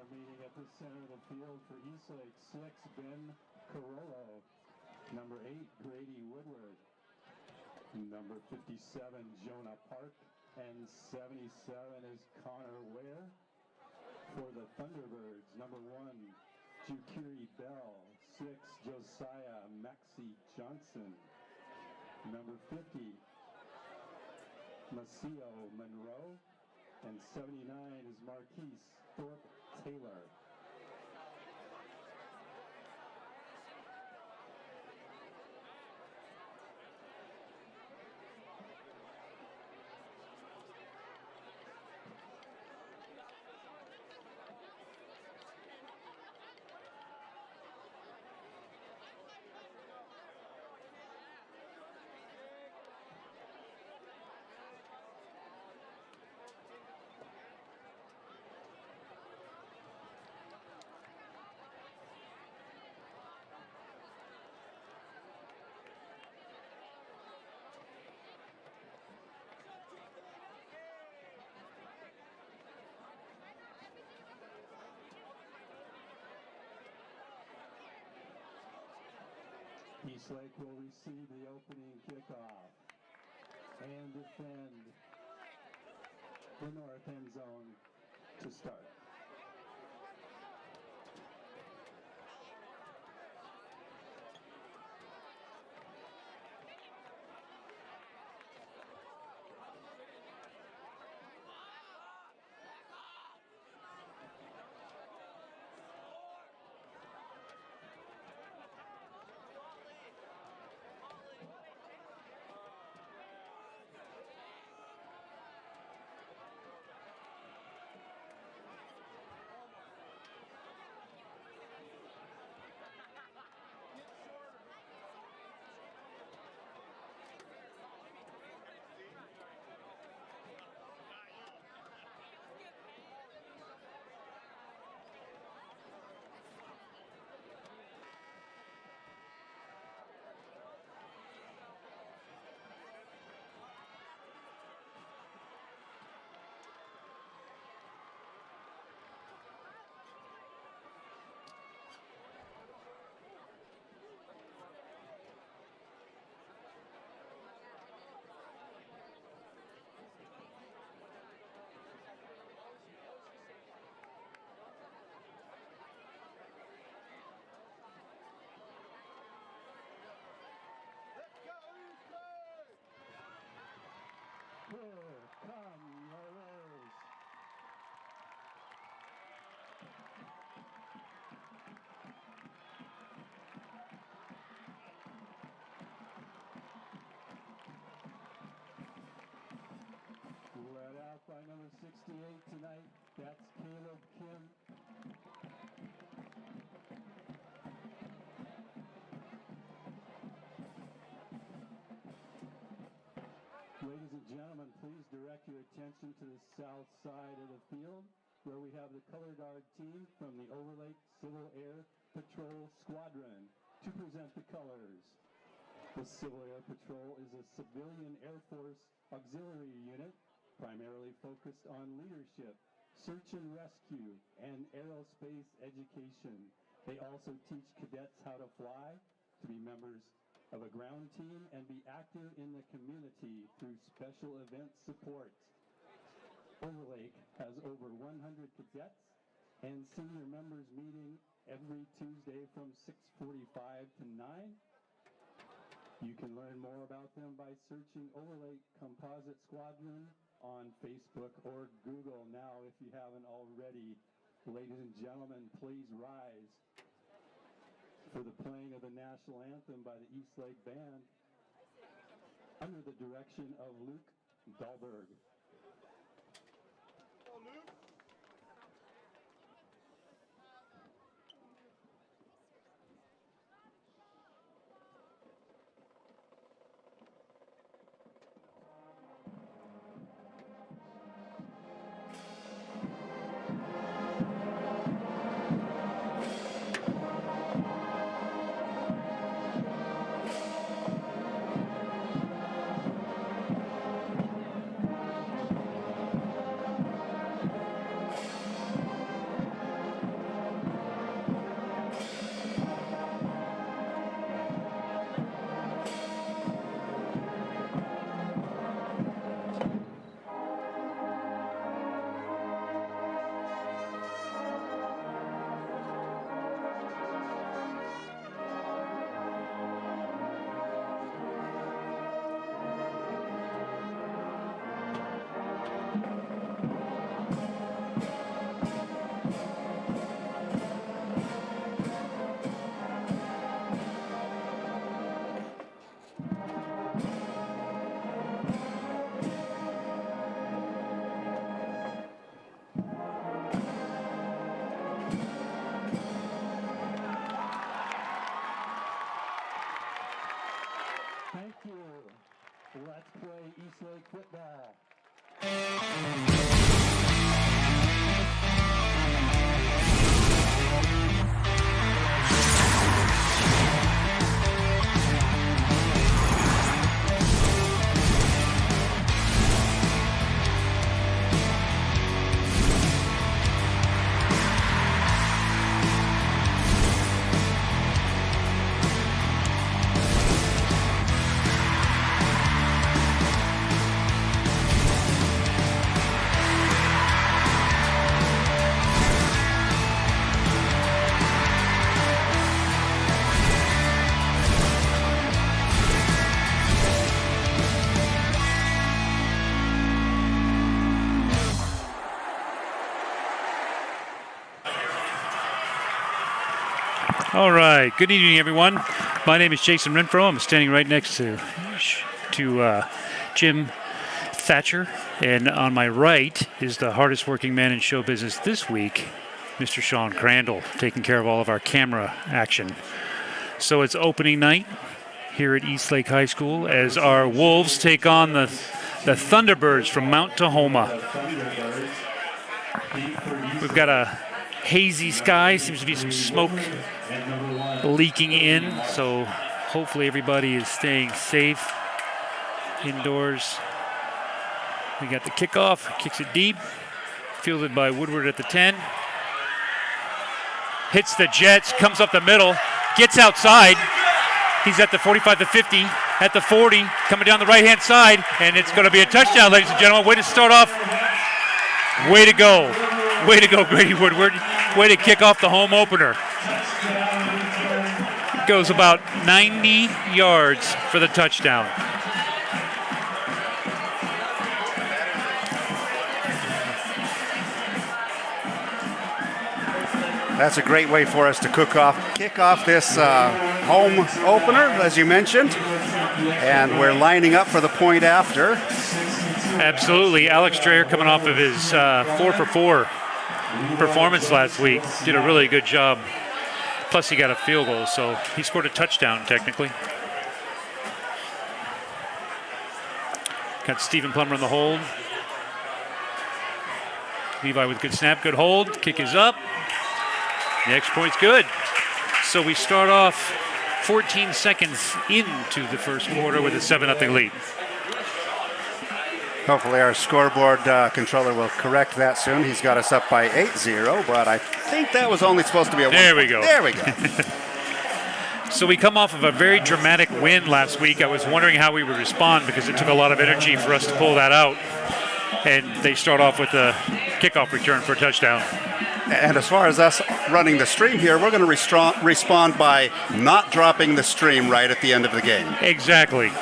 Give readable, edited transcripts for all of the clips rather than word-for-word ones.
meeting at the center of the field for Eastlake. 6, Ben Carollo. Number 8, Grady Woodward. Number 57, Jonah Park. And 77 is Connor Ware. For the Thunderbirds, number 1, Jukiri Bell. 6, Josiah Maxey Johnson. Number 50, Maceo Monroe. And 79 is Marquise Thorpe Taylor. Eastlake will receive the opening kickoff and defend the north end zone to start. Here come the Wolves. Led out by number 68 tonight, that's Caleb Kim. Ladies and gentlemen, please direct your attention to the south side of the field, where we have the color guard team from the Overlake Civil Air Patrol Squadron to present the colors. The Civil Air Patrol is a civilian Air Force auxiliary unit primarily focused on leadership, search and rescue, and aerospace education. They also teach cadets how to fly, to be members of a ground team, and be active in the community through special event support. Overlake has over 100 cadets and senior members meeting every Tuesday from 6:45 to 9. You can learn more about them by searching Overlake Composite Squadron on Facebook or Google now if you haven't already. Ladies and gentlemen, please rise for the playing of the national anthem by the Eastlake Band under the direction of Luke Dahlberg. Oh, Luke. All right. Good evening, everyone. My name is Jason Renfro. I'm standing right next to Jim Thatcher, and on my right is the hardest working man in show business this week, Mr. Sean Crandall, taking care of all of our camera action. So it's opening night here at Eastlake High School as our Wolves take on the Thunderbirds from Mount Tahoma. We've got a hazy sky, seems to be some smoke leaking in, so hopefully everybody is staying safe indoors. We got the kickoff, kicks it deep, fielded by Woodward at the 10. Hits the Jets, comes up the middle, gets outside. He's at the 45 to 50, at the 40, coming down the right-hand side, and it's going to be a touchdown, ladies and gentlemen. Way to start off. Way to go. Way to go, Grady Woodward. Way to kick off the home opener. Goes about 90 yards for the touchdown. That's a great way for us to kick off this home opener, as you mentioned. And we're lining up for the point after. Absolutely. Alex Dreyer, coming off of his 4-for-4 performance last week, did a really good job. Plus, he got a field goal, so he scored a touchdown, technically. Got Stephen Plummer in the hold. Levi with good snap, good hold. Kick is up. The extra point's good. So we start off 14 seconds into the first quarter with a 7-0 lead. Hopefully our scoreboard controller will correct that soon. He's got us up by 8-0, but I think that was only supposed to be a 1. There we go. There we go. So we come off of a very dramatic win last week. I was wondering how we would respond because it took a lot of energy for us to pull that out. And they start off with a kickoff return for a touchdown. And as far as us running the stream here, we're going to respond by not dropping the stream right at the end of the game. Exactly.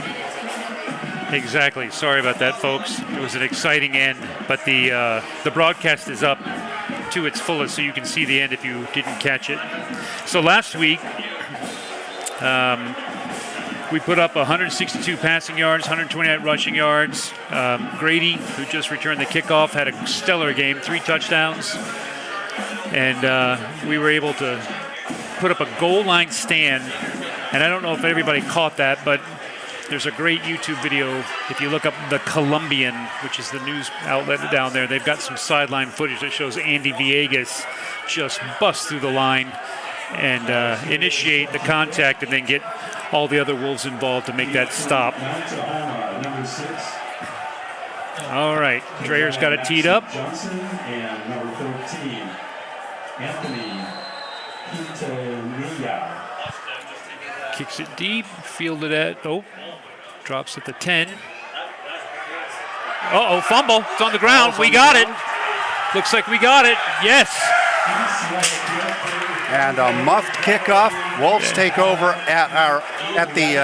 Sorry about that, folks. It was an exciting end, but the broadcast is up to its fullest, so you can see the end if you didn't catch it. So last week, we put up 162 passing yards, 128 rushing yards. Grady, who just returned the kickoff, had a stellar game, 3 touchdowns. And we were able to put up a goal line stand. And I don't know if everybody caught that, but there's a great YouTube video. If you look up the Colombian, which is the news outlet down there, they've got some sideline footage that shows Andy Villegas just bust through the line and initiate the contact and then get all the other Wolves involved to make that stop. All right, Dreyer's got it teed up. Johnson and number 13, Anthony Quintanilla. Kicks it deep, fielded at, drops at the 10. Uh-oh, fumble, it's on the ground, we got it. Looks like we got it, yes. And a muffed kickoff. Wolves take over at the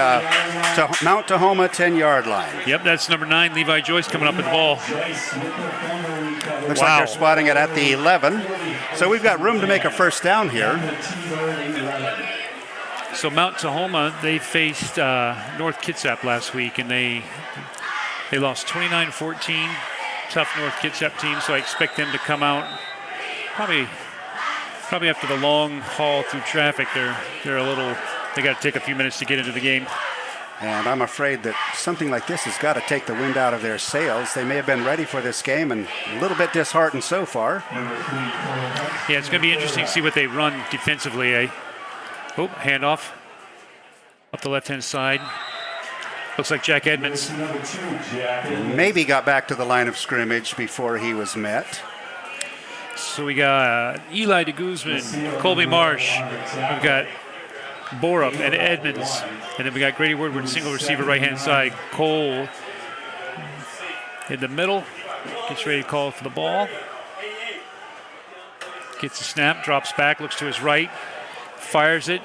Mount Tahoma 10-yard line. Yep, that's number 9, Levi Joyce, coming up with the ball. Looks like they're spotting it at the 11. So we've got room to make a first down here. So Mount Tahoma, they faced North Kitsap last week, and they lost 29-14. Tough North Kitsap team, so I expect them to come out probably after the long haul through traffic. They got to take a few minutes to get into the game. And I'm afraid that something like this has got to take the wind out of their sails. They may have been ready for this game and a little bit disheartened so far. Yeah, it's going to be interesting to see what they run defensively. Handoff up the left-hand side. Looks like Jack Edmonds. Maybe got back to the line of scrimmage before he was met. So we got Eli de Guzman, Colby Marsh. We've got Borup and Edmonds. And then we got Grady Woodward, single receiver, right-hand side. Cole in the middle. Gets ready to call for the ball. Gets the snap, drops back, looks to his right. Fires it.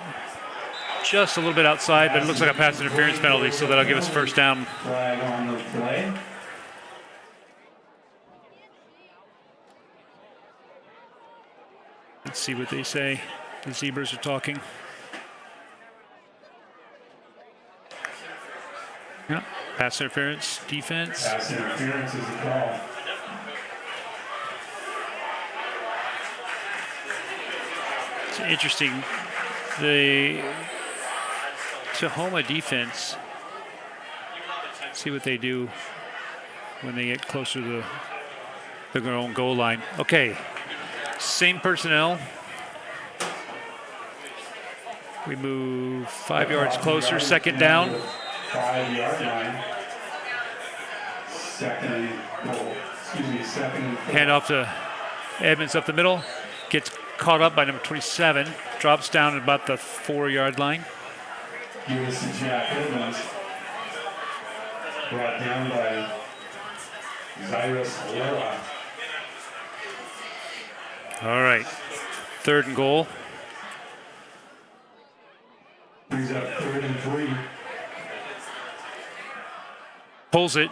Just a little bit outside, but it looks like a pass interference penalty, so that'll give us first down. Flag on the play. Let's see what they say. The Zebras are talking. Yeah. Pass interference, defense. Pass interference is the call. It's interesting. The Tahoma defense, see what they do when they get closer to their own goal line. Okay, same personnel. We move 5 yards closer, second down. 5-yard line. Second goal. Second and goal. Hand off to Edmonds up the middle. Gets caught up by number 27. Drops down at about the 4-yard line. Give us to Jack Edmonds. Brought down by Cyrus Lola. All right. Third and goal. Brings up 3rd and 3. Pulls it.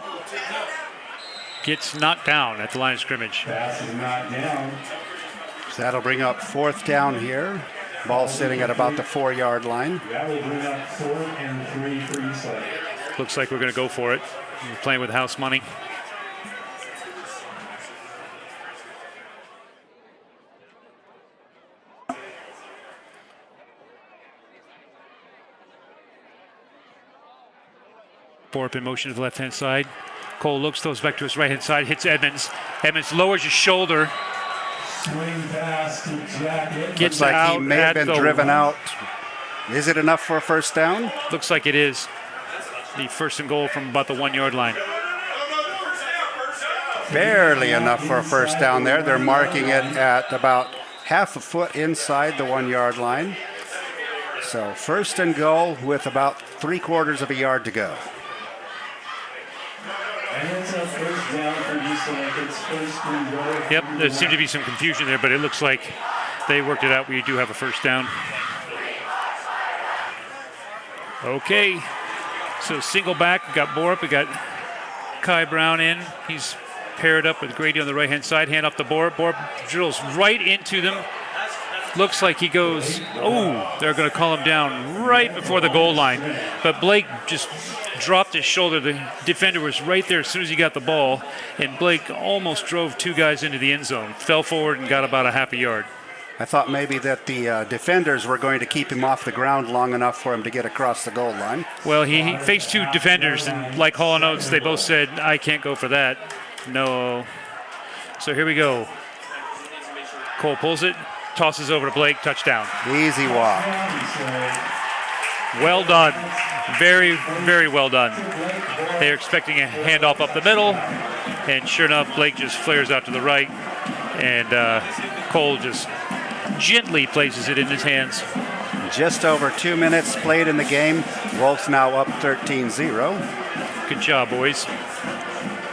Gets knocked down at the line of scrimmage. Pass is knocked down. So that'll bring up 4th down here. Ball sitting at about the 4-yard line. That will bring up 4th and 3 for Eastlake. Looks like we're going to go for it. We're playing with house money. Borup in motion to the left-hand side. Cole looks, throws back to his right-hand side, hits Edmonds. Edmonds lowers his shoulder. Swing pass to Jack Edmonds. Gets Looks like out he may have been driven out. Is it enough for a first down? Looks like it is. The first and goal from about the 1-yard line. Barely enough for a first down there. They're marking it at about half a foot inside the 1-yard line. So first and goal with about 3/4 of a yard to go. And it's a first down for Eastlake. It's first and goal. Yep, there seemed to be some confusion there, but it looks like they worked it out. We do have a first down. Okay, so single back. We got Borup. We got Kai Brown in. He's paired up with Grady on the right-hand side. Hand off to Borup. Borup drills right into them. Looks like he goes, oh, they're going to call him down right before the goal line. But Blake just dropped his shoulder. The defender was right there as soon as he got the ball, and Blake almost drove 2 guys into the end zone. Fell forward and got about a half a yard. I thought maybe that the defenders were going to keep him off the ground long enough for him to get across the goal line. Well, he faced 2 defenders, and like Hall & Oates, they both said, I can't go for that. No. So here we go. Cole pulls it. Tosses over to Blake, touchdown. Easy walk. Well done. Very, very well done. They're expecting a handoff up the middle, and sure enough, Blake just flares out to the right, and Cole just gently places it in his hands. Just over 2 minutes played in the game. Wolves now up 13-0. Good job, boys.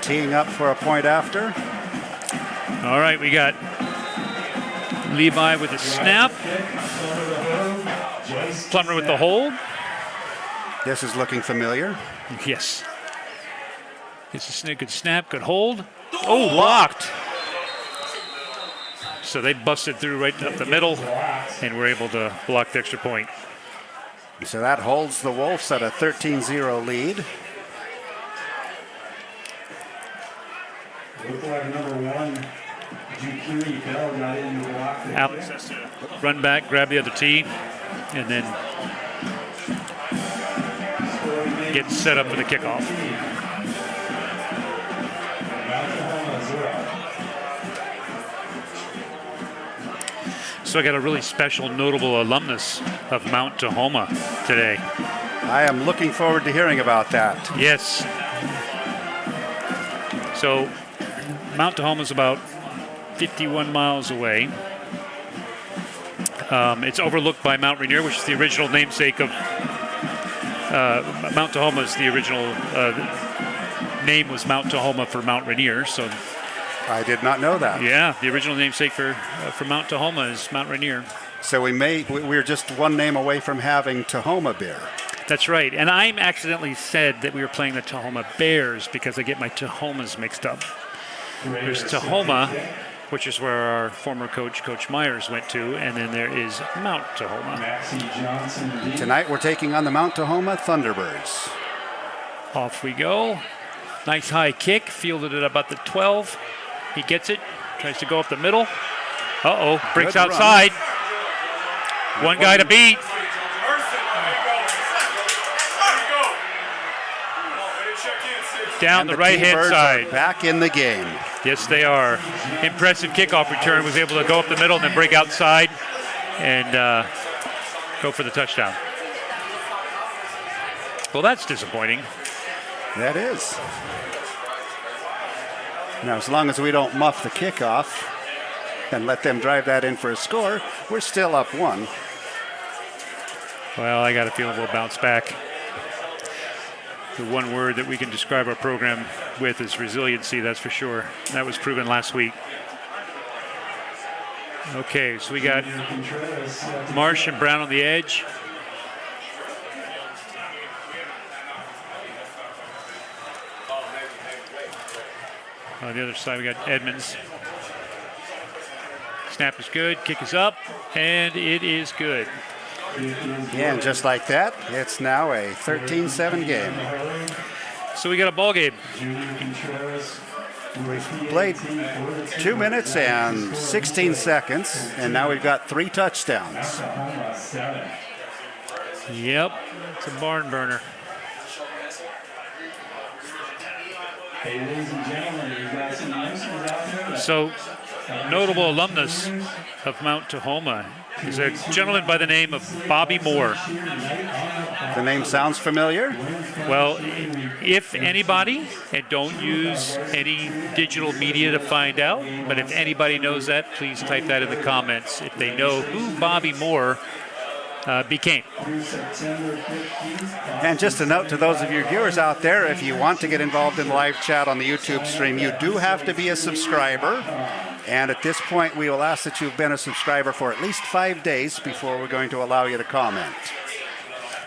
Teeing up for a point after. All right, we got Levi with a snap. Plummer with the hold. This is looking familiar. Yes. It's a good snap, good hold. Oh, blocked. So they busted through right up the middle, and were able to block the extra point. So that holds the Wolves at a 13-0 lead. Looked like number 1. Bell got in to block. Alex has to run back, grab the other tee, and then get set up for the kickoff. So I got a really special, notable alumnus of Mount Tahoma today. I am looking forward to hearing about that. Yes. So Mount Tahoma is about 51 miles away. It's overlooked by Mount Rainier, which is the original namesake of Mount Tahoma. Is the original name was Mount Tahoma for Mount Rainier. So I did not know that. yeah, the original namesake for Mount Tahoma is Mount Rainier. So we're just one name away from having Tahoma beer. That's right. And I accidentally said that we were playing the Tahoma Bears because I get my Tahomas mixed up. There's Tahoma, which is where our former coach, Coach Myers, went to, and then there is Mount Tahoma. Tonight we're taking on the Mount Tahoma Thunderbirds. Off we go. Nice high kick, fielded it about the 12. He gets it, tries to go up the middle. Uh-oh, breaks Good outside. One guy to beat. Down And the right-hand T-Birds side. are back in the game. Yes, they are. Impressive kickoff return. Was able to go up the middle and then break outside and go for the touchdown. Well, that's disappointing. That is. Now, as long as we don't muff the kickoff and let them drive that in for a score, we're still up 1. Well, I got a feeling we'll bounce back. The one word that we can describe our program with is resiliency, that's for sure. That was proven last week. Okay, so we got Marsh and Brown on the edge. On the other side, we got Edmonds. Snap is good, kick is up, and it is good. Yeah, and just like that, it's now a 13-7 game. So we got a ball game. We've played 2 minutes and 16 seconds, and now we've got 3 touchdowns. Yep, it's a barn burner. So, notable alumnus of Mount Tahoma is a gentleman by the name of Bobby Moore. The name sounds familiar. Well, if anybody, and don't use any digital media to find out, but if anybody knows that, please type that in the comments if they know who Bobby Moore became. And just a note to those of you viewers out there, if you want to get involved in live chat on the YouTube stream, you do have to be a subscriber. And at this point, we will ask that you've been a subscriber for at least 5 days before we're going to allow you to comment.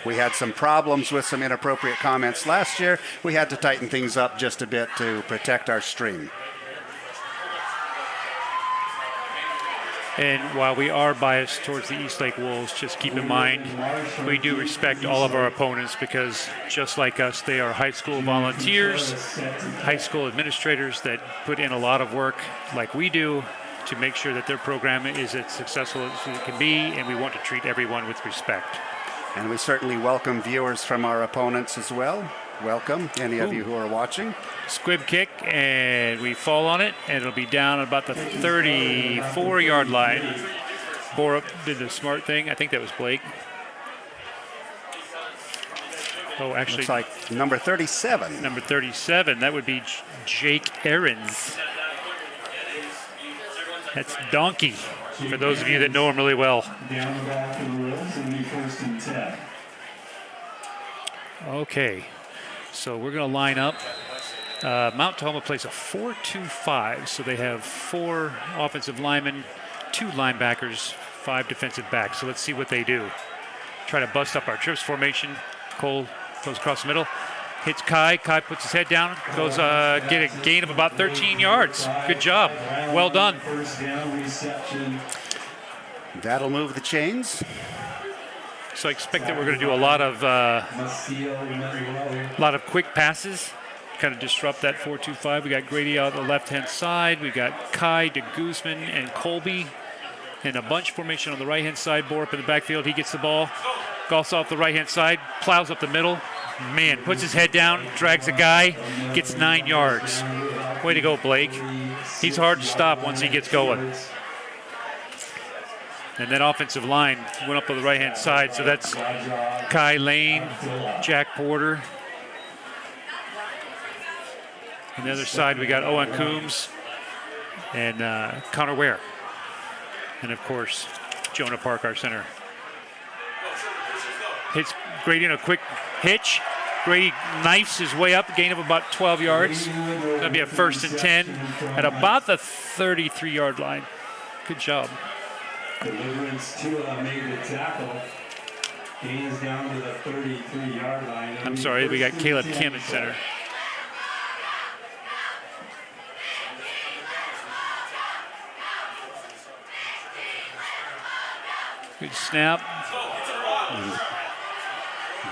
We had some problems with some inappropriate comments last year. We had to tighten things up just a bit to protect our stream. And while we are biased towards the Eastlake Wolves, just keep in mind, we do respect all of our opponents because just like us, they are high school volunteers, high school administrators that put in a lot of work like we do to make sure that their program is as successful as it can be, and we want to treat everyone with respect. And we certainly welcome viewers from our opponents as well. Welcome, any of you who are watching. Squib kick, and we fall on it, and it'll be down at about the 34-yard line. Borup did the smart thing. I think that was Blake. Oh, actually. Looks like number 37. Number 37, that would be Jake Ahrens. That's Donkey, for those of you that know him really well. Okay. So we're going to line up. Mount Tahoma plays a 4-2-5, so they have 4 offensive linemen, 2 linebackers, 5 defensive backs. So let's see what they do. Try to bust up our trips formation. Cole goes across the middle, hits Kai. Kai puts his head down, goes get a gain of about 13 yards. Good job. Well done. That'll move the chains. So I expect that we're going to do a lot of quick passes, kind of disrupt that 4-2-5. We got Grady out on the left-hand side. We got Kai, de Guzman, and Colby in a bunch formation on the right-hand side. Borup in the backfield. He gets the ball, golfs off the right-hand side, plows up the middle. Man, puts his head down, drags a guy, gets 9 yards. Way to go, Blake. He's hard to stop once he gets going. And then offensive line went up on the right-hand side. So that's Kai Lane, Jack Porter. On the other side, we got Owen Coombs and Connor Ware. And, of course, Jonah Park, our center. Hits Grady in a quick hitch. Grady knifes his way up, gain of about 12 yards. It's going to be a 1st and 10 at about the 33-yard line. Good job. Deliverance Tua made the tackle. Gains down to the 33-yard line. I'm sorry, we got Caleb Kim at center. Good snap.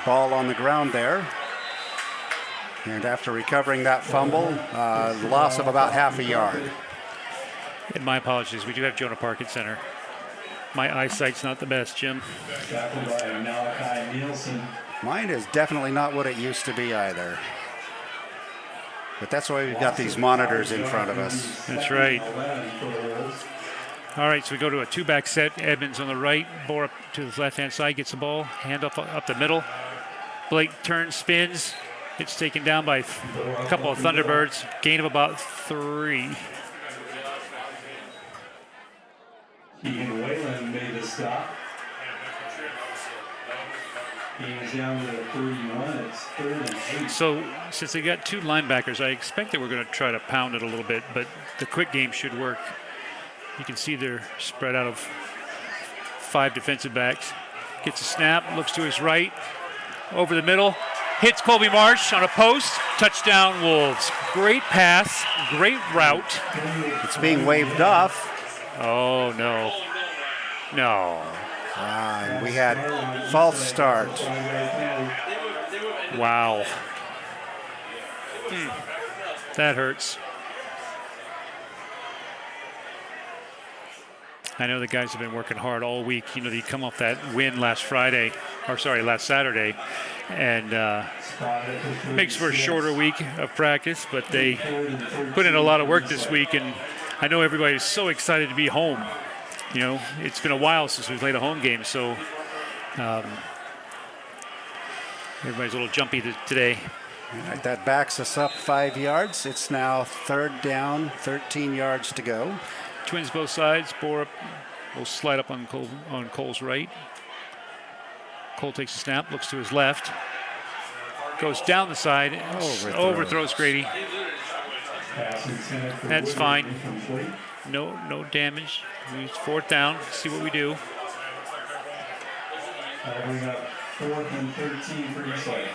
Ball on the ground there. And after recovering that fumble, loss of about half a yard. And my apologies. We do have Jonah Park at center. My eyesight's not the best, Jim. Tackled by Malachi Nielsen. Mine is definitely not what it used to be either. But that's why we've got these monitors in front of us. That's right. All right, so we go to a two-back set. Edmonds on the right, Borup to the left-hand side, gets the ball, handoff up the middle. Blake turns, spins. It's taken down by a couple of Thunderbirds. Gain of about 3. Keegan Whalen made the stop. He's down to the 31. It's 3rd and 8. So since they got 2 linebackers, I expect that we're going to try to pound it a little bit, but the quick game should work. You can see they're spread out of 5 defensive backs. Gets a snap, looks to his right, over the middle. Hits Colby Marsh on a post. Touchdown, Wolves. Great pass, great route. It's being waved off. Oh, no. No. And we had false start. Wow. That hurts. I know the guys have been working hard all week. You know, they come off that win last Saturday, and makes for a shorter week of practice, but they put in a lot of work this week, and I know everybody's so excited to be home. You know, it's been a while since we played a home game, so everybody's a little jumpy today. All right, that backs us up 5 yards. It's now 3rd down, 13 yards to go. Twins both sides. Borup will slide up on Cole's right. Cole takes a snap, looks to his left, goes down the side, overthrows Grady. That's fine. No damage. It's 4th down. See what we do. We got 4th and 13 for Eastlake.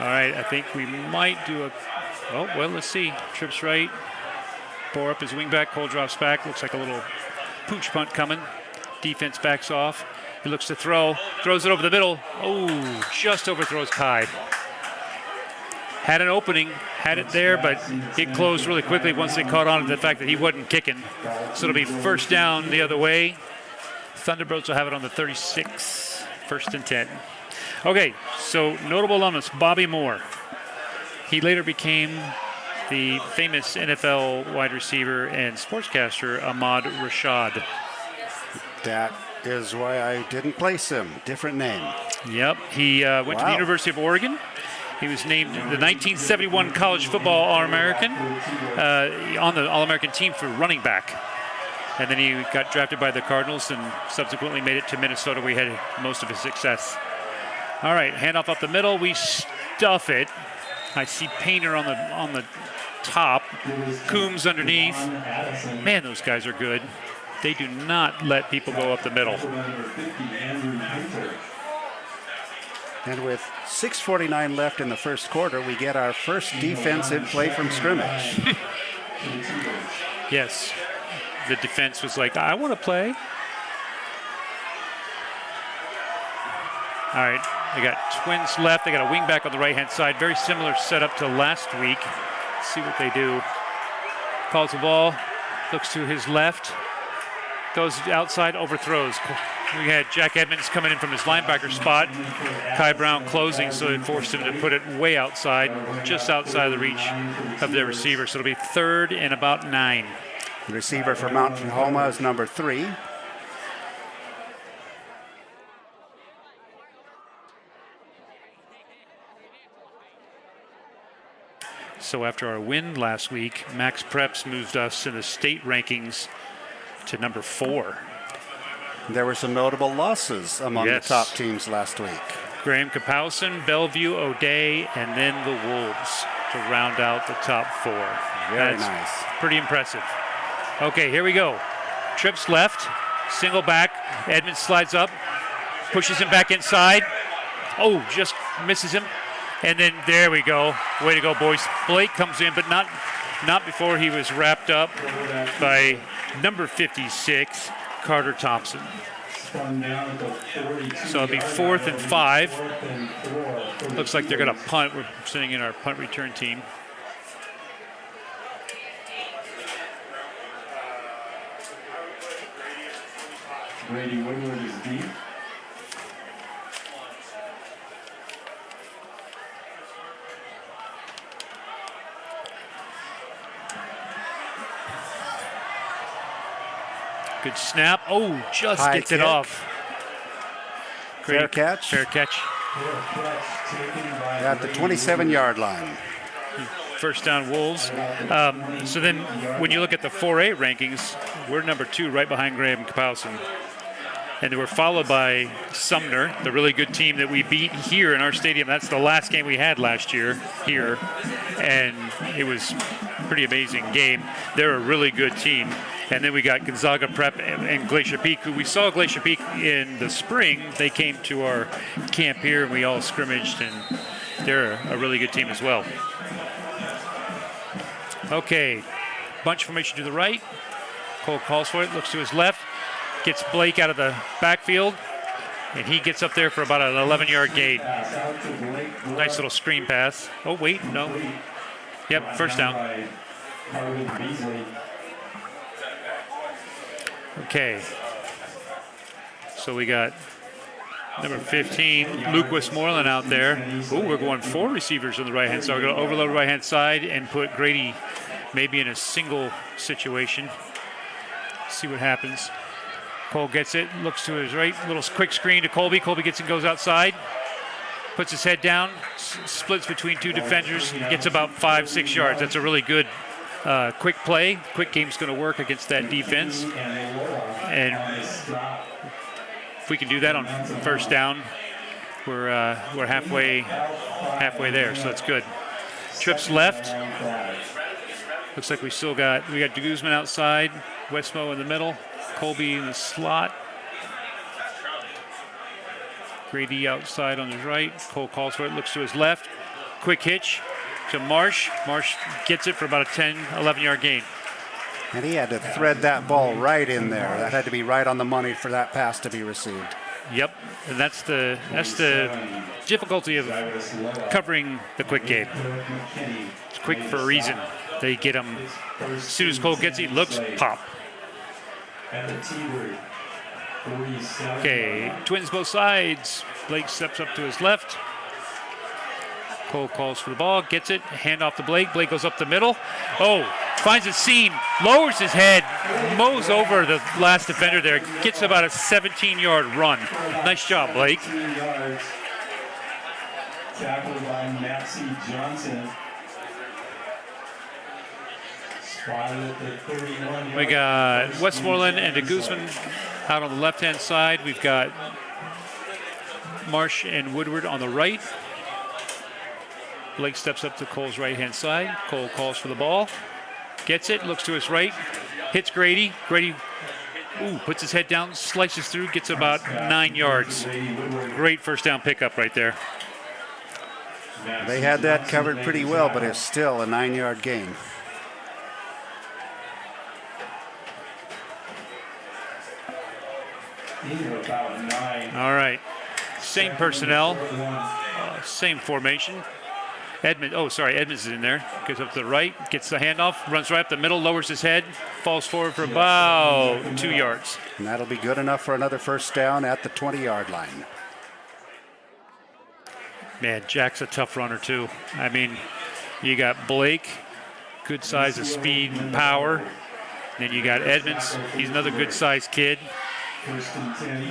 All right, I think we might do let's see. Trips right. Borup is wingback. Cole drops back. Looks like a little pooch punt coming. Defense backs off. He looks to throw. Throws it over the middle. Oh, just overthrows Kai. Had an opening. Had it there, but it closed really quickly once they caught on to the fact that he wasn't kicking. So it'll be 1st down the other way. Thunderbirds will have it on the 36. 1st and 10. Okay, so notable alumnus, Bobby Moore. He later became the famous NFL wide receiver and sportscaster Ahmad Rashad. That is why I didn't place him. Different name. Yep, he went to the University of Oregon. He was named the 1971 College Football All-American on the All-American team for running back. And then he got drafted by the Cardinals and subsequently made it to Minnesota, where he had most of his success. All right, handoff up the middle. We stuff it. I see Painter on the top. Coombs underneath. Man, those guys are good. They do not let people go up the middle. And with 6:49 left in the first quarter, we get our first defensive play from scrimmage. Yes. The defense was like, I want to play. All right. They got Twins left. They got a wing back on the right-hand side. Very similar setup to last week. Let's see what they do. Calls the ball. Looks to his left. Goes outside, overthrows. We had Jack Edmonds coming in from his linebacker spot. Kai Brown closing, so it forced him to put it way outside, just outside of the reach of their receiver. So it'll be 3rd and about 9. The receiver for Mount Tahoma is number 3. So after our win last week, Max Preps moved us in the state rankings to number 4. There were some notable losses among the top teams last week. Graham Kapowson, Bellevue, O'Day, and then the Wolves to round out the top 4. Very nice. Pretty impressive. Okay, here we go. Trips left, single back. Edmonds slides up, pushes him back inside. Oh, just misses him. And then there we go. Way to go, boys. Blake comes in, but not before he was wrapped up by number 56, Carter Thompson. So it'll be 4th and 5. Looks like they're going to punt. We're sending in our punt return team. Brady Woodward is deep. Good snap. Oh, just High gets kick. it off. Fair catch. Fair catch. At the 27-yard line. First down, Wolves. So then when you look at the 4A rankings, we're number 2 right behind Graham Kapowson. And we're followed by Sumner, the really good team that we beat here in our stadium. That's the last game we had last year here. And it was a pretty amazing game. They're a really good team. And then we got Gonzaga Prep and Glacier Peak, who we saw Glacier Peak in the spring. They came to our camp here, and we all scrimmaged, and they're a really good team as well. Okay, bunch formation to the right. Cole calls for it, looks to his left, gets Blake out of the backfield, and he gets up there for about an 11-yard gain. Nice little screen pass. Oh, wait, no. Yep, first down. Okay. So we got number 15, Luke Westmoreland out there. Oh, we're going 4 receivers on the right-hand side. We're going to overload the right-hand side and put Grady maybe in a single situation. See what happens. Cole gets it, looks to his right, little quick screen to Colby. Colby gets it, goes outside, puts his head down, splits between 2 defenders, gets about 5-6 yards. That's a really good quick play. Quick game's going to work against that defense. And if we can do that on first down, we're halfway there, so that's good. Trips left. Looks like we got De Guzman outside, Westmo in the middle, Colby in the slot. Grady outside on his right. Cole calls for it, looks to his left. Quick hitch to Marsh. Marsh gets it for about a 10, 11-yard gain. And he had to thread that ball right in there. That had to be right on the money for that pass to be received. Yep, and that's the difficulty of covering the quick game. It's quick for a reason. They get him as soon as Cole gets it, looks, pop. Okay, twins both sides. Blake steps up to his left. Cole calls for the ball, gets it, hand off to Blake. Blake goes up the middle. Oh, finds a seam, lowers his head, mows over the last defender there, gets about a 17-yard run. Nice job, Blake. Tackled by Maxie Johnson. We got Westmoreland and De Guzman out on the left-hand side. We've got Marsh and Woodward on the right. Blake steps up to Cole's right-hand side. Cole calls for the ball. Gets it, looks to his right. Hits Grady. Grady puts his head down, slices through, gets about 9 yards. Great first down pickup right there. They had that covered pretty well, but it's still a 9-yard gain. All right. Same personnel, same formation. Edmonds is in there. Goes up to the right, gets the handoff, runs right up the middle, lowers his head, falls forward for about 2 yards. And that'll be good enough for another first down at the 20-yard line. Man, Jack's a tough runner too. I mean, you got Blake, good size of speed and power. Then you got Edmonds. He's another good sized kid.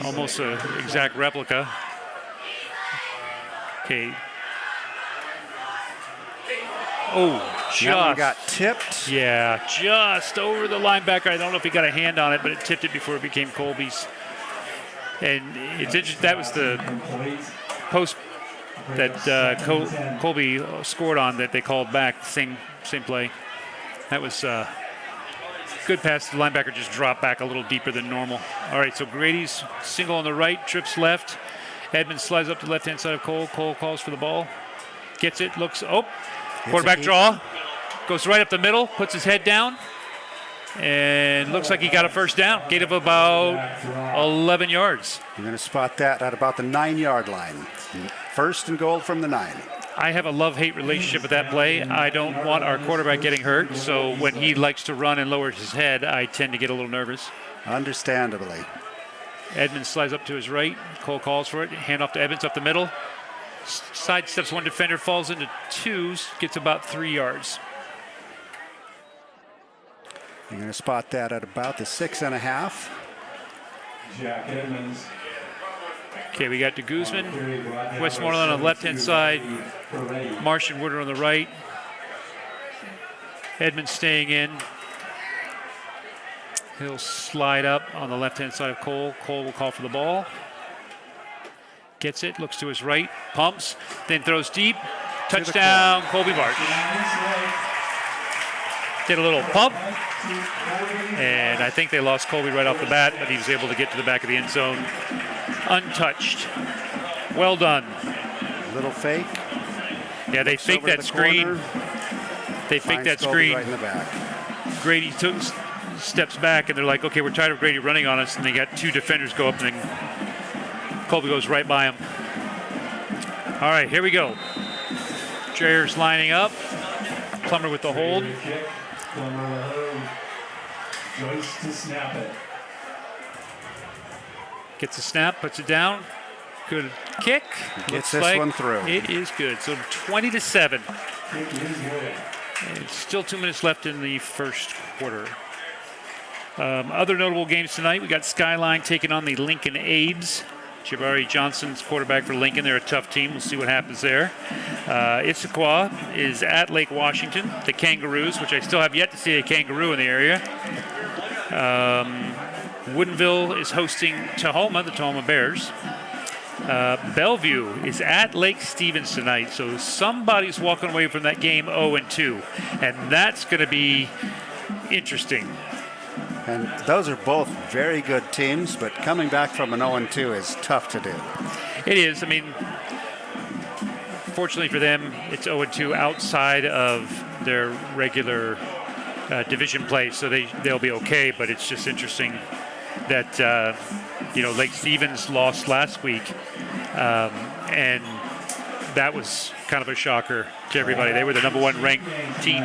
Almost an exact replica. Okay. Oh, just. That one got tipped. Yeah, just over the linebacker. I don't know if he got a hand on it, but it tipped it before it became Colby's. And it's interesting. That was the post that Colby scored on that they called back. Same play. That was good pass. The linebacker just dropped back a little deeper than normal. All right, so Grady's single on the right, trips left. Edmonds slides up to the left-hand side of Cole. Cole calls for the ball. Gets it, looks, quarterback draw. Goes right up the middle, puts his head down. And looks like he got a first down. Gain of about 11 yards. You're going to spot that at about the 9-yard line. First and goal from the 9. I have a love-hate relationship with that play. I don't want our quarterback getting hurt, so when he likes to run and lowers his head, I tend to get a little nervous. Understandably. Edmonds slides up to his right. Cole calls for it. Hand off to Edmonds up the middle. Sidesteps one defender, falls into 2, gets about 3 yards. You're going to spot that at about the 6.5. Jack Edmonds. Okay, we got de Guzman, Westmoreland on the left-hand side, Martian Woodard on the right. Edmonds staying in. He'll slide up on the left-hand side of Cole. Cole will call for the ball. Gets it, looks to his right, pumps, then throws deep. Touchdown, Colby March. Did a little pump, and I think they lost Colby right off the bat, but he was able to get to the back of the end zone untouched. Well done. Little fake. Yeah, they faked that screen. They faked that screen. Right in the back. Grady steps back, and they're like, okay, we're tired of Grady running on us, and they got 2 defenders go up, and then Colby goes right by him. All right, here we go. Drayer's lining up. Plummer with the hold. Joyce to snap it. Gets a snap, puts it down. Good kick. Gets this one through. It is good. So 20-7. It's still 2 minutes left in the first quarter. Other notable games tonight, we got Skyline taking on the Lincoln Abes. Jabari Johnson's quarterback for Lincoln. They're a tough team. We'll see what happens there. Issaquah is at Lake Washington. The Kangaroos, which I still have yet to see a kangaroo in the area. Woodinville is hosting Tahoma, the Tahoma Bears. Bellevue is at Lake Stevens tonight. So somebody's walking away from that game 0-2. And that's going to be interesting. And those are both very good teams, but coming back from an 0-2 is tough to do. It is. I mean, fortunately for them, it's 0-2 outside of their regular division play, so they'll be okay. But it's just interesting that Lake Stevens lost last week, and that was kind of a shocker to everybody. They were the #1 ranked team.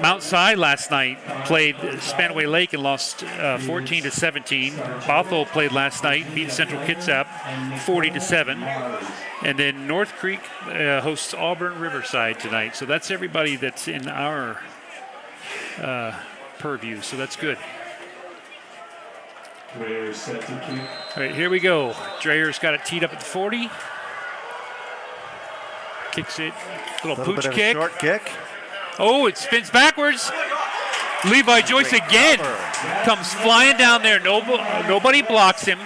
Mount Si last night played Spanaway Lake and lost 14-17. Bothell played last night, beat Central Kitsap 40-7. And then North Creek hosts Auburn Riverside tonight. So that's everybody that's in our purview. So that's good. Drayer's set to kick. All right, here we go. Drayer's got it teed up at the 40. Kicks it, little pooch bit of kick. A short kick. Oh, it spins backwards. Levi Joyce again comes flying down there. Nobody blocks him,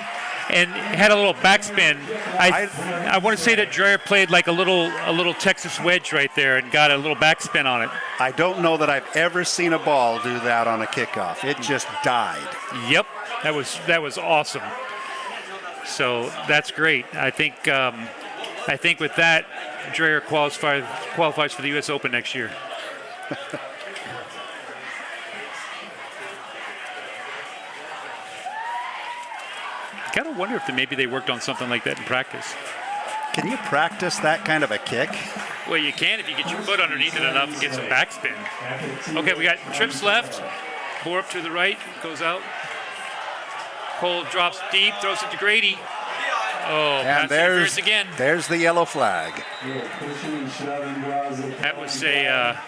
and had a little backspin. I want to say that Dreyer played like a little Texas wedge right there and got a little backspin on it. I don't know that I've ever seen a ball do that on a kickoff. It just died. Yep, that was awesome. So that's great. I think with that, Dreyer qualifies for the U.S. Open next year. I kind of wonder if maybe they worked on something like that in practice. Can you practice that kind of a kick? Well, you can if you get your foot underneath it enough and get some backspin. Okay, we got trips left. Bore up to the right, goes out. Cole drops deep, throws it to Grady. Oh, and there's again. There's the yellow flag. That was a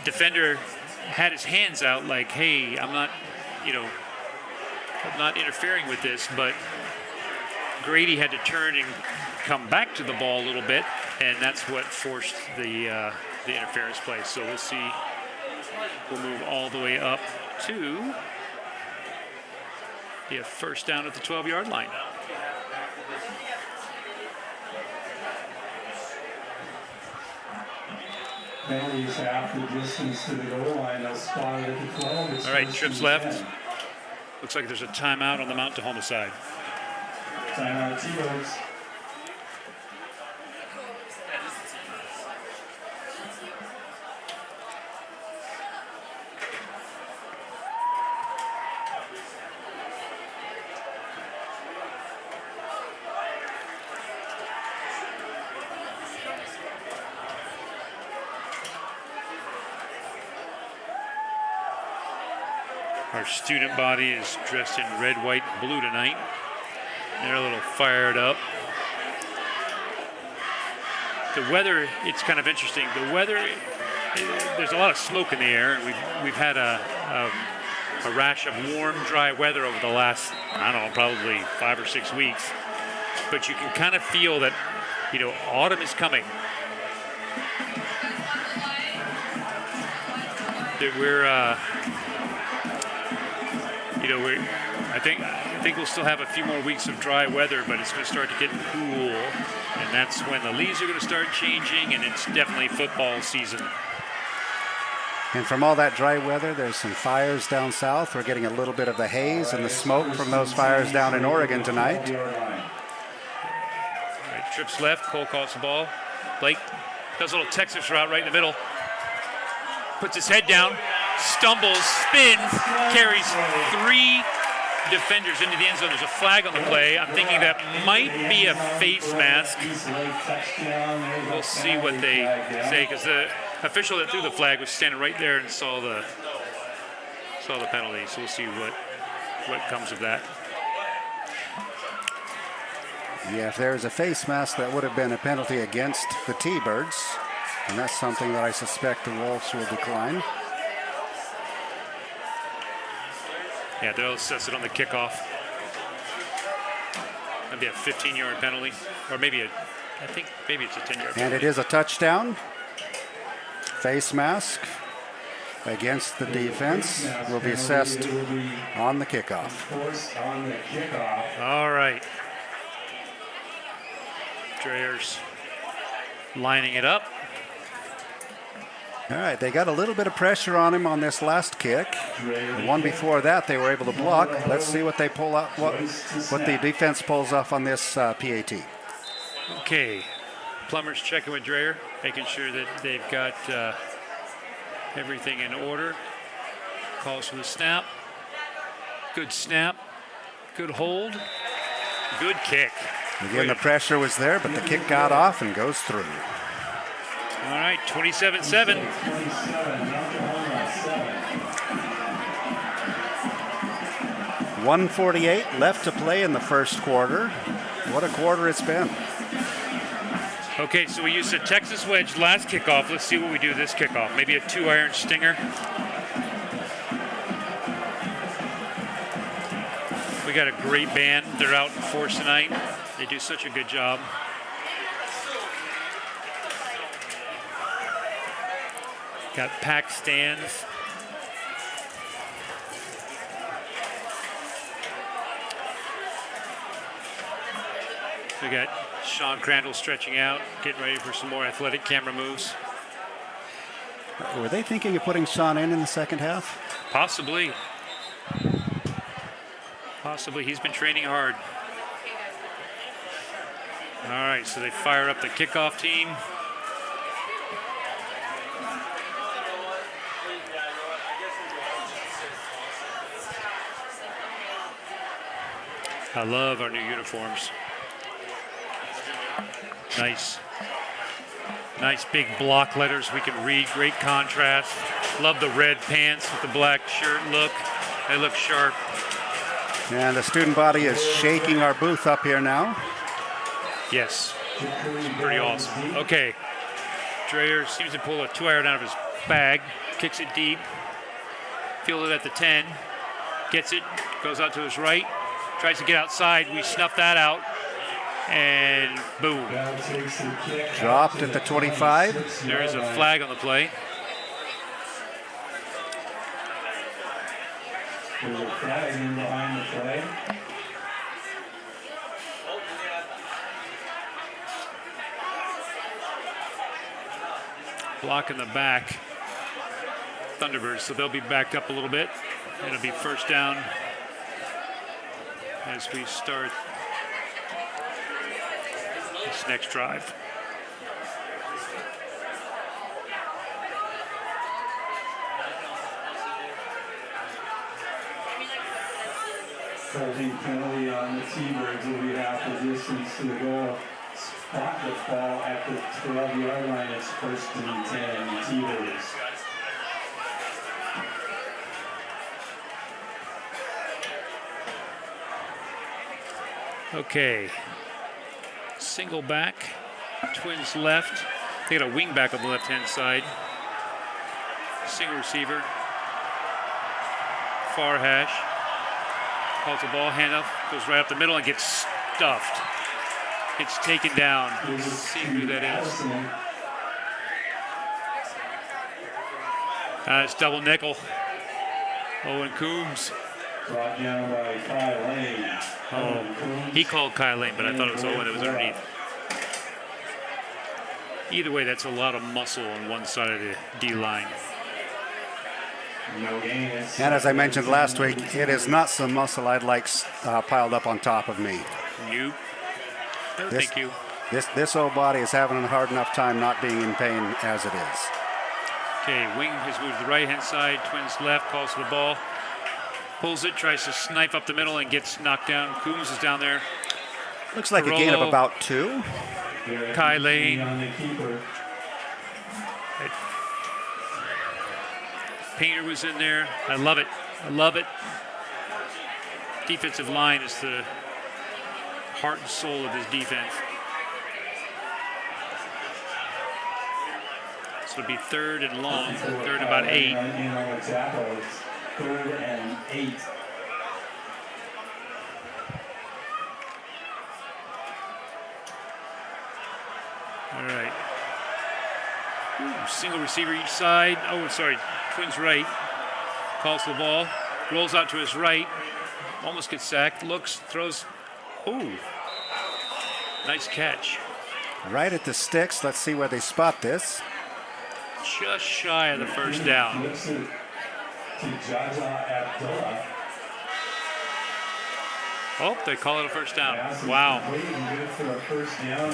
defender had his hands out like, hey, I'm not interfering with this, but Grady had to turn and come back to the ball a little bit, and that's what forced the interference play. So we'll see. We'll move all the way up to be a first down at the 12-yard line. Penalties half the distance to the goal line. They'll spot it at the 12. All right, trips left. Looks like there's a timeout on the Mount Tahoma side. Timeout, T-Birds. Our student body is dressed in red, white, and blue tonight. They're a little fired up. The weather, it's kind of interesting. The weather, there's a lot of smoke in the air, and we've had a rash of warm, dry weather over the last, I don't know, probably 5 or 6 weeks. But you can kind of feel that, you know, autumn is coming. That I think we'll still have a few more weeks of dry weather, but it's going to start to get cool, and that's when the leaves are going to start changing, and it's definitely football season. And from all that dry weather, there's some fires down south. We're getting a little bit of the haze and the smoke from those fires down in Oregon tonight. Right, trips left, Cole calls the ball. Blake does a little Texas route right in the middle. Puts his head down, stumbles, spins, carries 3 defenders into the end zone. There's a flag on the play. I'm thinking that might be a face mask. We'll see what they say, because the official that threw the flag was standing right there and saw the penalty. So we'll see what comes of that. Yeah, if there was a face mask, that would have been a penalty against the T-Birds. And that's something that I suspect the Wolves will decline. Yeah, they'll assess it on the kickoff. That'd be a 15-yard penalty, or maybe maybe it's a 10-yard penalty. And it is a touchdown. Face mask against the defense will be assessed on the kickoff. All right. Dreyer's lining it up. All right, they got a little bit of pressure on him on this last kick. The one before that, they were able to block. Let's see what they pull up, what the defense pulls off on this PAT. Okay, Plummer's checking with Dreyer, making sure that they've got everything in order. Calls for the snap. Good snap. Good hold. Good kick. Again, the pressure was there, but the kick got off and goes through. All right, 27-7. 1:48 left to play in the first quarter. What a quarter it's been. Okay, so we used a Texas wedge last kickoff. Let's see what we do this kickoff. Maybe a 2-iron stinger. We got a great band. They're out in force tonight. They do such a good job. Got packed stands. We got Sean Crandall stretching out, getting ready for some more athletic camera moves. Were they thinking of putting Sean in the second half? Possibly. Possibly. He's been training hard. All right, so they fire up the kickoff team. I love our new uniforms. Nice big block letters we can read. Great contrast. Love the red pants with the black shirt look. They look sharp. And the student body is shaking our booth up here now. Yes, it's pretty awesome. Okay, Dreyer seems to pull a 2-iron out of his bag, kicks it deep, field it at the 10, gets it, goes out to his right, tries to get outside. We snuff that out, and boom. Dropped at the 25. There is a flag on the play. There's a flag in behind the play. Block in the back. Thunderbirds, so they'll be backed up a little bit. It'll be first down as we start this next drive. Holding penalty on the T-Birds will be half the distance to the goal. Spot the ball at the 12-yard line. It's first and 10, the T-Birds. Okay. Single back. Twins left. They got a wing back on the left-hand side. Single receiver. Far hash. Calls the ball, handoff, goes right up the middle and gets stuffed. Gets taken down. Let's see who that is. It's double nickel. Owen Coombs. Brought down by Kyle Lane. Oh, he called Kyle Lane, but I thought it was Owen. It was underneath. Either way, that's a lot of muscle on one side of the D-line. And as I mentioned last week, it is not some muscle I'd like piled up on top of me. Nope. No, thank you. This old body is having a hard enough time not being in pain as it is. Okay, wing has moved to the right-hand side. Twins left, calls for the ball. Pulls it, tries to snipe up the middle and gets knocked down. Coombs is down there. Looks like a gain of about 2. Kai Lane. Painter was in there. I love it. I love it. Defensive line is the heart and soul of this defense. So it'll be 3rd and long. 3rd and about 8. 3rd and 8. All right. Ooh, single receiver each side. Oh, sorry. Twins right. Calls the ball. Rolls out to his right. Almost gets sacked. Looks. Throws. Ooh. Nice catch. Right at the sticks. Let's see where they spot this. Just shy of the first down. Oh, they call it a first down. Wow.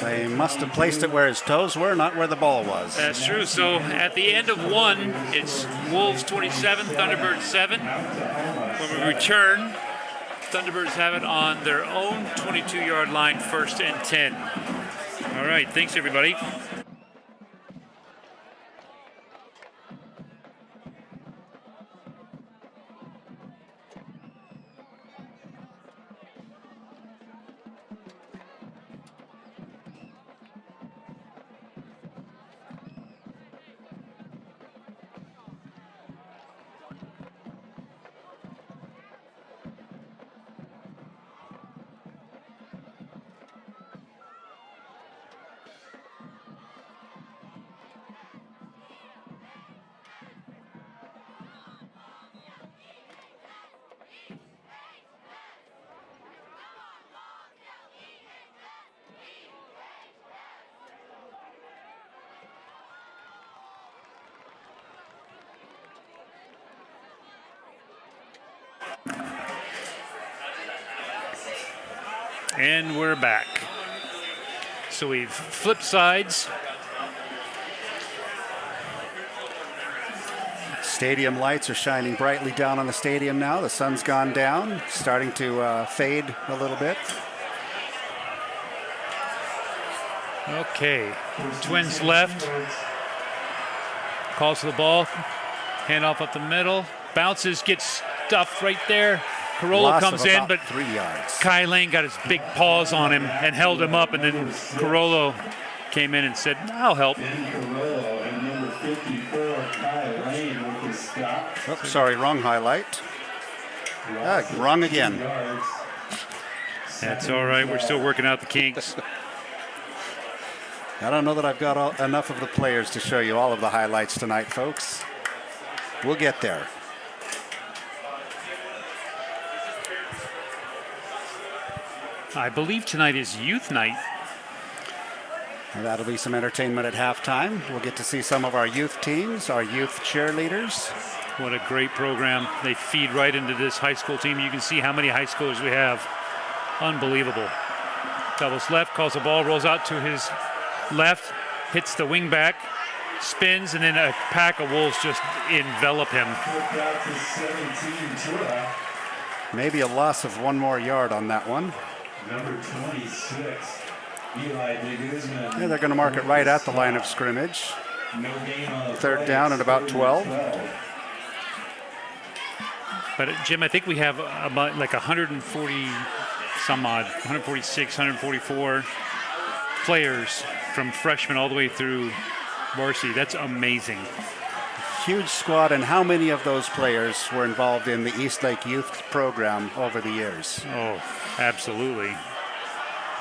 They must have placed it where his toes were, not where the ball was. That's true. So at the end of 1, it's Wolves 27, Thunderbirds 7. When we return, Thunderbirds have it on their own 22-yard line, 1st and 10. All right, thanks, everybody. And we're back. So we've flipped sides. Stadium lights are shining brightly down on the stadium now. The sun's gone down, starting to fade a little bit. Okay, Twins left. Calls for the ball. Handoff up the middle. Bounces, gets stuffed right there. Corolla comes in, but 3 yards. Kai Lane got his big paws on him and held him up, and then Corolla came in and said, I'll help. Oh, sorry, wrong highlight. Wrong again. That's all right. We're still working out the kinks. I don't know that I've got enough of the players to show you all of the highlights tonight, folks. We'll get there. I believe tonight is youth night. And that'll be some entertainment at halftime. We'll get to see some of our youth teams, our youth cheerleaders. What a great program. They feed right into this high school team. You can see how many high schoolers we have. Unbelievable. Doubles left, calls the ball, rolls out to his left, hits the wing back, spins, and then a pack of Wolves just envelop him. Maybe a loss of 1 more yard on that one. Number 26, Eli Digizman. Yeah, they're going to mark it right at the line of scrimmage. No gain on the 3rd down and about 12. But Jim, I think we have about like 140 some odd, 146, 144 players from freshmen all the way through varsity. That's amazing. Huge squad, and how many of those players were involved in the Eastlake Youth program over the years? Oh, absolutely.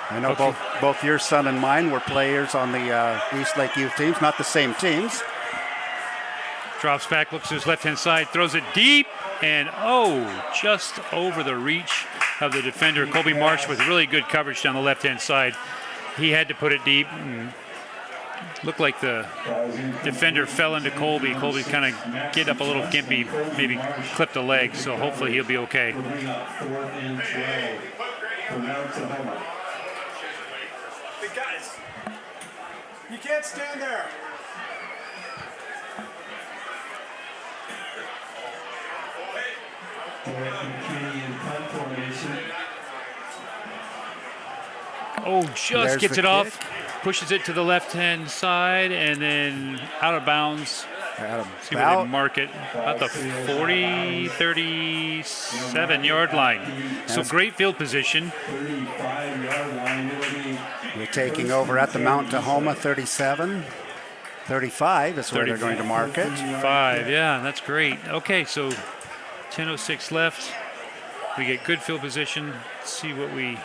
I know both your son and mine were players on the Eastlake Youth teams, not the same teams. Drops back, looks to his left-hand side, throws it deep, and just over the reach of the defender. Colby Marsh with really good coverage down the left-hand side. He had to put it deep. And looked like the defender fell into Colby. Colby kind of get up a little gimpy, maybe clipped a leg, so hopefully he'll be okay. Hey guys, you can't stand there. Just gets it off, pushes it to the left-hand side, and then out of bounds. See where they mark it at the 40, 37-yard line. So great field position. We're taking over at the Mount Tahoma 37. 35 is where they're going to mark it. 5, yeah, that's great. Okay, so 10:06 left. We get good field position. Let's see what we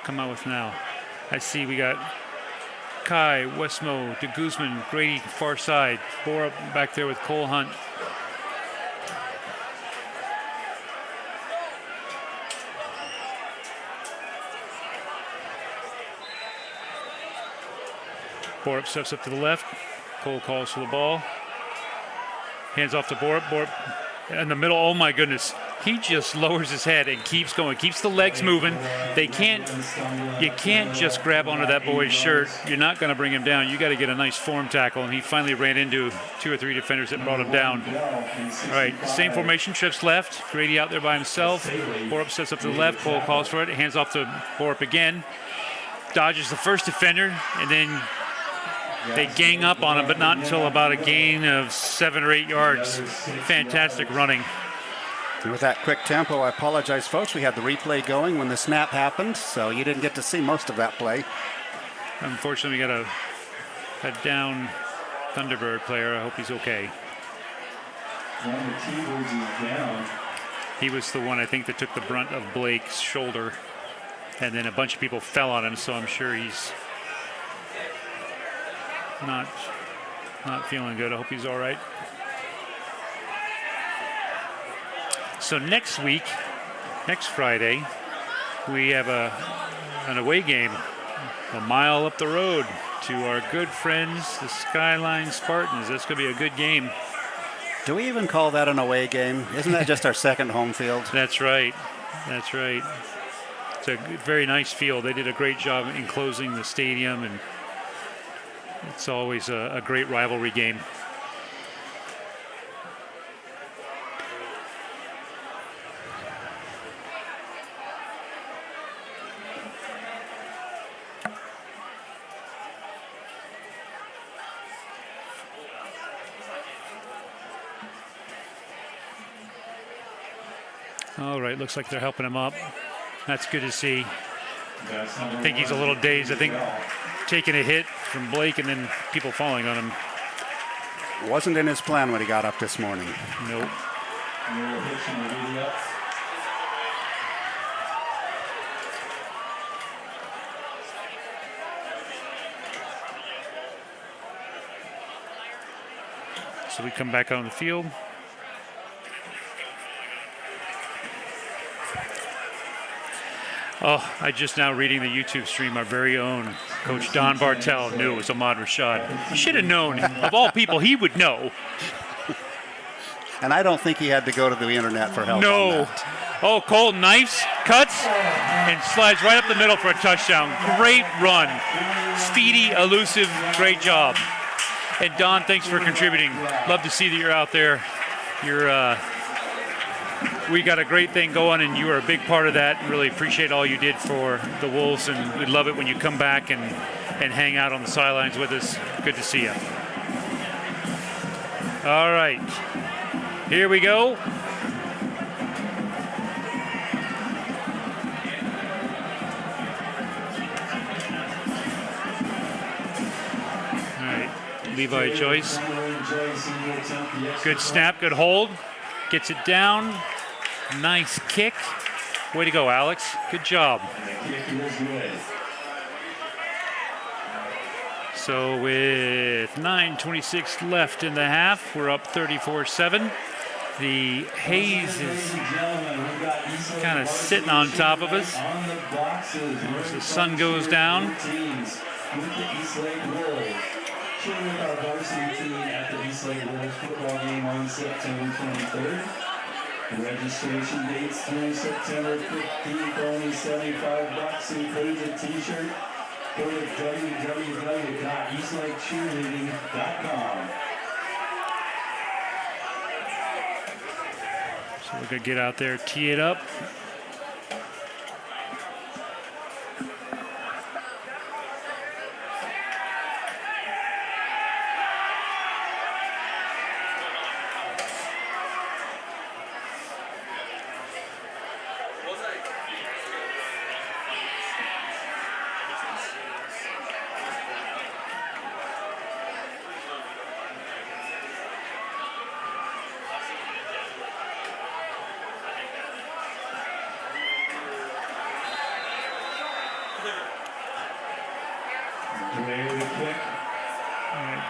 come out with now. I see we got Kai, Westmo, De Guzman, Grady, far side. Borup back there with Cole Hunt. Borup steps up to the left. Cole calls for the ball. Hands off to Borup. Borup in the middle. Oh my goodness. He just lowers his head and keeps going, keeps the legs moving. You can't just grab onto that boy's shirt. You're not going to bring him down. You got to get a nice form tackle, and he finally ran into 2 or 3 defenders that brought him down. All right, same formation, trips left. Grady out there by himself. Borup sets up to the left. Cole calls for it. Hands off to Borup again. Dodges the first defender, and then they gang up on him, but not until about a gain of 7 or 8 yards. Fantastic running. And with that quick tempo, I apologize, folks. We had the replay going when the snap happened, so you didn't get to see most of that play. Unfortunately, we got a down Thunderbird player. I hope he's okay. He was the one, I think, that took the brunt of Blake's shoulder, and then a bunch of people fell on him, so I'm sure he's not feeling good. I hope he's all right. So next week, next Friday, we have an away game a mile up the road to our good friends, the Skyline Spartans. That's going to be a good game. Do we even call that an away game? Isn't that just our second home field? That's right. That's right. It's a very nice field. They did a great job enclosing the stadium, and it's always a great rivalry game. All right, looks like they're helping him up. That's good to see. I think he's a little dazed. I think taking a hit from Blake and then people falling on him. Wasn't in his plan when he got up this morning. Nope. So we come back on the field. Oh, I just now reading the YouTube stream, our very own Coach Don Bartel knew it was Ahmad Rashad. He should have known. Of all people, he would know. And I don't think he had to go to the internet for help. No. On that. Oh, Cole knifes, cuts, and slides right up the middle for a touchdown. Great run. Speedy, elusive, great job. And Don, thanks for contributing. Love to see that you're out there. We got a great thing going, and you are a big part of that. Really appreciate all you did for the Wolves, and we love it when you come back and hang out on the sidelines with us. Good to see you. All right, here we go. Levi Joyce. Good snap, good hold. Gets it down. Nice kick. Way to go, Alex. Good job. So with 9:26 left in the half, we're up 34-7. The haze is kind of sitting on top of us as the sun goes down. Eastlake Wolves. Cheering with our varsity team at the Eastlake Wolves football game on September 23rd. Registration dates through September 15th, only $75, includes a t-shirt. Go to www.eastlakecheerleading.com. So we're going to get out there, tee it up.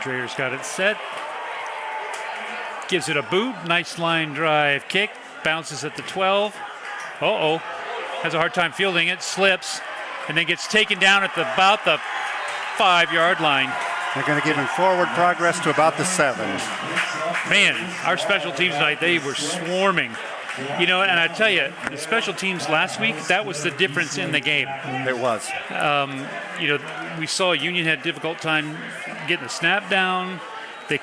Drayer's got it set. Gives it a boot. Nice line drive kick. Bounces at the 12. Uh-oh. Has a hard time fielding it. Slips. And then gets taken down at about the 5-yard line. They're going to give him forward progress to about the 7. Man, our special teams tonight, they were swarming. You know, and I tell you, the special teams last week, that was the difference in the game. It was. You know, we saw Union had a difficult time getting the snap down. They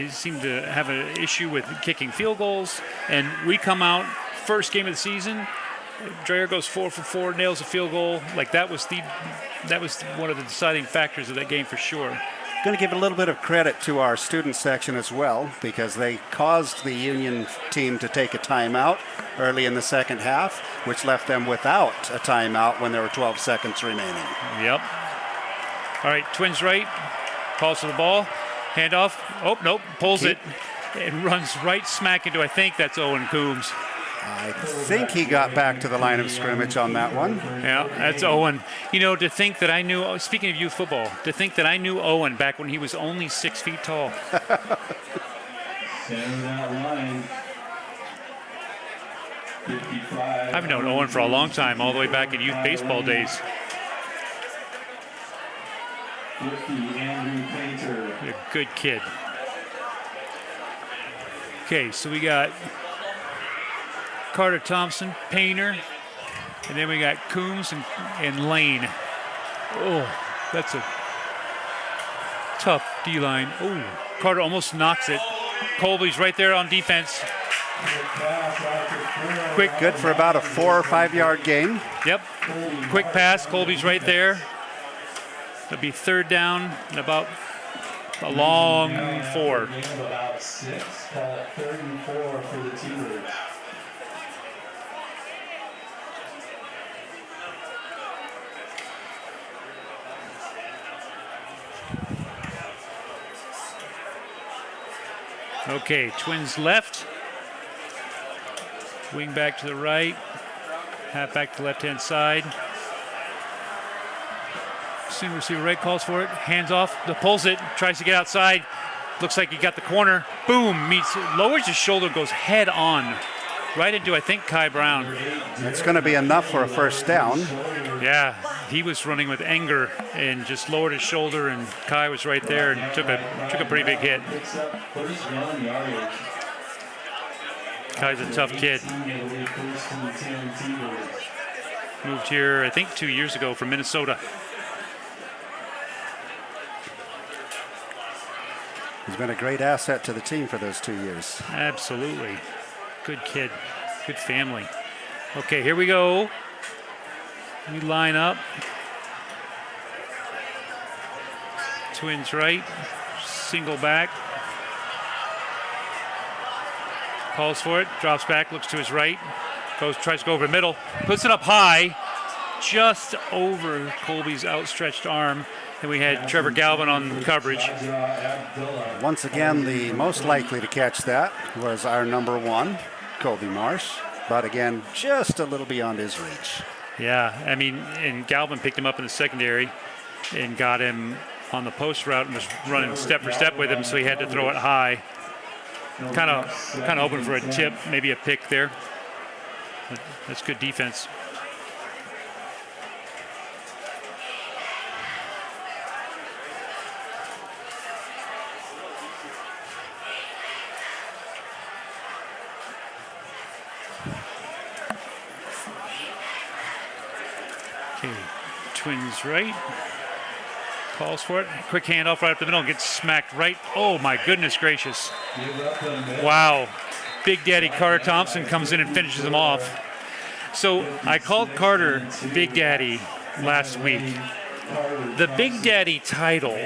seemed to have an issue with kicking field goals. And we come out, first game of the season, Dreyer goes 4 for 4, nails a field goal. Like that was one of the deciding factors of that game for sure. Going to give a little bit of credit to our student section as well, because they caused the Union team to take a timeout early in the second half, which left them without a timeout when there were 12 seconds remaining. Yep. All right, Twins right, calls for the ball, handoff. Oh, nope, pulls it and runs right smack into, I think that's Owen Coombs. I think he got back to the line of scrimmage on that one. Yeah, that's Owen. You know, to think that I knew, speaking of youth football, to think that I knew Owen back when he was only 6 feet tall. I've known Owen for a long time, all the way back in youth baseball days. 50, Andrew Painter. A good kid. Okay, so we got Carter Thompson, Painter, and then we got Coombs and Lane. Oh, that's a tough D-line. Oh, Carter almost knocks it. Colby's right there on defense. Quick, good for about a 4 or 5 yard gain. Yep, quick pass. Colby's right there. It'll be third down and about a long 4. About 6. Call it 3rd and 4 for the T-Birds. Okay, Twins left. Wing back to the right. Half back to the left-hand side. Soon receiver right calls for it. Hands off. Pulls it. Tries to get outside. Looks like he got the corner. Boom. Lowers his shoulder. Goes head on. Right into, I think, Kai Brown. It's going to be enough for a first down. Yeah. He was running with anger and just lowered his shoulder, and Kai was right there and took a pretty big hit. Kai's a tough kid. Moved here, I think, 2 years ago from Minnesota. He's been a great asset to the team for those 2 years. Absolutely. Good kid. Good family. Okay, here we go. We line up. Twins right. Single back. Calls for it. Drops back. Looks to his right. Tries to go over the middle. Puts it up high. Just over Colby's outstretched arm. And we had Trevor Galvin on coverage. Once again, the most likely to catch that was our number 1, Colby Marsh. But again, just a little beyond his reach. Yeah, I mean, and Galvin picked him up in the secondary and got him on the post route and was running step for step with him, so he had to throw it high. Kind of hoping for a tip, maybe a pick there. But that's good defense. Okay, Twins right. Calls for it. Quick handoff right up the middle and gets smacked right. Oh, my goodness gracious. Wow. Big Daddy Carter Thompson comes in and finishes him off. So I called Carter Big Daddy last week. The Big Daddy title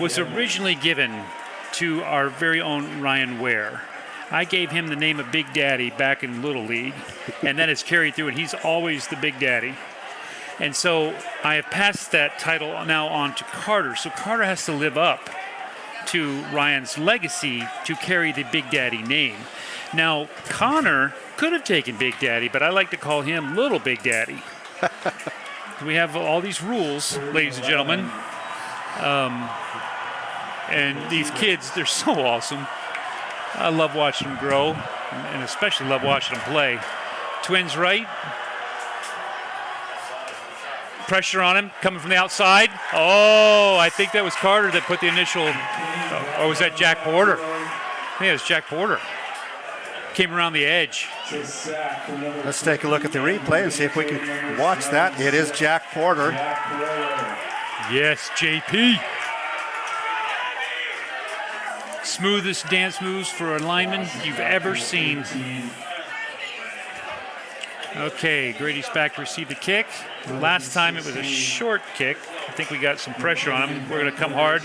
was originally given to our very own Ryan Ware. I gave him the name of Big Daddy back in Little League, and that has carried through, and he's always the Big Daddy. And so I have passed that title now on to Carter. So Carter has to live up to Ryan's legacy to carry the Big Daddy name. Now, Connor could have taken Big Daddy, but I like to call him Little Big Daddy. We have all these rules, ladies and gentlemen. And these kids, they're so awesome. I love watching them grow, and especially love watching them play. Twins right. Pressure on him, coming from the outside. Oh, I think that was Carter that put the initial, or was that Jack Porter? I think it was Jack Porter. Came around the edge. Let's take a look at the replay and see if we can watch that. It is Jack Porter. Yes, JP. Smoothest dance moves for a lineman you've ever seen. Okay, Grady's back to receive the kick. Last time it was a short kick. I think we got some pressure on him. We're going to come hard,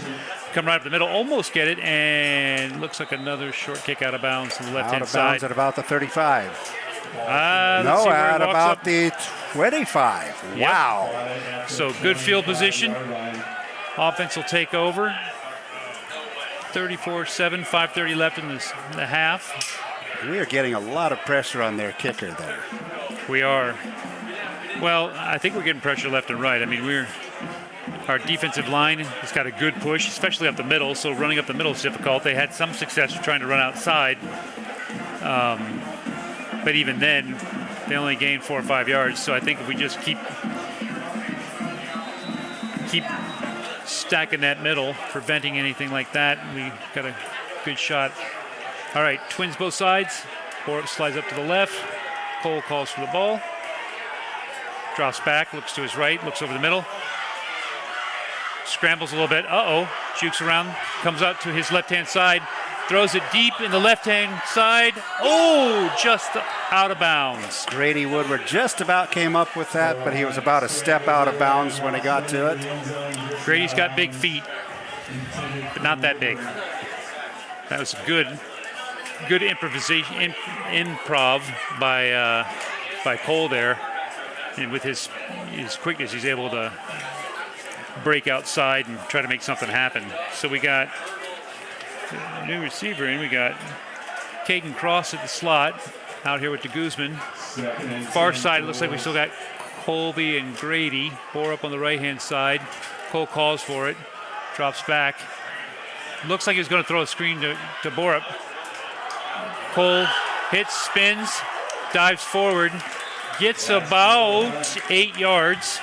come right up the middle, almost get it, and looks like another short kick out of bounds to the left-hand side. Out of bounds at about the 35. No, at about the 25. Yep. Wow. So good field position. Offense will take over. 34-7, 5:30 left in the half. We are getting a lot of pressure on their kicker there. We are. Well, I think we're getting pressure left and right. I mean, our defensive line has got a good push, especially up the middle, so running up the middle is difficult. They had some success trying to run outside. But even then, they only gained 4 or 5 yards. So I think if we just keep stacking that middle, preventing anything like that, we got a good shot. All right, Twins both sides. Borup slides up to the left. Cole calls for the ball. Drops back, looks to his right, looks over the middle. Scrambles a little bit. Uh-oh. Jukes around, comes out to his left-hand side. Throws it deep in the left-hand side. Oh, just out of bounds. Grady Woodward just about came up with that, but he was about a step out of bounds when he got to it. Grady's got big feet, but not that big. That was good improvisation, improv by Cole there, and with his quickness, he's able to break outside and try to make something happen. So we got a new receiver in. We got Caden Cross at the slot out here with de Guzman. Far side, it looks like we still got Colby and Grady. Borup on the right-hand side. Cole calls for it, drops back. Looks like he's going to throw a screen to Borup. Cole hits, spins, dives forward, gets about 8 yards.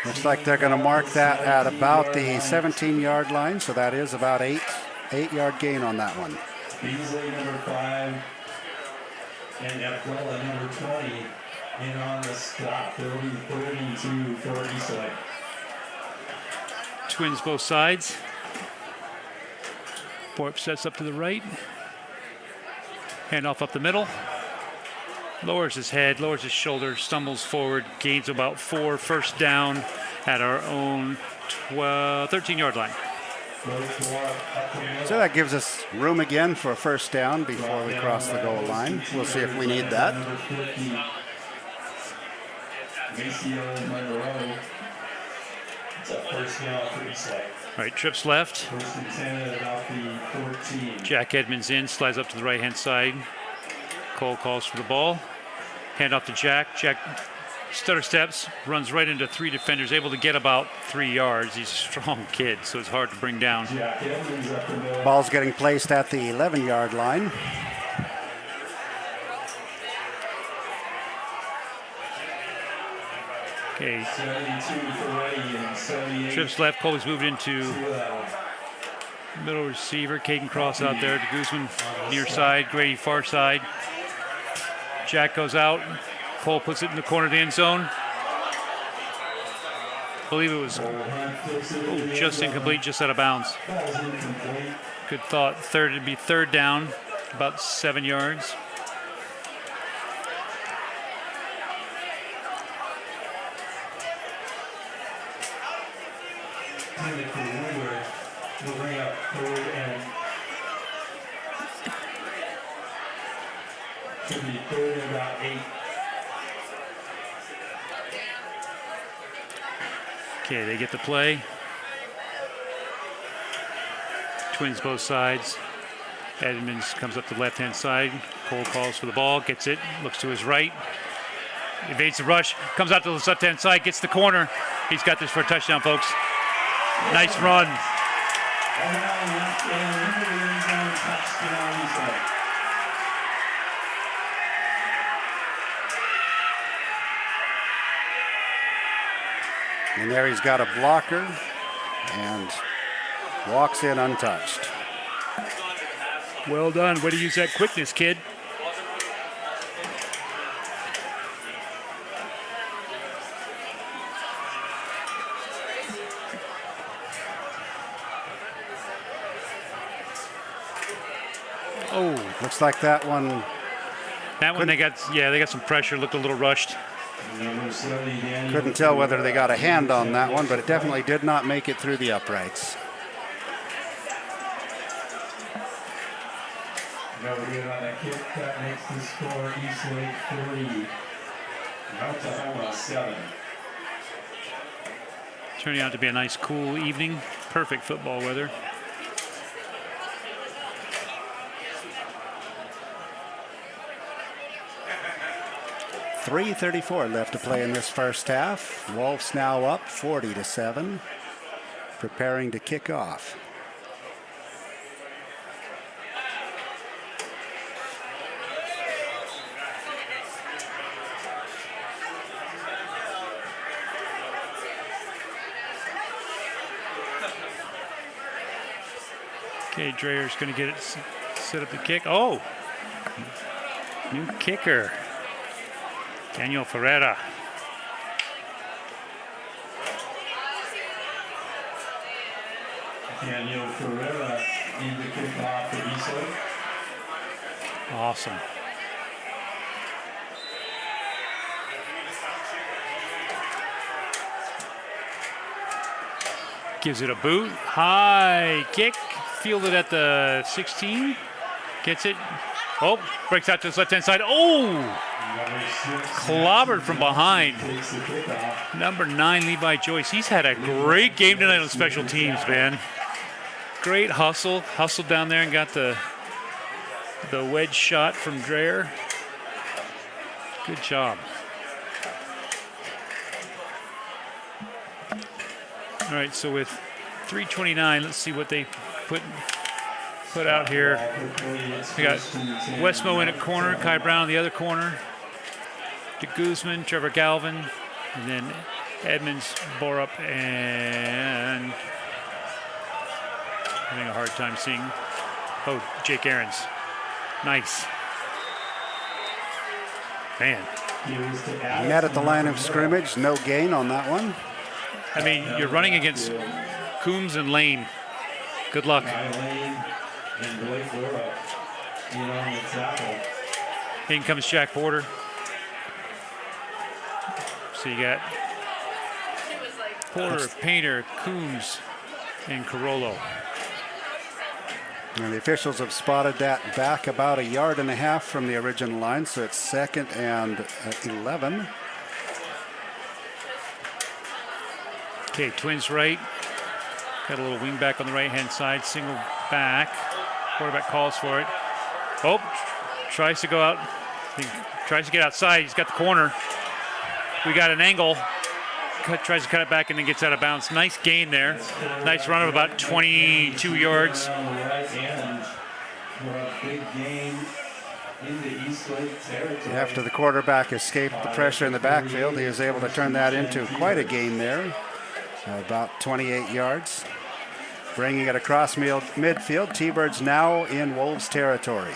Looks like they're going to mark that at about the 17-yard line, so that is about 8-yard gain on that one. Eastlake number 5 and Epwella number 20 in on the stop, 32 for Eastlake. Twins both sides. Borup sets up to the right. Handoff up the middle. Lowers his head, lowers his shoulder, stumbles forward, gains about 4, first down at our own 13-yard line. So that gives us room again for a first down before we cross the goal line. We'll see if we need that. It's a first down for Eastlake. All right, trips left. First and 10 at about the 14. Jack Edmonds in, slides up to the right-hand side. Cole calls for the ball. Hand off to Jack. Jack stutter steps, runs right into 3 defenders, able to get about 3 yards. He's a strong kid, so it's hard to bring down. Jack Edmonds up the middle. Ball's getting placed at the 11-yard line. Okay. 72 for Reddy and 78. Trips left. Coley's moved into middle receiver. Caden Cross out there to Guzman near side. Grady far side. Jack goes out. Cole puts it in the corner of the end zone. I believe it was just incomplete, just out of bounds. Good thought. It'd be third down, about 7 yards. We'll bring up third and should be third and about 8. Okay, they get the play. Twins both sides. Edmonds comes up the left-hand side. Cole calls for the ball, gets it, looks to his right. Evades the rush, comes out to the left-hand side, gets the corner. He's got this for a touchdown, folks. Nice run. And there he's got a blocker and walks in untouched. Well done. Way to use that quickness, kid. Oh, looks like that one. That one they got some pressure. Looked a little rushed. Couldn't tell whether they got a hand on that one, but it definitely did not make it through the uprights. No good on that kick. That makes the score Eastlake 3. Now Tahoma 7. Turning out to be a nice, cool evening. Perfect football weather. .334 left to play in this first half. Wolves now up 40-7, preparing to kick off. Okay, Dreyer's going to get it set up the kick. Oh, new kicker. Daniel Ferreira. Daniel Ferreira in the kickoff for Eastlake. Awesome. Gives it a boot. High kick. Fielded at the 16. Gets it. Oh, breaks out to his left-hand side. Oh! Clobbered from behind. Number 9, Levi Joyce. He's had a great game tonight on special teams, man. Great hustle. Hustled down there and got the wedge shot from Dreyer. Good job. All right, so with 3:29, let's see what they put out here. We got Westmo in at corner, Kai Brown in the other corner, to Guzman, Trevor Galvin, and then Edmonds, Borup, and having a hard time seeing. Oh, Jake Aarons. Nice. Man. Net at the line of scrimmage, no gain on that one. I mean, you're running against Coombs and Lane. Good luck. In comes Jack Porter. So you got Porter, Painter, Coombs, and Carollo. And the officials have spotted that back about 1.5 yards from the original line, so it's 2nd and 11. Okay, Twins right. Got a little wing back on the right-hand side. Single back. Quarterback calls for it. Oh, tries to go out. He tries to get outside. He's got the corner. We got an angle. Tries to cut it back and then gets out of bounds. Nice gain there. Nice run of about 22 yards. After the quarterback escaped the pressure in the backfield, he was able to turn that into quite a gain there. About 28 yards. Bringing it across midfield. T-Birds now in Wolves territory.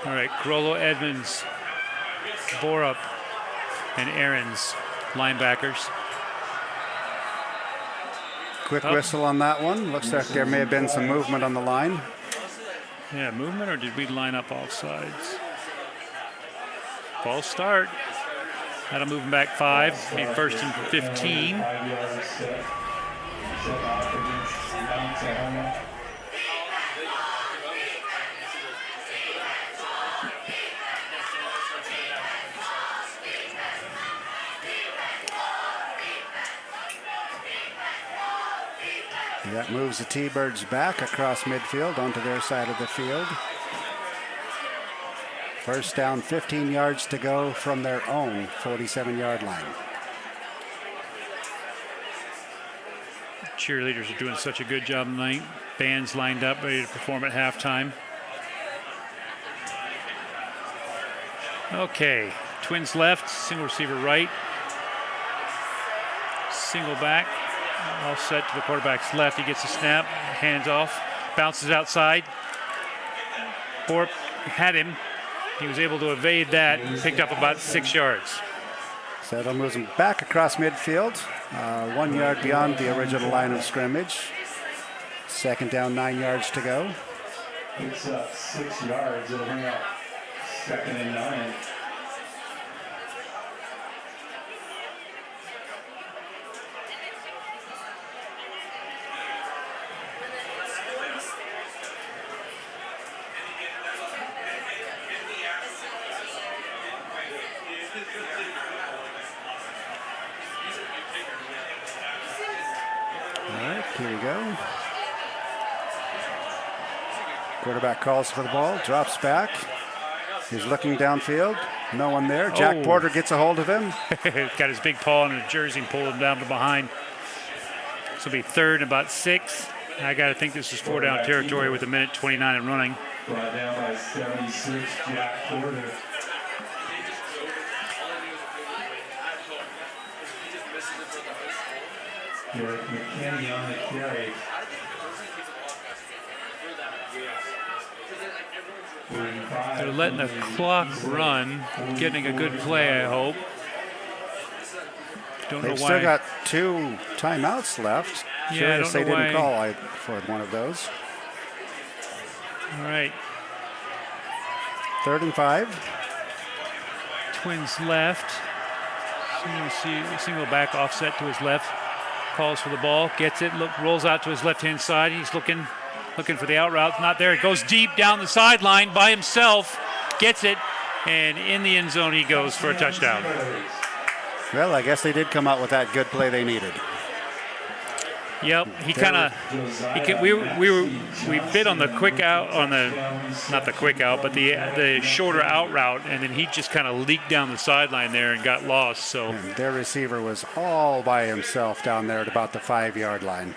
All right, Grollo, Edmonds, Borup, and Aarons, linebackers. Quick whistle on that one. Looks like there may have been some movement on the line. Yeah, movement, or did we line up all sides? Ball start. That'll move them back 5, maybe first and 15. That moves the T-Birds back across midfield onto their side of the field. First down, 15 yards to go from their own 47-yard line. Cheerleaders are doing such a good job tonight. Bands lined up, ready to perform at halftime. Okay, Twins left, single receiver right. Single back. All set to the quarterback's left. He gets a snap, hands off, bounces outside. Borup had him. He was able to evade that and picked up about 6 yards. So it'll move him back across midfield, 1 yard beyond the original line of scrimmage. Second down, 9 yards to go. Picks up 6 yards. It'll bring up 2nd and 9. Here we go. Quarterback calls for the ball, drops back. He's looking downfield. No one there. Jack Porter gets a hold of him. Got his big paw on his jersey and pulled him down to behind. This will be 3rd and about 6. I got to think this is 4-down territory with 1:29 and running. Brought down by 76, Jack Porter. Derek McKinney on the carry. They're letting the clock run, getting a good play, I hope. Don't know They've why. still got 2 timeouts left. Yeah, Curious I they don't know didn't why. call for one of those. All right. 3rd and 5. Twins left. Single back offset to his left. Calls for the ball, gets it, rolls out to his left-hand side. He's looking for the out route. Not there. It goes deep down the sideline by himself. Gets it, and in the end zone he goes for a touchdown. Well, I guess they did come out with that good play they needed. Yep, we bid on the quick out, not the quick out, but the shorter out route, and then he just kind of leaked down the sideline there and got lost. So And their receiver was all by himself down there at about the 5-yard line.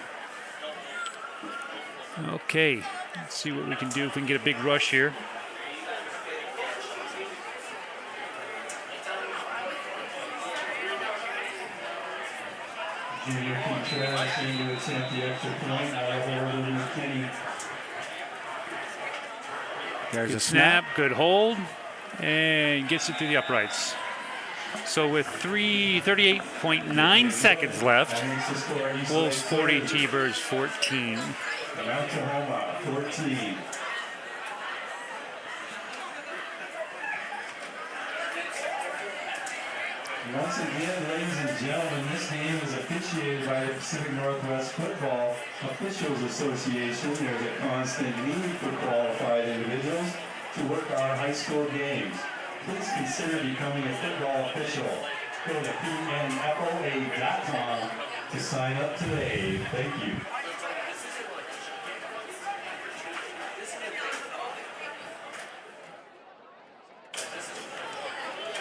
okay, let's see what we can do if we can get a big rush here. Junior Contreras in to attempt the extra point. McKinney. There's Good a snap. good hold, and gets it through the uprights. So with 38.9 seconds left, Wolves 40, T-Birds 14. Now Tahoma 14. Once again, ladies and gentlemen, this game is officiated by the Pacific Northwest Football Officials Association. There's a constant need for qualified individuals to work our high school games. Please consider becoming a football official. Go to pnfoa.com to sign up today. Thank you.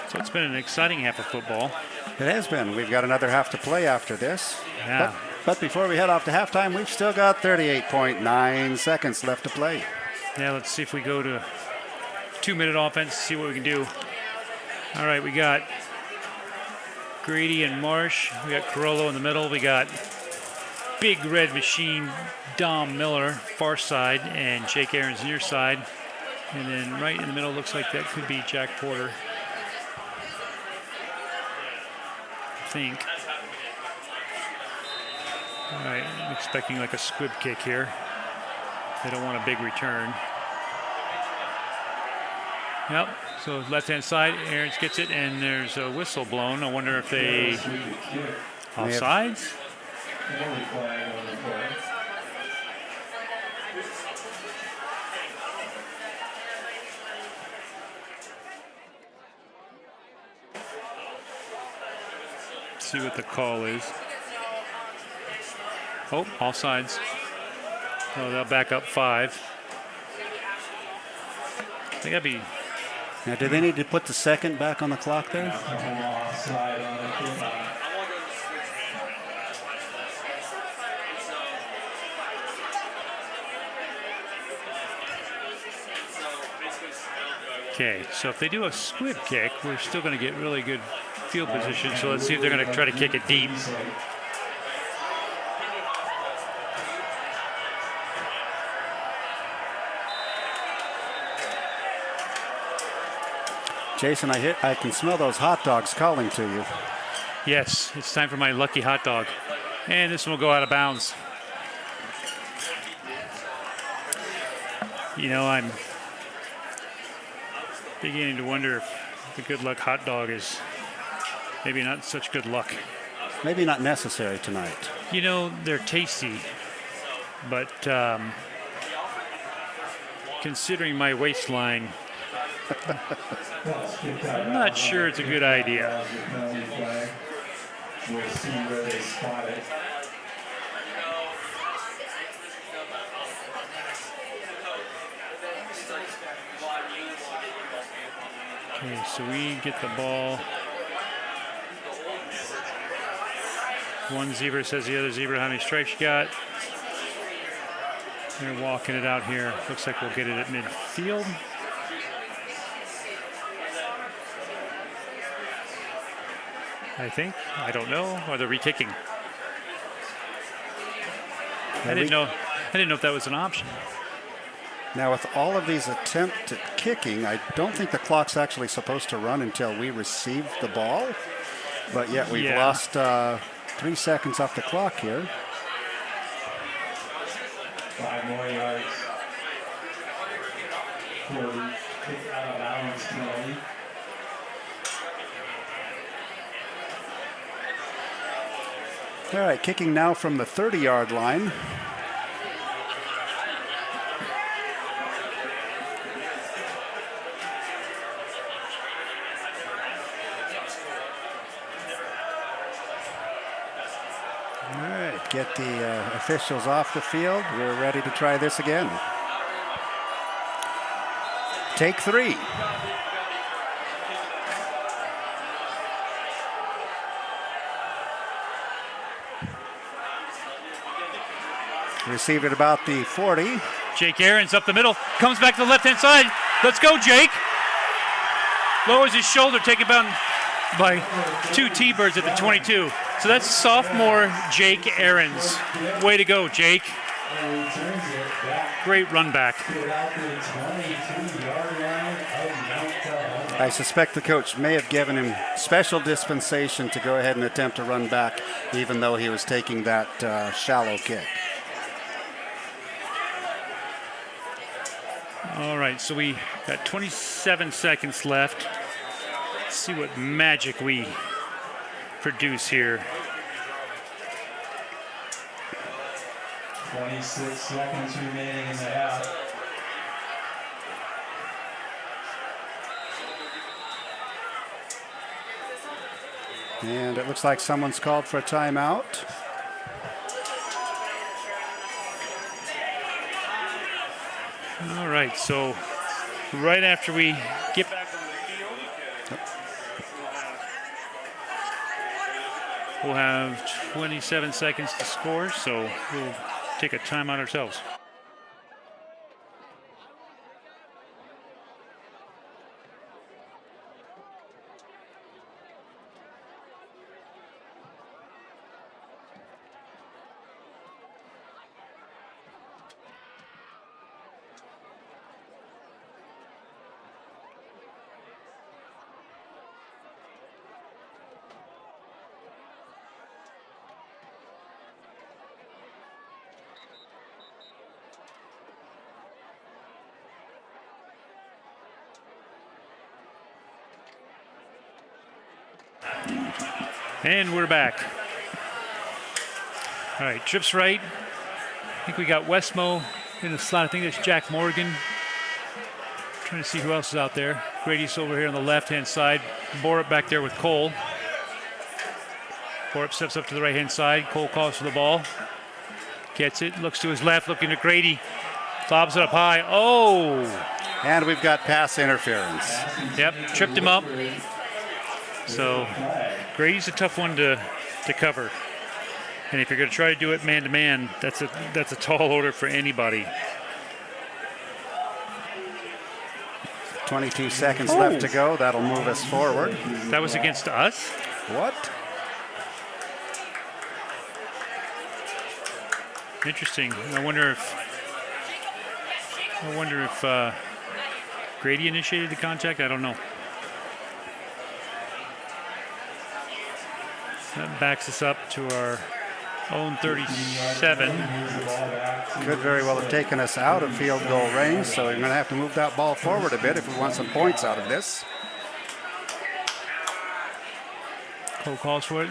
So it's been an exciting half of football. It has been. We've got another half to play after this. Yeah. But before we head off to halftime, we've still got 38.9 seconds left to play. Yeah, let's see if we go to 2-minute offense, see what we can do. All right, we got Grady and Marsh. We got Carollo in the middle. We got Big Red Machine, Dom Miller, far side, and Jake Aaron's near side. And then right in the middle looks like that could be Jack Porter. I think. All right, I'm expecting like a squib kick here. They don't want a big return. Yep, so left-hand side, Aaron's gets it, and there's a whistle blown. I wonder if they offsides? See what the call is. Oh, offsides. Oh, they'll back up 5. I think that'd be. Now, do they need to put the second back on the clock there? Okay, so if they do a squib kick, we're still going to get really good field position. So let's see if they're going to try to kick it deep. Jason, I can smell those hot dogs calling to you. Yes, it's time for my lucky hot dog. And this one will go out of bounds. You know, I'm beginning to wonder if the good luck hot dog is maybe not such good luck. Maybe not necessary tonight. You know, they're tasty, but considering my waistline, I'm not sure it's a good idea. We'll see where they spot it. Okay, so we get the ball. One zebra says the other zebra how many stripes you got. They're walking it out here. Looks like we'll get it at midfield. I think. I don't know. Or they're re-kicking. I didn't know if that was an option. Now, with all of these attempts at kicking, I don't think the clock's actually supposed to run until we receive the ball. But yet we've lost 3 seconds off the clock here. 5 more yards. 40. Kick out of bounds penalty. All right, kicking now from the 30-yard line. All right, get the officials off the field. We're ready to try this again. Take 3. Received at about the 40. Jake Aaron's up the middle, comes back to the left-hand side. Let's go, Jake. Lowers his shoulder, taken down by 2 T-Birds at the 22. So that's sophomore Jake Aaron's. Way to go, Jake. Great run back. I suspect the coach may have given him special dispensation to go ahead and attempt to run back, even though he was taking that shallow kick. All right, so we got 27 seconds left. Let's see what magic we produce here. 26 seconds remaining in the half. And it looks like someone's called for a timeout. All right, so right after we get back on the field, we'll have 27 seconds to score, so we'll take a timeout ourselves. And we're back. All right, trips right. I think we got Westmo in the slot. I think that's Jack Morgan. Trying to see who else is out there. Grady's over here on the left-hand side. Borup back there with Cole. Borup steps up to the right-hand side. Cole calls for the ball. Gets it, looks to his left, looking at Grady. Lobs it up high. Oh! And we've got pass interference. Yep, tripped him up. So Grady's a tough one to cover. And if you're going to try to do it man-to-man, that's a tall order for anybody. 22 seconds left to go. That'll move us forward. That was against us? What? Interesting. I wonder if Grady initiated the contact. I don't know. That backs us up to our own 37. Could very well have taken us out of field goal range, so we're going to have to move that ball forward a bit if we want some points out of this. Cole calls for it.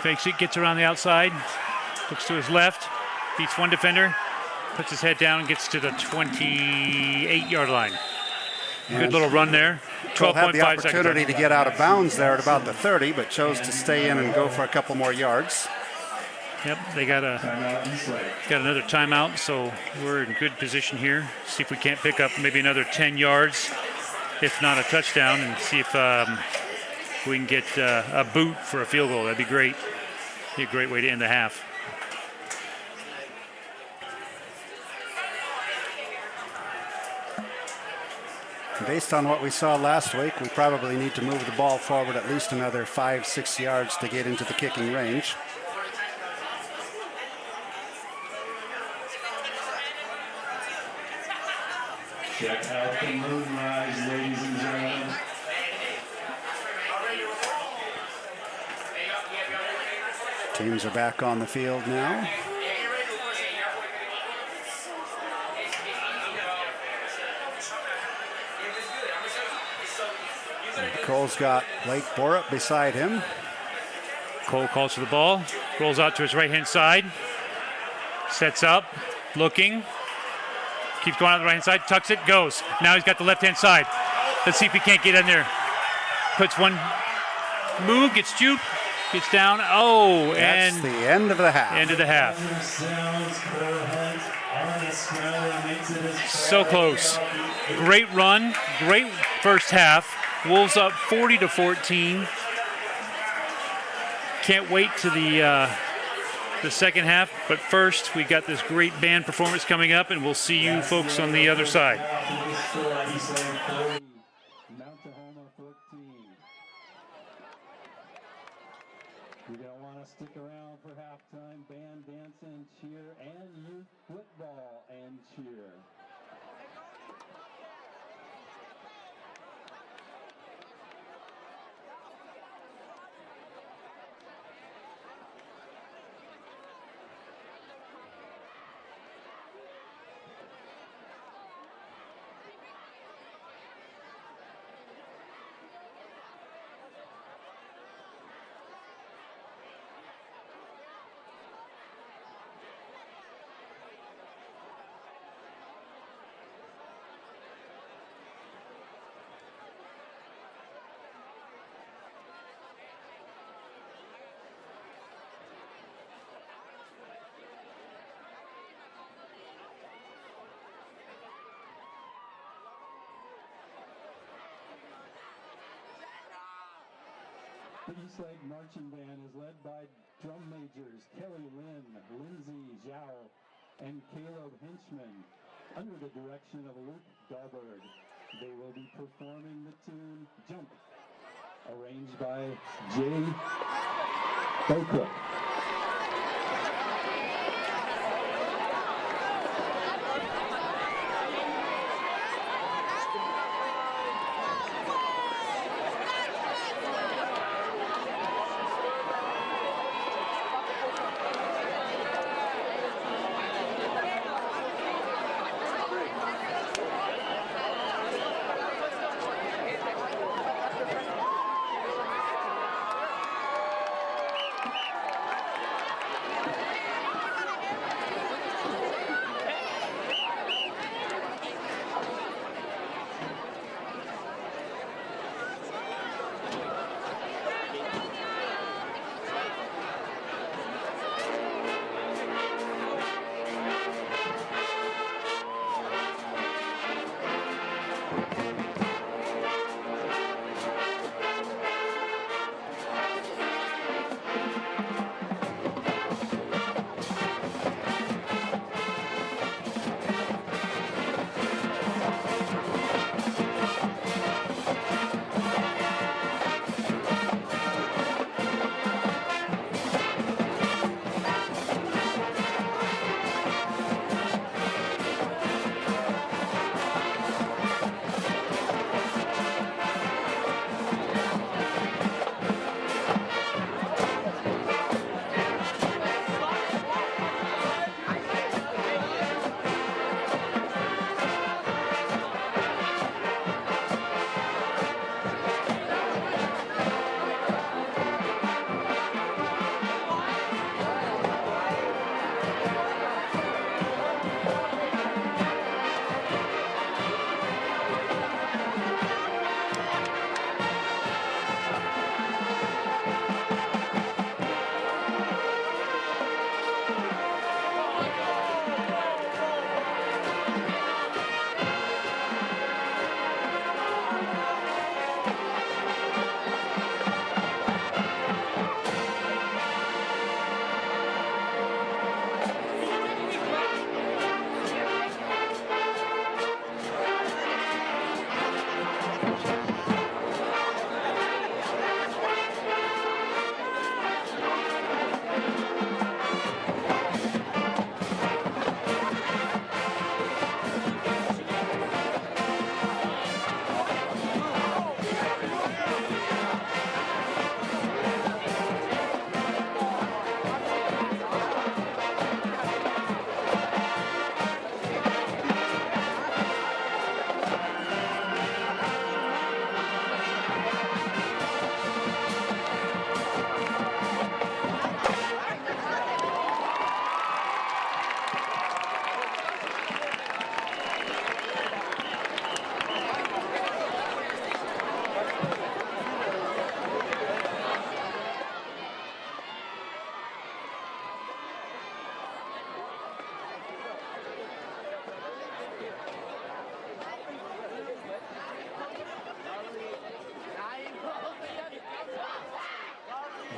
Fakes it, gets around the outside. Looks to his left. Beats one defender. Puts his head down and gets to the 28-yard line. Good little run there. 12.5 had the seconds. opportunity to get out of bounds there at about the 30, but chose to stay in and go for a couple more yards. Yep, they got another timeout, so we're in good position here. See if we can't pick up maybe another 10 yards, if not a touchdown, and see if we can get a boot for a field goal. That'd be great. Be a great way to end the half. Based on what we saw last week, we probably need to move the ball forward at least another 5-6 yards to get into the kicking range. Check out the moonrise, ladies and gentlemen. Teams are back on the field now. Cole's got Blake Borup beside him. Cole calls for the ball, rolls out to his right-hand side, sets up, looking, keeps going out the right-hand side, tucks it, goes. Now he's got the left-hand side. Let's see if he can't get in there. Puts one move, gets juked, gets down. Oh, That's and the end of the half. End of the half. So close. Great run, great first half. Wolves up 40-14. Can't wait to the second half, but first we got this great band performance coming up, and we'll see you folks on the other side. Mount Tahoma 14. You're going to want to stick around for halftime. Band, dance, and cheer, and youth football and cheer. The Eastlake Marching Band is led by drum majors Kelly Lynn, Lindsay Zhao, and Caleb Hinchman, under the direction of Luke Dahlberg. They will be performing the tune Jump, arranged by Jay Bocook.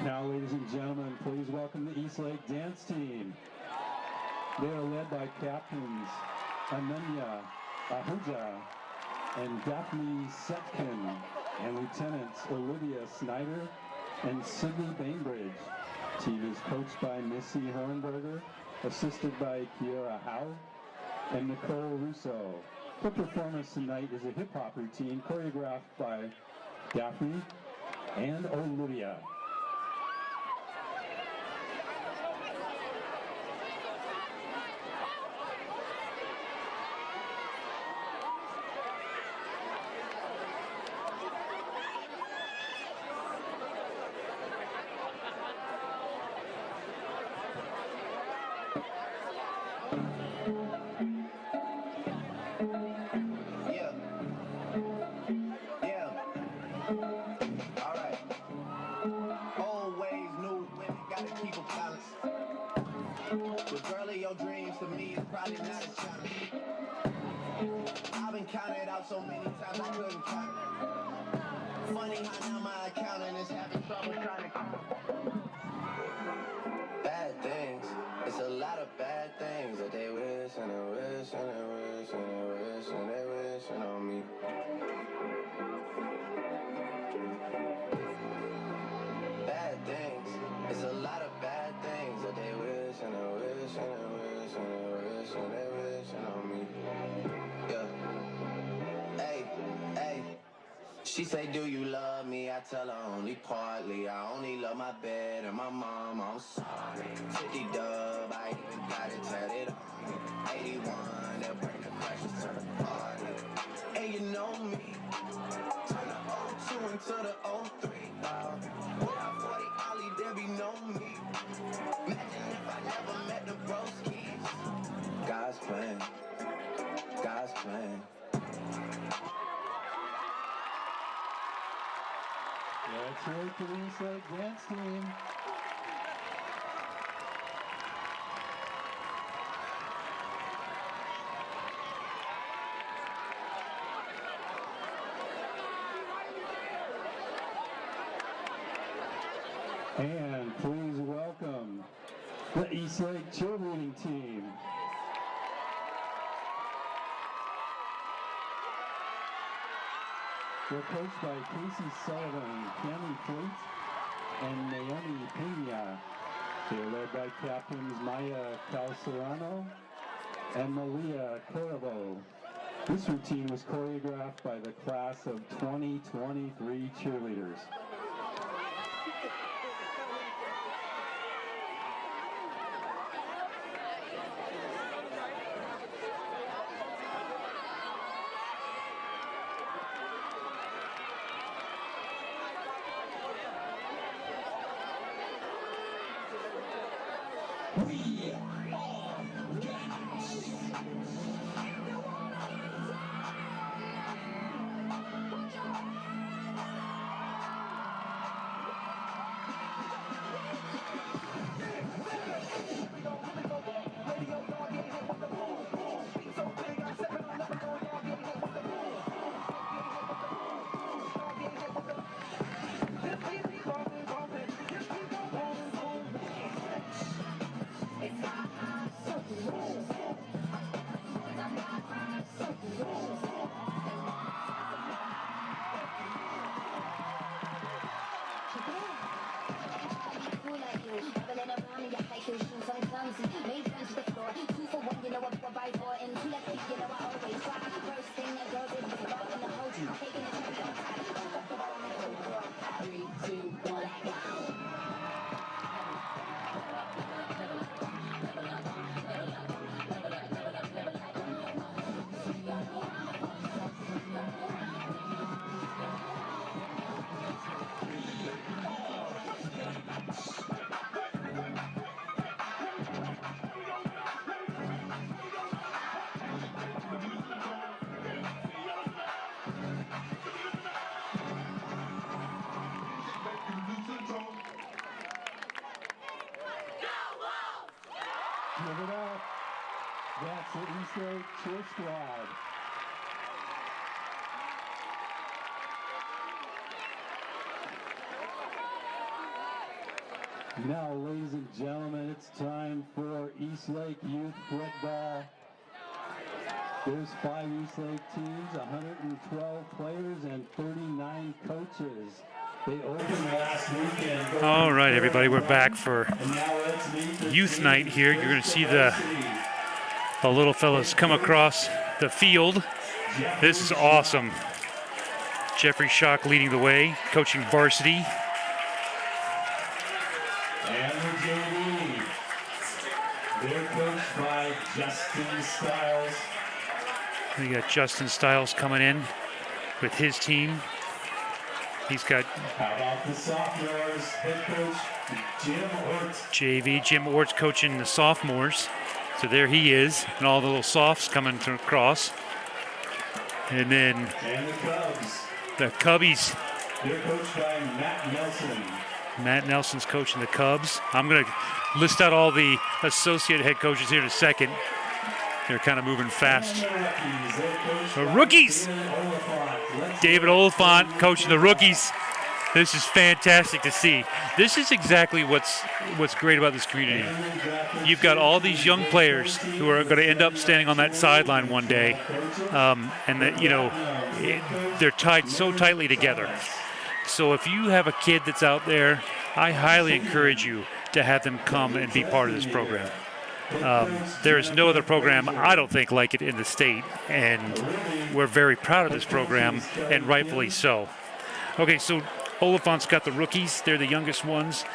Now, ladies and gentlemen, please welcome the Eastlake dance team. They are led by captains Ananya Ahuja and Daphne Setkin, and lieutenants Olivia Snyder and Sydney Bainbridge. Team is coached by Missy Hornberger, assisted by Kiara Howe and Nicole Russo. The performance tonight is a hip-hop routine choreographed by Daphne and Olivia. So many times I couldn't count it. Funny how now my accountant is having trouble trying to. Bad things. It's a lot of bad things that they wish and they wish and they wish and they wish and they wishing on me. Bad things. It's a lot of bad things that they wish and they wish and they wish and they wish and they wishing on me. Yeah. Hey, hey. She say, do you love me? I tell her only partly. I only love my bed and my mom. I'm sorry. 50 dub, I even got it tatted on me. 81, they'll bring the crashes to the party. And you know me. Turn the 02 into the 03. Without 40 Ollie, there be no me. Imagine if I never met the broskies. God's plan. God's plan. Let's hear it for the Eastlake dance team. And please welcome the Eastlake cheerleading team. They're coached by Casey Sullivan, Cameron Fleet, and Naomi Pena. They're led by captains Maya Calcerano and Malia Corvo. This routine was choreographed by the class of 2023 cheerleaders. Give it up. That's the Eastlake Cheer Squad. Now, ladies and gentlemen, it's time for Eastlake Youth Football. There's 5 Eastlake teams, 112 players, and 39 coaches. They opened last weekend. All right, everybody, we're back for youth night here. You're going to see the little fellas come across the field. This is awesome. Jeffrey Schock leading the way, coaching Varsity. And the JV, they're coached by Justin Stiles. We got Justin Stiles coming in with his team. He's got How about the sophomores? Head coach Jim Orts. JV, Jim Orts coaching the sophomores. So there he is, and all the little softs coming across. And then And the Cubs. the Cubbies. They're coached by Matt Nelson. Matt Nelson's coaching the Cubs. I'm going to list out all the associate head coaches here in a second. They're kind of moving fast. They're coached The by rookies. David Oliphant. David Oliphant coaching the rookies. This is fantastic to see. This is exactly what's great about this community. You've got all these young players who are going to end up standing on that sideline one day, and that they're tied so tightly together. So if you have a kid that's out there, I highly encourage you to have them come and be part of this program. There is no other program, I don't think, like it in the state, and we're very proud of this program, and rightfully so. Okay, so Oliphant's got the rookies. They're the youngest ones.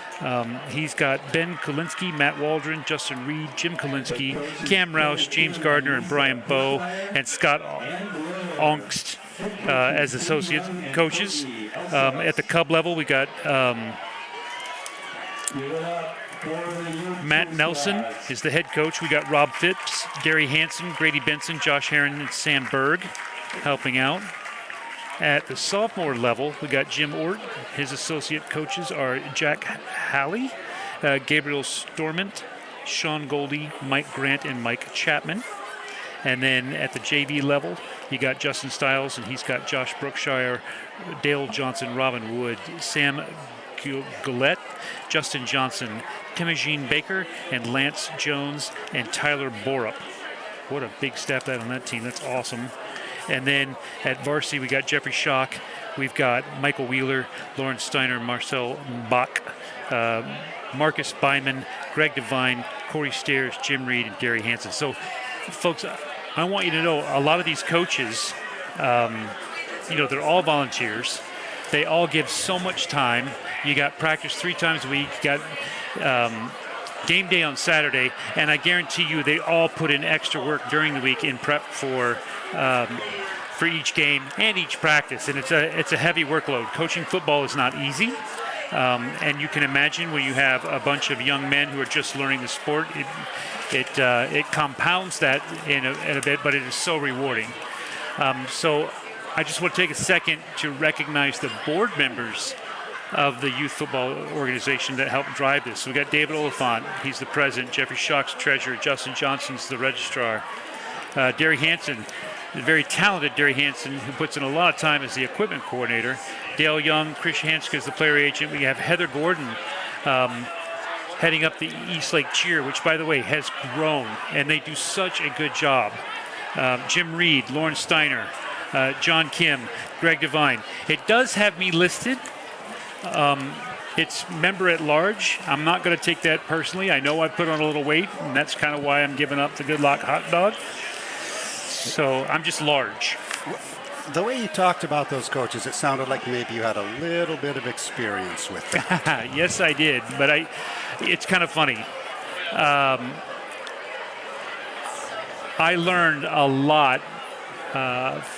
He's got Ben Kalinsky, Matt Waldron, Justin Reed, Jim Kalinsky, Cam Rouse, James Gardner, and Brian Bowe, and Scott Ongst as associate coaches. At the Cub level, we got Matt Nelson is the head coach. We got Rob Phipps, Gary Hansen, Grady Benson, Josh Heron, and Sam Berg helping out. At the sophomore level, we got Jim Ort. His associate coaches are Jack Halley, Gabriel Stormont, Sean Goldie, Mike Grant, and Mike Chapman. And then at the JV level, you got Justin Stiles, and he's got Josh Brookshire, Dale Johnson, Robin Wood, Sam Gillette, Justin Johnson, Timogene Baker, and Lance Jones, and Tyler Borup. What a big staff that on that team. That's awesome. And then at Varsity, we got Jeffrey Schock. We've got Michael Wheeler, Lawrence Steiner, Marcel Bach, Marcus Byman, Greg Devine, Corey Stairs, Jim Reed, and Gary Hansen. So, folks, I want you to know a lot of these coaches, they're all volunteers. They all give so much time. You got practice 3 times a week. You got game day on Saturday, and I guarantee you they all put in extra work during the week in prep for each game and each practice, and it's a heavy workload. Coaching football is not easy, and you can imagine when you have a bunch of young men who are just learning the sport, it compounds that in a bit, but it is so rewarding. So I just want to take a second to recognize the board members of the youth football organization that helped drive this. So we got David Oliphant, he's the president. Jeffrey Schock's treasurer. Justin Johnson's the registrar. Derry Hansen, the very talented Derry Hansen, who puts in a lot of time as the equipment coordinator. Dale Young, Chris Hanska is the player agent. We have Heather Gordon heading up the Eastlake Cheer, which, by the way, has grown, and they do such a good job. Jim Reed, Lauren Steiner, John Kim, Greg Devine. It does have me listed. It's member at large. I'm not going to take that personally. I know I put on a little weight, and that's kind of why I'm giving up the Good Luck hot dog. So I'm just large. The way you talked about those coaches, it sounded like maybe you had a little bit of experience with them. Yes, I did, but it's kind of funny. I learned a lot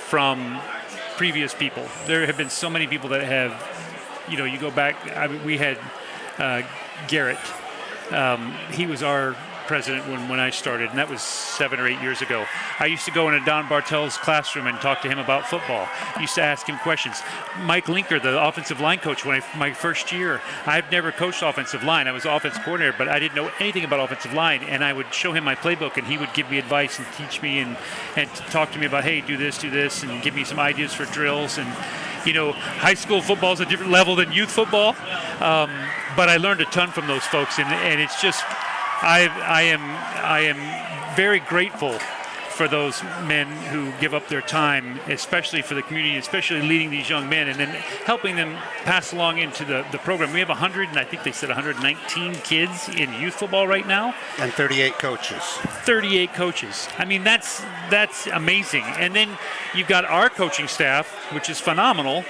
from previous people. There have been so many people that have, you go back. We had Garrett. He was our president when I started, and that was 7 or 8 years ago. I used to go into Don Bartel's classroom and talk to him about football. I used to ask him questions. Mike Linker, the offensive line coach, my first year, I've never coached offensive line. I was offense coordinator, but I didn't know anything about offensive line, and I would show him my playbook, and he would give me advice and teach me and talk to me about, hey, do this, and give me some ideas for drills. And high school football is a different level than youth football, but I learned a ton from those folks, and it's just I am very grateful for those men who give up their time, especially for the community, especially leading these young men and then helping them pass along into the program. We have 100, and I think they said 119 kids in youth football right now. And 38 coaches. 38 coaches. I mean, that's amazing. And then you've got our coaching staff, which is phenomenal.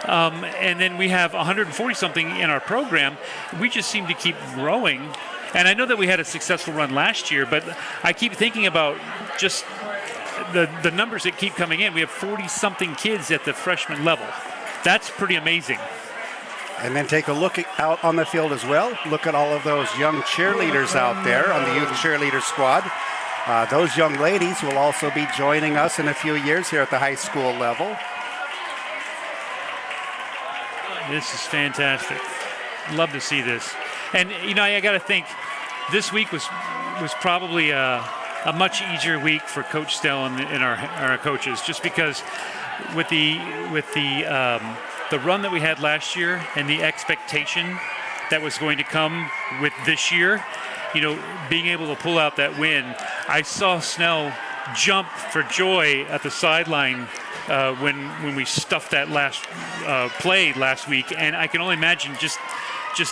And then we have 140-something in our program. We just seem to keep growing. And I know that we had a successful run last year, but I keep thinking about just the numbers that keep coming in. We have 40-something kids at the freshman level. That's pretty amazing. And then take a look out on the field as well. Look at all of those young cheerleaders out there on the youth cheerleader squad. Those young ladies will also be joining us in a few years here at the high school level. This is fantastic. Love to see this. And, I got to think, this week was probably a much easier week for Coach Stell and our coaches, just because with the the run that we had last year and the expectation that was going to come with this year, being able to pull out that win. I saw Snell jump for joy at the sideline when we stuffed that last play last week, and I can only imagine just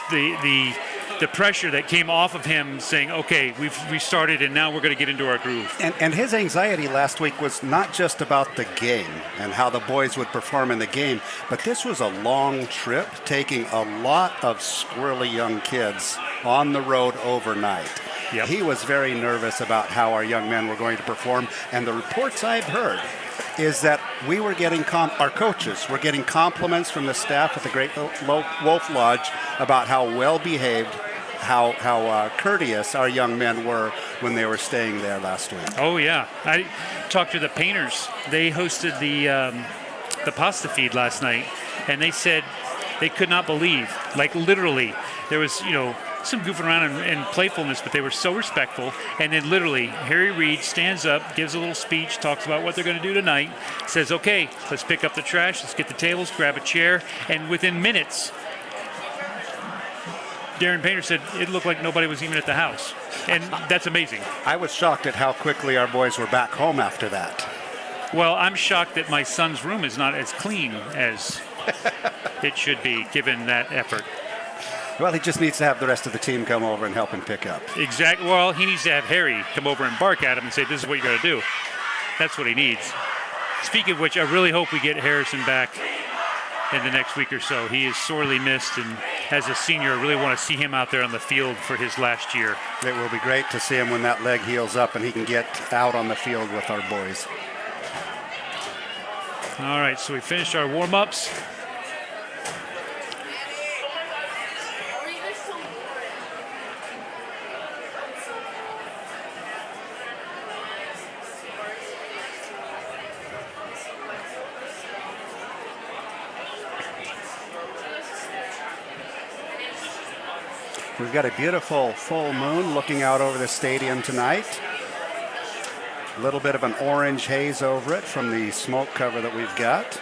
the pressure that came off of him saying, okay, we started and now we're going to get into our groove. And his anxiety last week was not just about the game and how the boys would perform in the game, but this was a long trip taking a lot of squirrely young kids on the road overnight. Yep. He was very nervous about how our young men were going to perform, and the reports I've heard is that we were getting our coaches were getting compliments from the staff at the Great Wolf Lodge about how well behaved, how courteous our young men were when they were staying there last week. Oh yeah, I talked to the painters. They hosted the pasta feed last night, and they said they could not believe, like literally, there was some goofing around and playfulness, but they were so respectful. And then literally, Harry Reid stands up, gives a little speech, talks about what they're going to do tonight, says, okay, let's pick up the trash, let's get the tables, grab a chair. And within minutes, Darren Painter said it looked like nobody was even at the house. And that's amazing. I was shocked at how quickly our boys were back home after that. Well, I'm shocked that my son's room is not as clean as it should be, given that effort. Well, he just needs to have the rest of the team come over and help him pick up. Exactly. Well, he needs to have Harry come over and bark at him and say, this is what you got to do. That's what he needs. Speaking of which, I really hope we get Harrison back in the next week or so. He is sorely missed, and as a senior, I really want to see him out there on the field for his last year. It will be great to see him when that leg heals up and he can get out on the field with our boys. All right, so we finished our warm-ups. We've got a beautiful full moon looking out over the stadium tonight. A little bit of an orange haze over it from the smoke cover that we've got.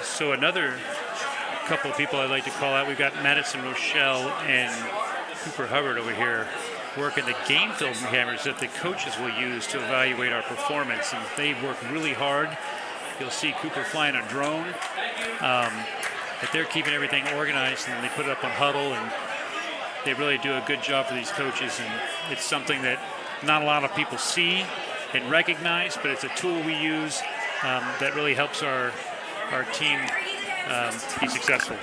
So another couple of people I'd like to call out. We've got Madison Rochelle and Cooper Hubbard over here working the game film cameras that the coaches will use to evaluate our performance. And they work really hard. You'll see Cooper flying a drone. But they're keeping everything organized, and they put it up on Huddle, and they really do a good job for these coaches. And it's something that not a lot of people see and recognize, but it's a tool we use that really helps our team be successful.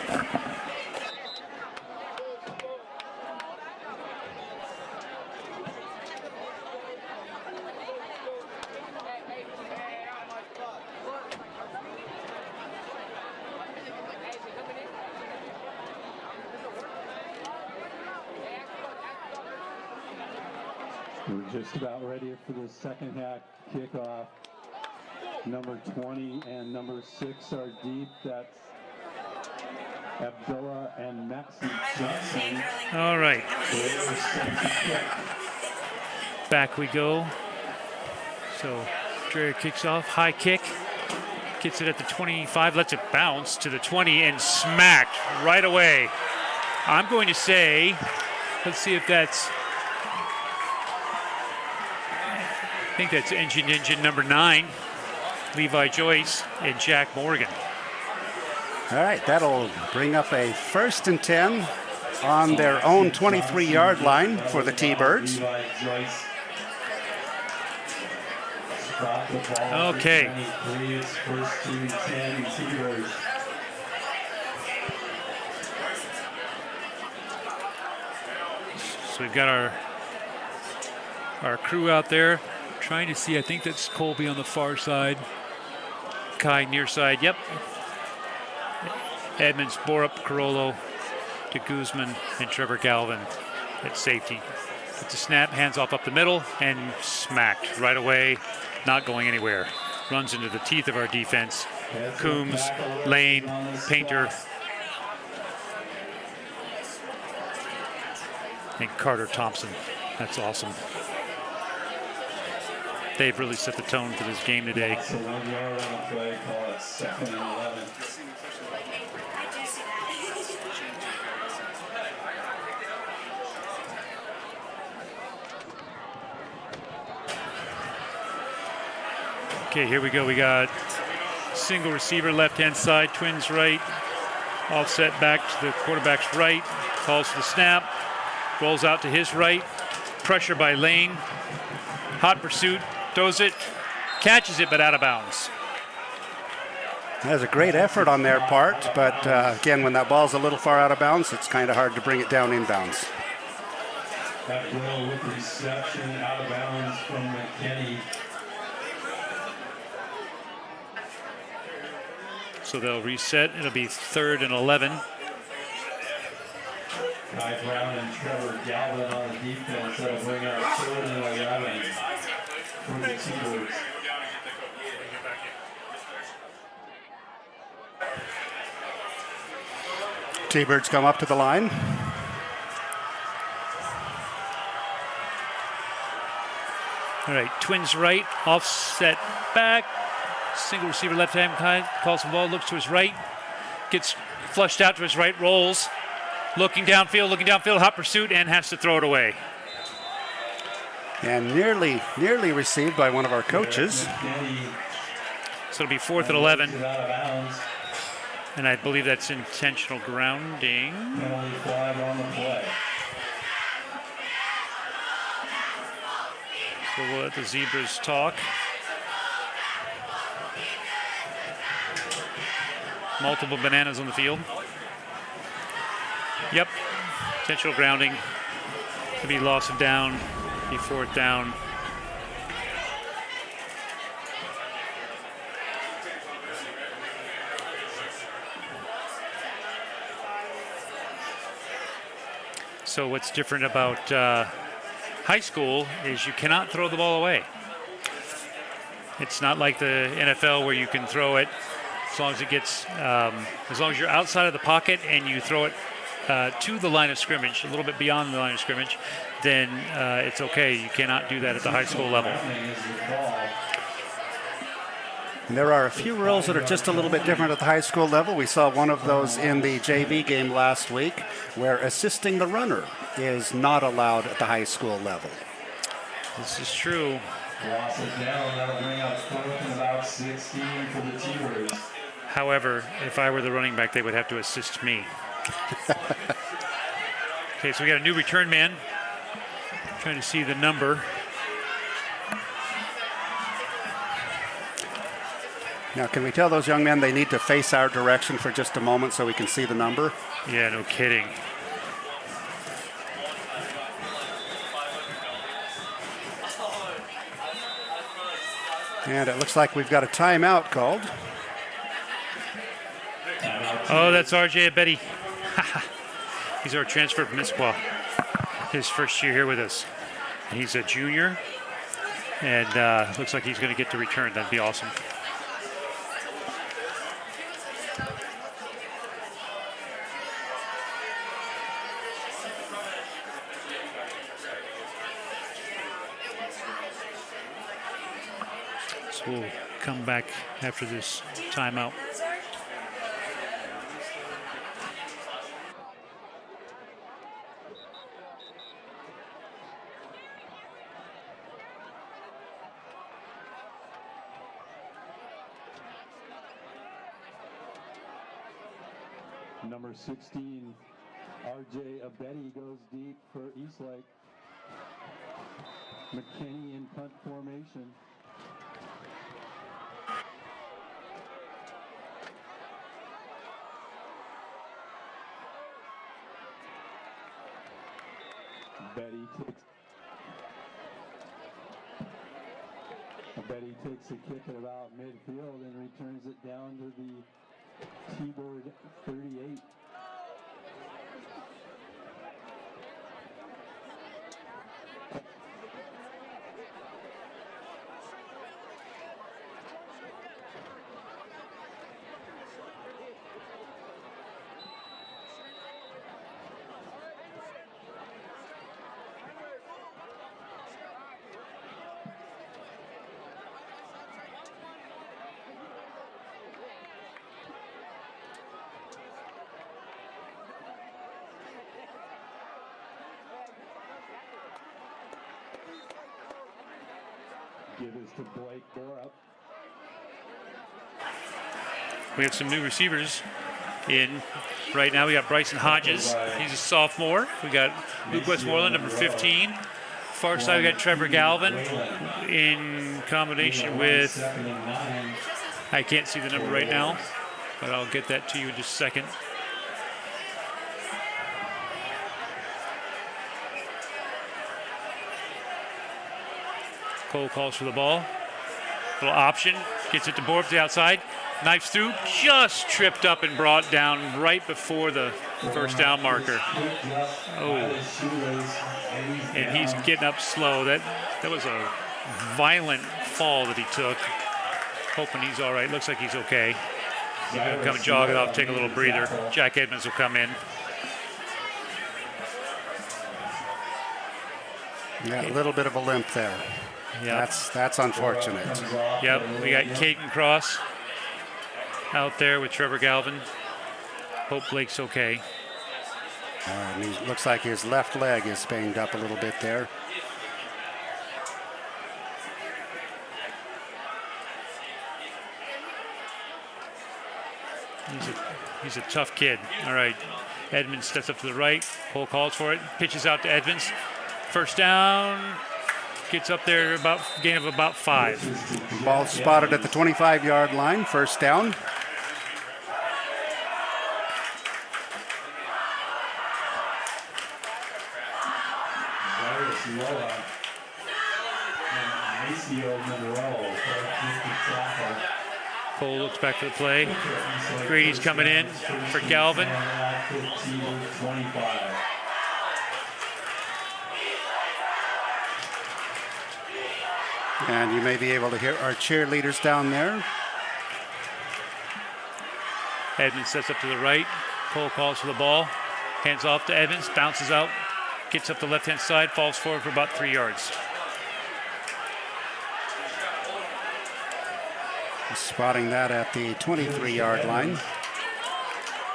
We're just about ready for the second half kickoff. Number 20 and number 6 are deep. That's Abdullah and Maxie Johnson. All right. Back we go. So Dreher kicks off, high kick. Gets it at the 25, lets it bounce to the 20 and smacked right away. I'm going to say, let's see if that's, I think that's engine number 9. Levi Joyce and Jack Morgan. All right, that'll bring up a 1st and 10 on their own 23-yard line for the T-Birds. brought the ball. Okay. 23, it's first to 10 T-Birds. So we've got our crew out there trying to see. I think that's Colby on the far side. Kai near side. Yep. Edmonds, Borup, Carollo to Guzman and Trevor Galvin at safety. Gets a snap, hands off up the middle, and smacked right away, not going anywhere. Runs into the teeth of our defense. Coombs, Lane, Painter, and Carter Thompson. That's awesome. They've really set the tone for this game today. So 1 yard on the play, call it 2nd and 11. Okay, here we go. We got single receiver left-hand side, Twins right, offset back to the quarterback's right, calls for the snap, rolls out to his right, pressure by Lane, hot pursuit, throws it, catches it, but out of bounds. That was a great effort on their part, but again, when that ball's a little far out of bounds, it's kind of hard to bring it down inbounds. That will with reception out of bounds from McKinney. So they'll reset. It'll be 3rd and 11. Kai Brown and Trevor Galvin on the defense. That'll bring up 3rd and 11 for the T-Birds. T-Birds come up to the line. All right, Twins right, offset back. Single receiver left hand, calls the ball, looks to his right, gets flushed out to his right, rolls, looking downfield, hot pursuit, and has to throw it away. And nearly received by one of our coaches. So it'll be 4th and 11. And I believe that's intentional grounding. Penalty flag on the play. So we'll let the Zebras talk. Multiple bananas on the field. Yep, intentional grounding. Could be loss of down, be 4th down. So what's different about high school is you cannot throw the ball away. It's not like the NFL where you can throw it as long as it gets, as long as you're outside of the pocket and you throw it to the line of scrimmage, a little bit beyond the line of scrimmage, then it's okay. You cannot do that at the high school level. And there are a few rules that are just a little bit different at the high school level. We saw one of those in the JV game last week, where assisting the runner is not allowed at the high school level. This is true. Loss it down, that'll bring up 4th and about 16 for the T-Birds. However, if I were the running back, they would have to assist me. Okay, so we got a new return man. Trying to see the number. Now, can we tell those young men they need to face our direction for just a moment so we can see the number? Yeah, no kidding. And it looks like we've got a timeout called. Oh, that's RJ Abedi. He's our transfer from Issaquah. His first year here with us. And he's a junior. And looks like he's going to get the return. That'd be awesome. So we'll come back after this timeout. Number 16, RJ Abedi goes deep for Eastlake. McKinney in punt formation. Betty takes a kick at about midfield and returns it down to the T-board 38. Give this to Blake Borup. We have some new receivers in right now. We got Bryson Hodges. He's a sophomore. We got Luke Westmoreland, number 15. Far side, we got Trevor Galvin in combination with, I can't see the number right now, but I'll get that to you in just a second. Cole calls for the ball. Little option. Gets it to Borup to the outside. Knifes through. Just tripped up and brought down right before the first down marker. Oh. And he's getting up slow. That was a violent fall that he took. Hoping he's all right. Looks like he's okay. He's going to come jog it off, take a little breather. Jack Edmonds will come in. Yeah, a little bit of a limp there. Yeah, that's unfortunate. Yep, we got Caden Cross out there with Trevor Galvin. Hope Blake's okay. And he looks like his left leg is banged up a little bit there. He's a tough kid. All right, Edmonds steps up to the right. Cole calls for it. Pitches out to Edmonds. First down. Gets up there about gain of about 5. Ball spotted at the 25-yard line. First down. Cole looks back for the play. Grady's coming in for Galvin. And you may be able to hear our cheerleaders down there. Edmonds sets up to the right. Cole calls for the ball. Hands off to Edmonds. Bounces out. Gets up the left-hand side. Falls forward for about 3 yards. Spotting that at the 23-yard line.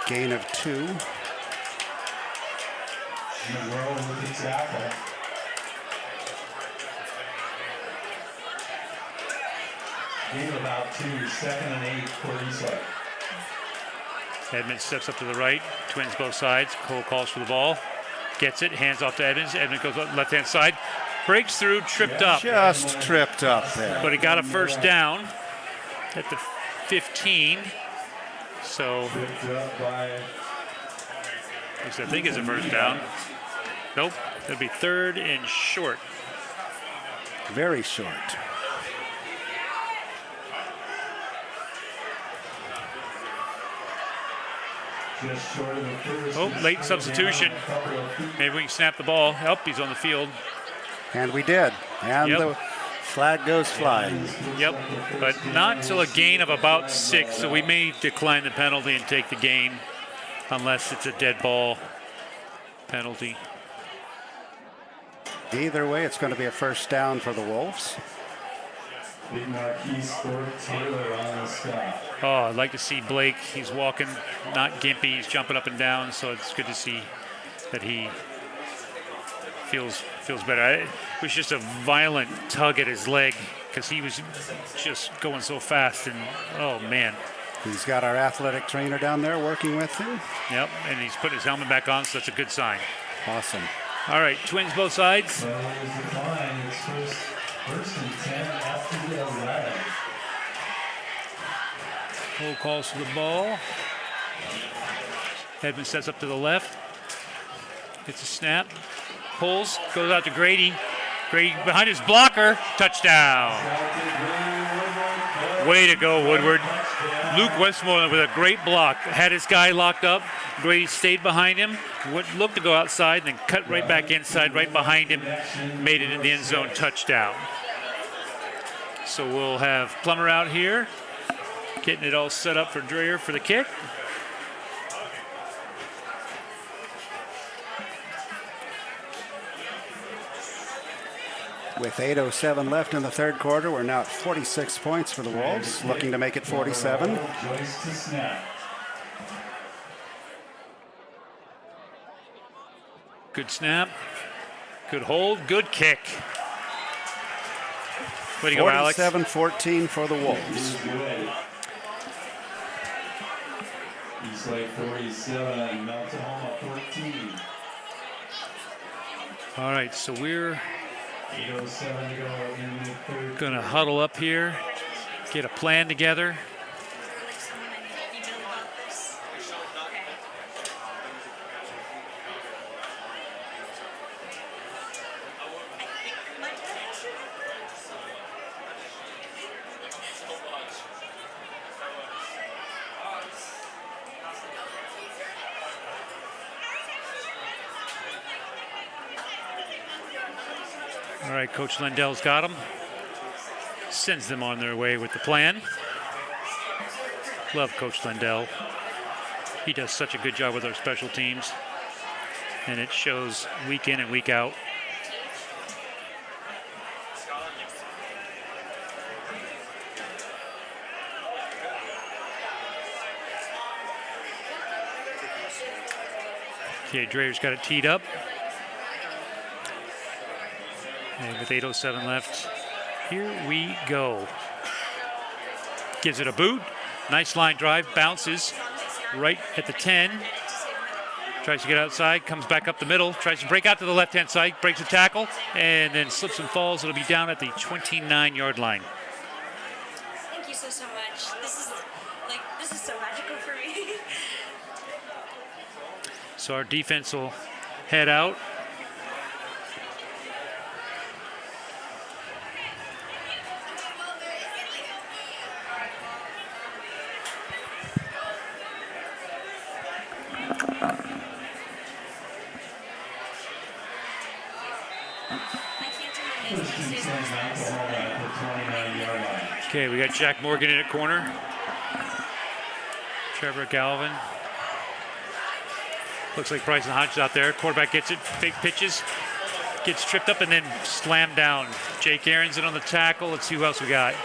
Gain of 2. Gain about 2, 2nd and 8 for Eastlake. Edmonds steps up to the right, twins both sides. Cole calls for the ball, gets it, hands off to Edmonds. Edmonds goes left-hand side, breaks through, tripped up. Just tripped up there. But he got a first down at the 15. So, which I think is a first down. Nope, that'd be 3rd and short. Very short. Just short of the first. Oh, late substitution. Maybe we can snap the ball. Oh, he's on the field. And we did. And Yep. the flag goes flying. Yep, but not until a gain of about 6, so we may decline the penalty and take the gain unless it's a dead ball penalty. Either way, it's going to be a first down for the Wolves. Big marquee Sport Taylor on the stop. Oh, I'd like to see Blake. He's walking, not gimpy. He's jumping up and down, so it's good to see that he feels better. It was just a violent tug at his leg because he was just going so fast, and oh man. He's got our athletic trainer down there working with him. Yep, and he's putting his helmet back on, so that's a good sign. Awesome. All right, twins both sides. Well, there's the decline. It's first and 10 after the 11. Cole calls for the ball. Edmonds sets up to the left. Gets a snap. pulls, goes out to Grady. Grady behind his blocker, touchdown. Way to go, Woodward. Luke Westmoreland with a great block. Had his guy locked up. Grady stayed behind him, looked to go outside, and then cut right back inside, right behind him, made it in the end zone, touchdown. So we'll have Plummer out here, getting it all set up for Dreyer for the kick. With 8:07 left in the third quarter, we're now at 46 points for the Wolves, looking to make it 47. Good snap, good hold, good kick. Way to go, Alex. 47-14 for the Wolves. Eastlake 47, Tahoma 14. All right, so we're 8:07 to go in the third. going to huddle up here, get a plan together. All right, Coach Lindell's got them. Sends them on their way with the plan. Love Coach Lindell. He does such a good job with our special teams, and it shows week in and week out. Okay, Dreyer's got it teed up. And with 8:07 left, here we go. Gives it a boot. Nice line drive, bounces right at the 10. Tries to get outside, comes back up the middle, tries to break out to the left-hand side, breaks a tackle, and then slips and falls. It'll be down at the 29-yard line. Thank you so much. This is so magical for me. So our defense will head out. Okay, we got Jack Morgan in at corner. Trevor Galvin. Looks like Bryson Hodges out there. Quarterback gets it, fake pitches, gets tripped up and then slammed down. Jake Aaron's in on the tackle. Let's see who else we got.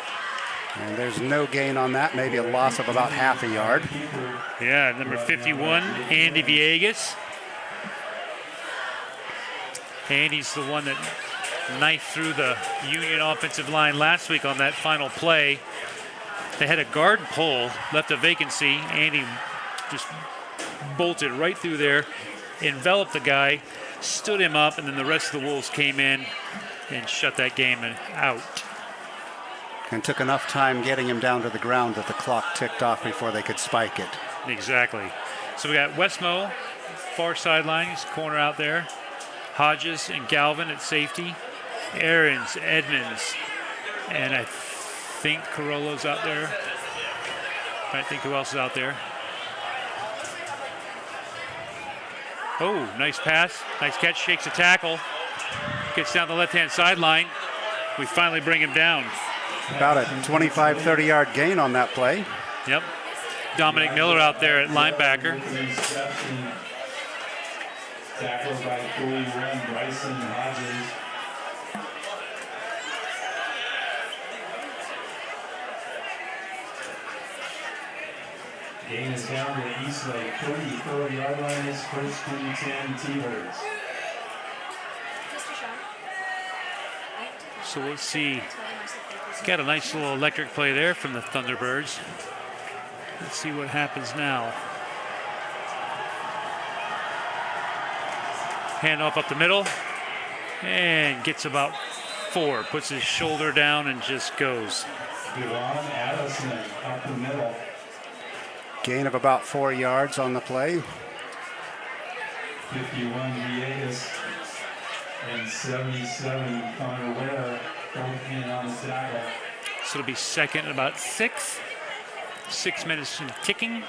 And there's no gain on that, maybe a loss of about half a yard. Yeah, number 51, Andy Villegas. Andy's the one that knifed through the Union offensive line last week on that final play. They had a guard pull, left a vacancy. Andy just bolted right through there, enveloped the guy, stood him up, and then the rest of the Wolves came in and shut that game out. And took enough time getting him down to the ground that the clock ticked off before they could spike it. Exactly. So we got Westmo, far sideline, he's corner out there. Hodges and Galvin at safety. Aarons, Edmonds, and I think Carollo's out there. I think who else is out there. Oh, nice pass, nice catch, shakes a tackle, gets down the left-hand sideline. We finally bring him down. About a 25, 30-yard gain on that play. Yep. Dominic Miller out there at linebacker. Tackled by 41, Bryson Hodges. Gain is down to Eastlake, 34-yard line is first and 10 T-Birds. So we'll see. Got a nice little electric play there from the Thunderbirds. Let's see what happens now. Handoff up the middle and gets about 4. Puts his shoulder down and just goes. Devon Addison up the middle. Gain of about 4 yards on the play. 51 Villegas. And 77, Connor Ware, both in on the tackle. So it'll be second and about 6. 6 minutes in kicking.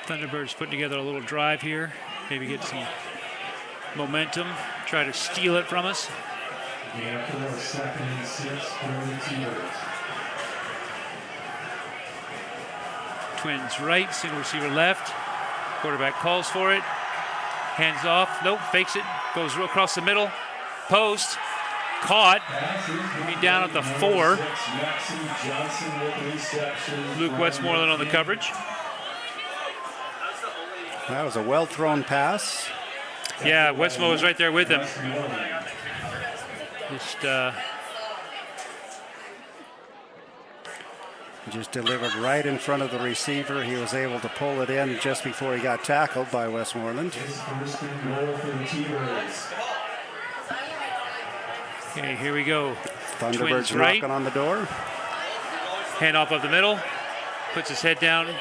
Thunderbirds putting together a little drive here. Maybe get some momentum. Try to steal it from us. Yeah, for the second and 6 for the T-Birds. Twins right, single receiver left. Quarterback calls for it. Hands off. Nope, fakes it. Goes across the middle. Post. Caught. Be down at the 4. Luke Westmoreland on the coverage. That was a well-thrown pass. Yeah, Westmo was right there with him. Just delivered right in front of the receiver. He was able to pull it in just before he got tackled by Westmoreland. Okay, here we go. Thunderbirds right. knocking on the door. Hand off of the middle. Puts his head down,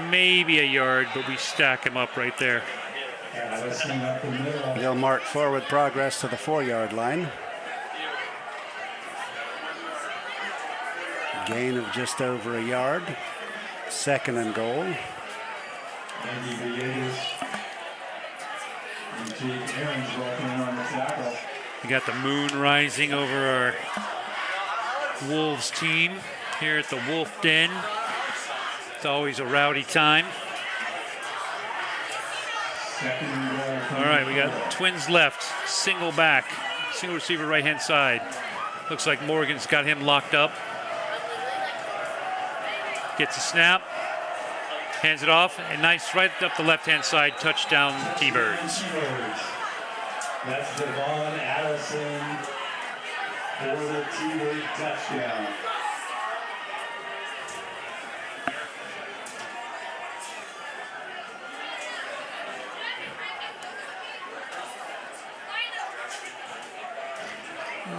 maybe a yard, but we stack him up right there. They'll mark forward progress to the 4-yard line. Gain of just over a yard. Second and goal. We got the moon rising over our Wolves team here at the Wolf Den. It's always a rowdy time. All right, we got Twins left, single back, single receiver right-hand side. Looks like Morgan's got him locked up. Gets a snap, hands it off, and nice right up the left-hand side, touchdown T-Birds. That's Devon Addison for the T-Bird touchdown.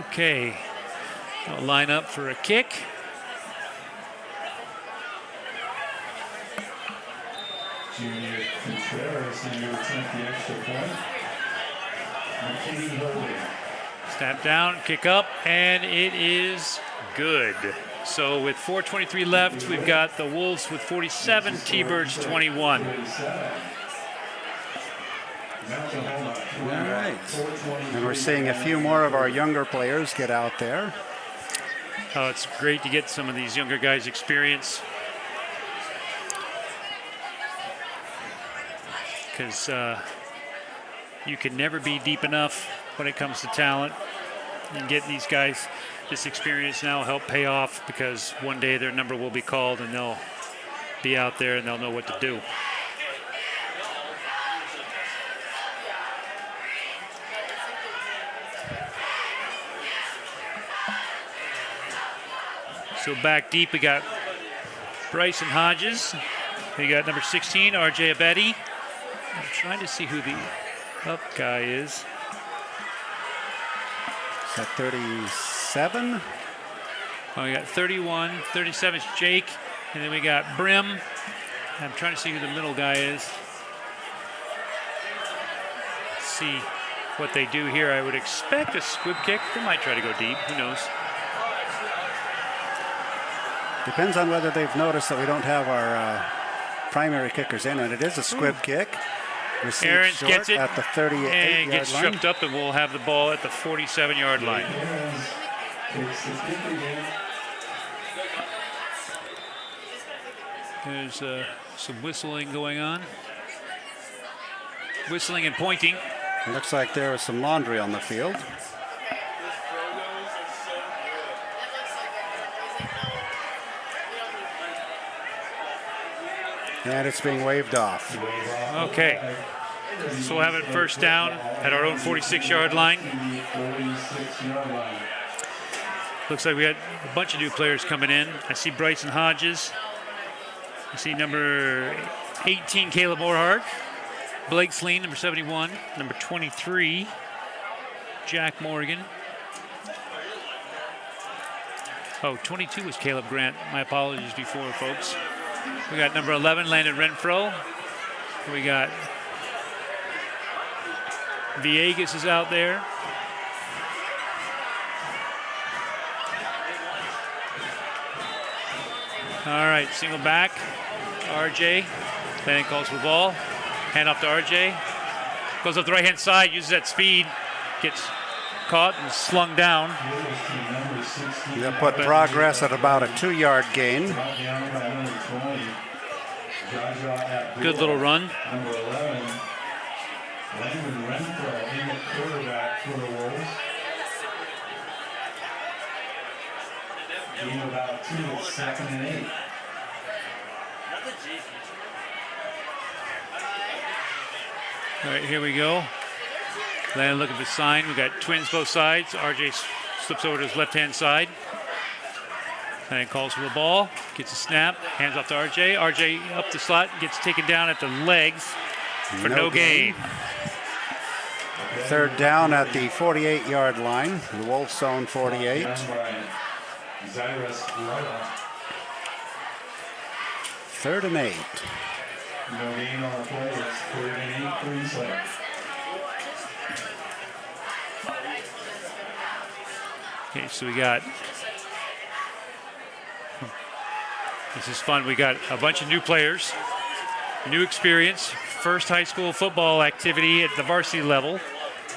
Okay, I'll line up for a kick. Junior Contreras in to attempt the extra point. McKinney holding. Snap down, kick up, and it is good. So with 4:23 left, we've got the Wolves with 47, T-Birds 21. All right. And we're seeing a few more of our younger players get out there. Oh, it's great to get some of these younger guys experience. Because you can never be deep enough when it comes to talent. And getting these guys this experience now will help pay off, because one day their number will be called and they'll be out there and they'll know what to do. So back deep, we got Bryson Hodges. We got number 16, RJ Abedi. I'm trying to see who the up guy is. Is that 37? Oh, we got 31, 37 is Jake, and then we got Brim. I'm trying to see who the middle guy is. Let's see what they do here. I would expect a squib kick. They might try to go deep. Who knows? Depends on whether they've noticed that we don't have our primary kickers in, and it is a squib kick. Received Aaron's short gets it at the 38-yard and gets line. stripped up, and we'll have the ball at the 47-yard line. There's some whistling going on. Whistling and pointing. It looks like there was some laundry on the field. And it's being waved off. Okay. So we'll have it first down at our own 46-yard line. Looks like we got a bunch of new players coming in. I see Bryson Hodges. I see number 18, Caleb Orhart. Blake Sleen, number 71. Number 23, Jack Morgan. Oh, 22 was Caleb Grant. My apologies before, folks. We got number 11, Landon Renfro. We got Villegas is out there. All right, single back. RJ. Then calls for the ball. Hand off to RJ. Goes up the right-hand side, uses that speed. Gets caught and slung down. They'll put progress at about a 2-yard gain. Good little run. Number 11, Landon Renfro in the quarterback for the Wolves. Gain about 2, it's 2nd and 8. All right, here we go. Landon looking for the sign. We got twins both sides. RJ slips over to his left-hand side. And calls for the ball. Gets a snap. Hands off to RJ. RJ up the slot. Gets taken down at the legs for no gain. 3rd down at the 48-yard line. The Wolves zone 48. 3rd and 8. No gain on the play. It's 3rd and 8 for Eastlake. Okay, so we got. This is fun. We got a bunch of new players, new experience, first high school football activity at the varsity level.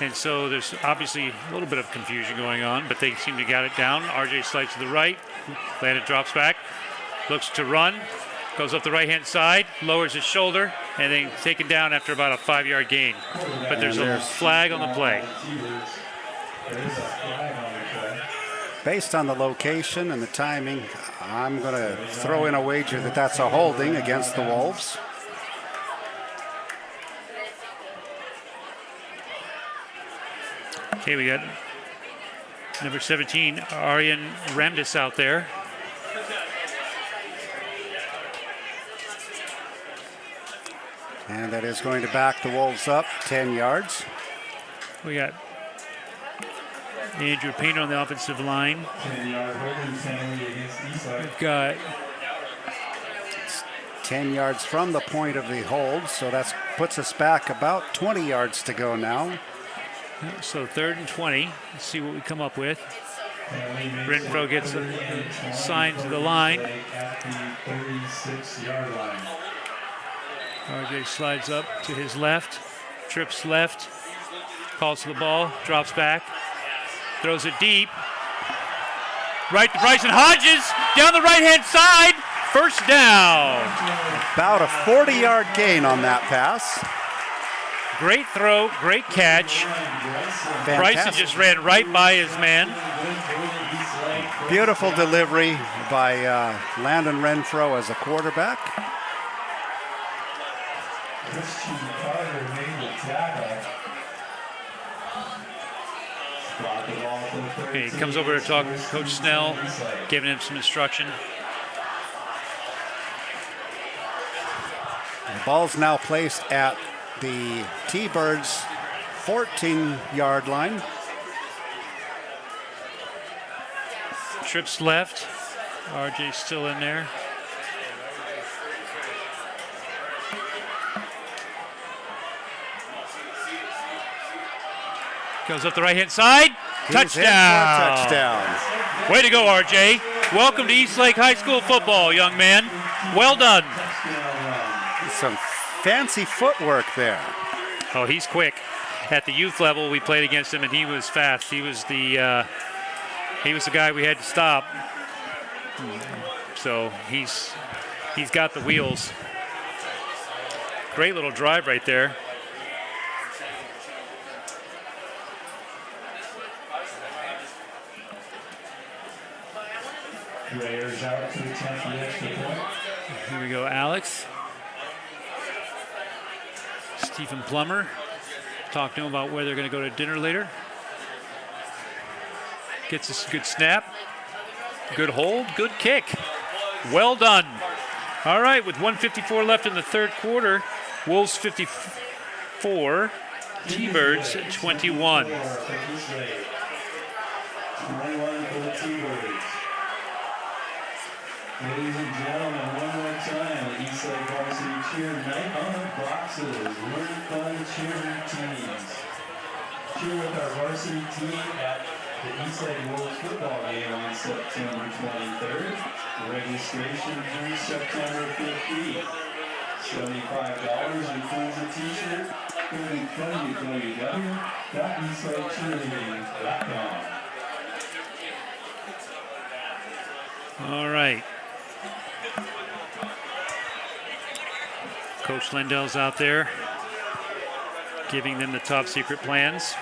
And so there's obviously a little bit of confusion going on, but they seem to got it down. RJ slides to the right. Landon drops back, looks to run, goes up the right-hand side, lowers his shoulder, and then taken down after about a 5-yard gain. But there's a flag on the play. Based on the location and the timing, I'm going to throw in a wager that that's a holding against the Wolves. Okay, we got number 17, Aryan Ramdis out there. And that is going to back the Wolves up 10 yards. We got Andrew Painter on the offensive line. 10-yard holding penalty against Eastlake. We've got 10 yards from the point of the hold, so that puts us back about 20 yards to go now. so 3rd and 20. Let's see what we come up with. Renfro gets a sign to the line. At the 36-yard line. RJ slides up to his left, trips left, calls to the ball, drops back, throws it deep. Right to Bryson Hodges, down the right-hand side, 1st down. About a 40-yard gain on that pass. Great throw, great catch. Fantastic. Bryson just ran right by his man. Beautiful delivery by Landon Renfro as a quarterback. Christian Carter made the tackle. Okay, he comes over to talk to Coach Snell, giving him some instruction. The ball's now placed at the T-Birds' 14-yard line. Trips left. RJ's still in there. Goes up the right-hand side. He's in for a touchdown. Way to go, RJ. Welcome to Eastlake High School football, young man. Well done. Some fancy footwork there. Oh, he's quick. At the youth level, we played against him, and he was fast. He was the guy we had to stop. So he's got the wheels. Great little drive right there. Raiders out to the 10th for the extra point. Here we go, Alex. Stephen Plummer. Talk to him about where they're going to go to dinner later. Gets a good snap. Good hold. Good kick. Well done. All right, with 1:54 left in the 3rd quarter, Wolves 54, T-Birds 21. 21 for the T-Birds. Ladies and gentlemen, one more time, the Eastlake Varsity Cheer Night on the Boxes. Learn fun cheering teams. cheer with our varsity team at the Eastlake Wolves football game on September 23rd. Registration through September 15th. $75 includes a t-shirt. Go to www.eastlakecheerleading.com. All right. Coach Lindell's out there giving them the top secret plans.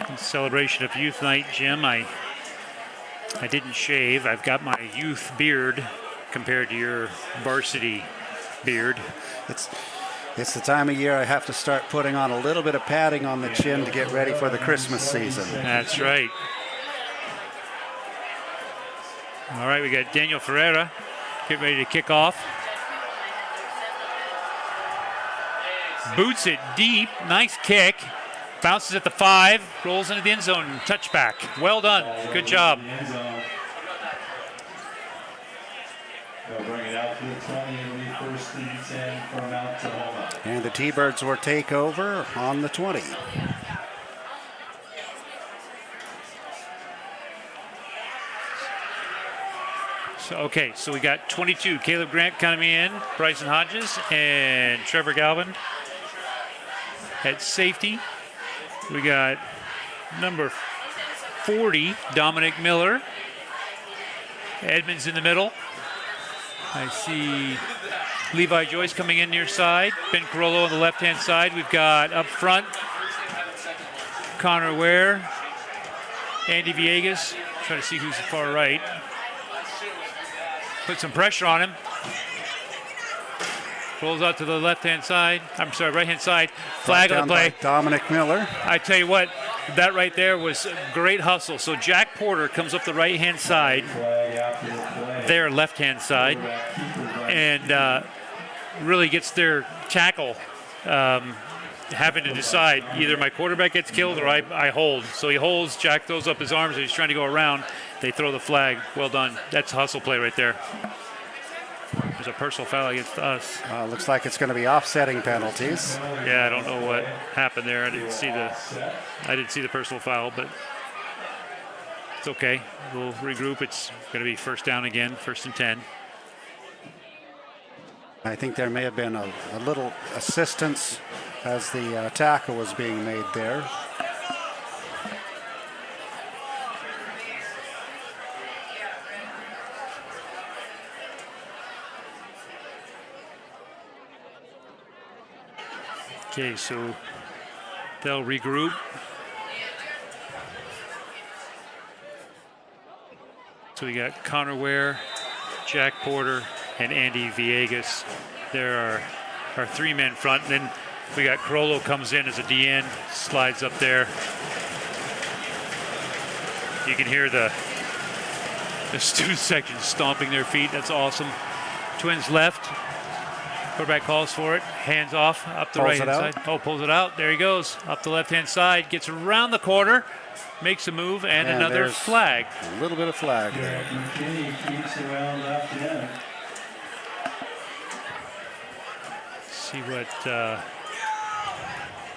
In celebration of youth night, Jim, I didn't shave. I've got my youth beard compared to your varsity beard. It's the time of year I have to start putting on a little bit of padding on the chin to get ready for the Christmas season. That's right. All right, we got Daniel Ferreira getting ready to kick off. Boots it deep, nice kick. Bounces at the 5, rolls into the end zone, touchback. Well done, good job. They'll bring it out to the 20, it'll be first and 10 from Mount Tahoma. And the T-Birds will take over on the 20. So we got 22, Caleb Grant coming in, Bryson Hodges, and Trevor Galvin at safety. We got number 40, Dominic Miller. Edmonds in the middle. I see Levi Joyce coming in near side. Ben Carollo on the left-hand side. We've got up front Connor Ware, Andy Villegas. Try to see who's far right. Put some pressure on him. Rolls out to the left-hand side. I'm sorry, right-hand side. Flag on the play. Dominic Miller. I tell you what, that right there was a great hustle. So Jack Porter comes up the right-hand side, their left-hand side, and really gets their tackle having to decide either my quarterback gets killed or I hold. So he holds, Jack throws up his arms, and he's trying to go around. They throw the flag. Well done. That's a hustle play right there. There's a personal foul against us. Looks like it's going to be offsetting penalties. Yeah, I don't know what happened there. I didn't see the personal foul, but it's okay. We'll regroup. It's going to be first down again, first and 10. I think there may have been a little assistance as the tackle was being made there. Okay, so they'll regroup. So we got Connor Ware, Jack Porter, and Andy Villegas. There are our 3-man front. And then we got Carollo comes in as a DN, slides up there. You can hear the student section stomping their feet. That's awesome. Twins left. Quarterback calls for it. Hands off up the right-hand side. Oh, pulls it out. There he goes. Up the left-hand side. Gets around the corner. Makes a move and another flag. A little bit of flag there.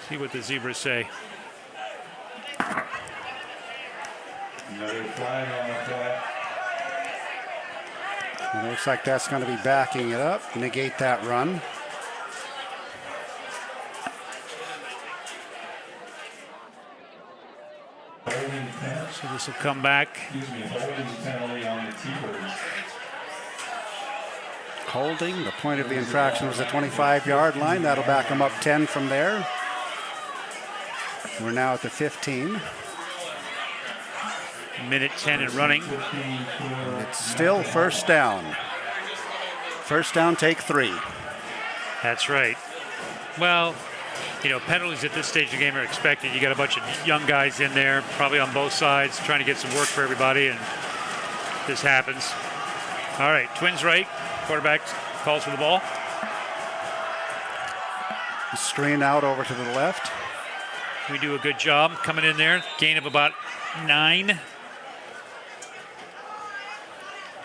See what the zebras say. Another flag on the play. It looks like that's going to be backing it up, negate that run. So this will come back. Holding penalty on the T-Birds. Holding, the point of the infraction was the 25-yard line. That'll back them up 10 from there. We're now at the 15. Minute 10 and running. It's still first down. First down, take 3. That's right. Well, you know, penalties at this stage of the game are expected. You got a bunch of young guys in there, probably on both sides, trying to get some work for everybody, and this happens. All right, Twins right. Quarterback calls for the ball. Screen out over to the left. We do a good job coming in there. Gain of about 9.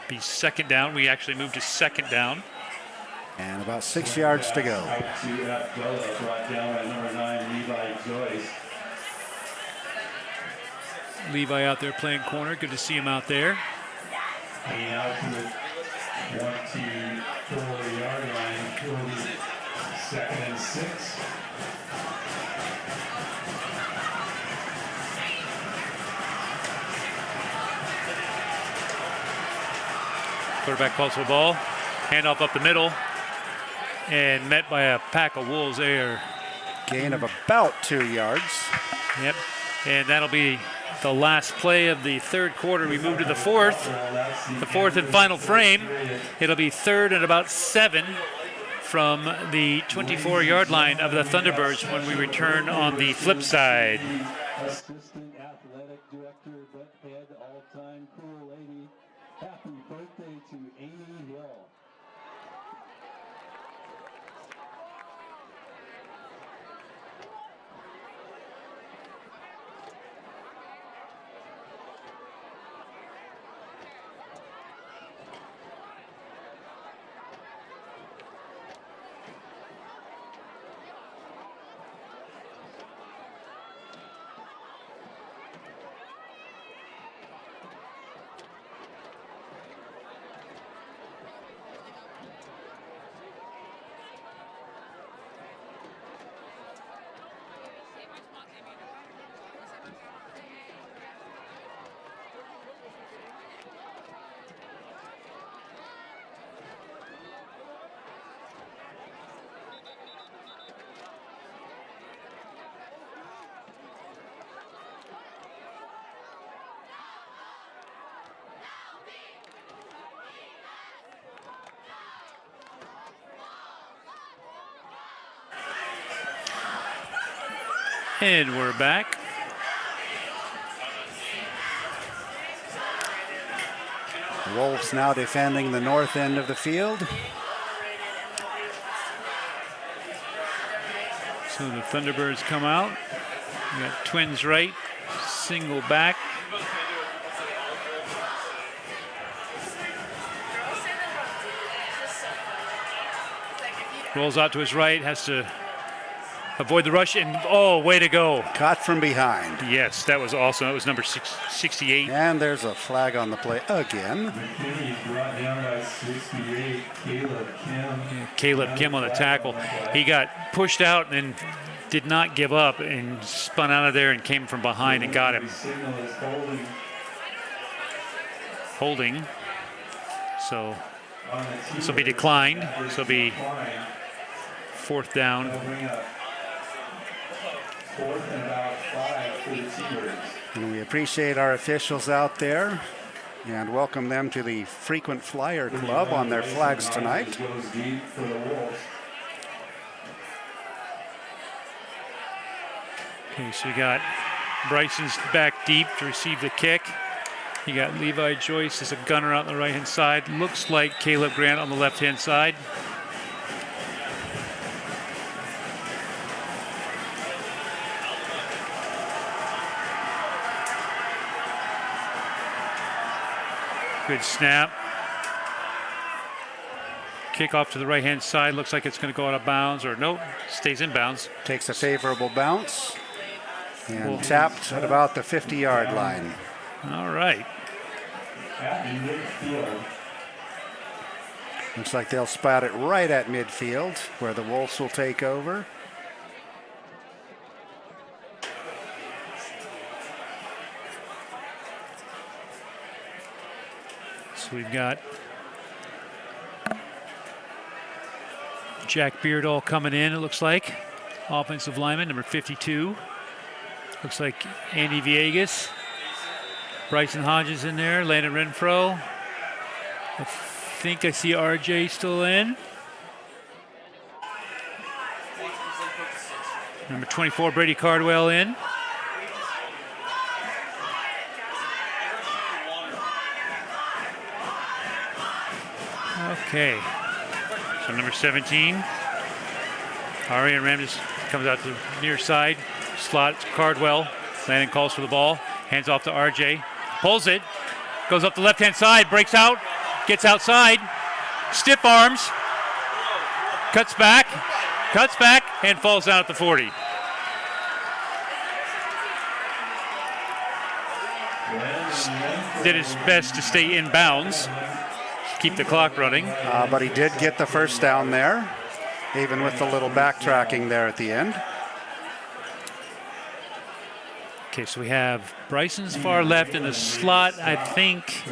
Be second down. We actually moved to second down. And about 6 yards to go. Out to Abdullah, brought down by number 9, Levi Joyce. Levi out there playing corner. Good to see him out there. And out to the 24-yard line. Will be 2nd and 6. Quarterback calls for the ball. Handoff up the middle. And met by a pack of Wolves there. Gain of about 2 yards. Yep. And that'll be the last play of the third quarter. We move to the fourth and final frame. It'll be 3rd and about 7 from the 24-yard line of the Thunderbirds when we return on the flip side. Assistant athletic director, but head all-time cool lady. Happy birthday to Amy Hill. And we're back. The Wolves now defending the north end of the field. So the Thunderbirds come out. We got twins right, single back. Rolls out to his right, has to avoid the rush, and oh, way to go. Caught from behind. Yes, that was awesome. That was number 68. And there's a flag on the play again. McKinney brought down by 68, Caleb Kim. Caleb Kim on the tackle. He got pushed out and then did not give up and spun out of there and came from behind and got him. Signal is Holding. So on the this will be declined. This will be 4th down. They'll bring up 4th and about 5 for the T-Birds. And we appreciate our officials out there and welcome them to the Frequent Flyer Club on their flags tonight. Goes deep for the Wolves. Okay, so you got Bryson's back deep to receive the kick. You got Levi Joyce as a gunner out on the right-hand side. Looks like Caleb Grant on the left-hand side. Good snap. Kickoff to the right-hand side. Looks like it's going to go out of bounds, or nope, stays in bounds. Takes a favorable bounce and tapped at about the 50-yard line. All right. At midfield. Looks like they'll spot it right at midfield where the Wolves will take over. So we've got Jack Beardall coming in, it looks like. Offensive lineman, number 52. Looks like Andy Villegas. Bryson Hodges in there, Landon Renfro. I think I see RJ still in. Number 24, Brady Cardwell in. Okay. So number 17, Arian Ramses comes out to the near side. Slot Cardwell. Landon calls for the ball. Hands off to RJ. Pulls it. Goes up the left-hand side. Breaks out. gets outside, stiff arms, cuts back, and falls down at the 40. Did his best to stay in bounds, keep the clock running. But he did get the first down there, even with the little backtracking there at the end. Okay, so we have Bryson's far left in the slot, I think.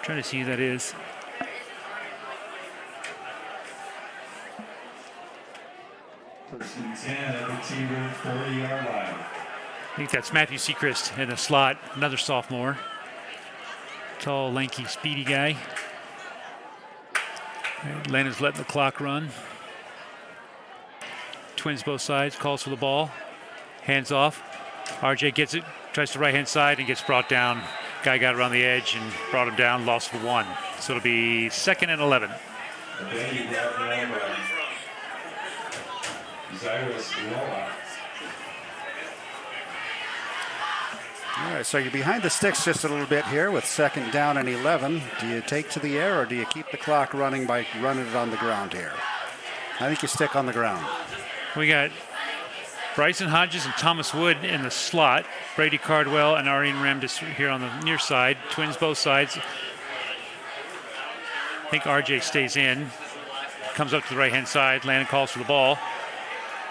Trying to see who that is. First and 10 at the T-Bird 40-yard line. I think that's Matthew Sechrist in the slot, another sophomore. Tall, lanky, speedy guy. Atlanta's letting the clock run. Twins both sides, calls for the ball. Hands off. RJ gets it, tries to right-hand side and gets brought down. Guy got around the edge and brought him down, lost for 1. So it'll be 2nd and 11. All right, so you're behind the sticks just a little bit here with 2nd down and 11. Do you take to the air or do you keep the clock running by running it on the ground here? I think you stick on the ground. We got Bryson Hodges and Thomas Wood in the slot. Brady Cardwell and Arian Ramdis here on the near side. Twins both sides. I think RJ stays in. Comes up to the right-hand side. Landon calls for the ball.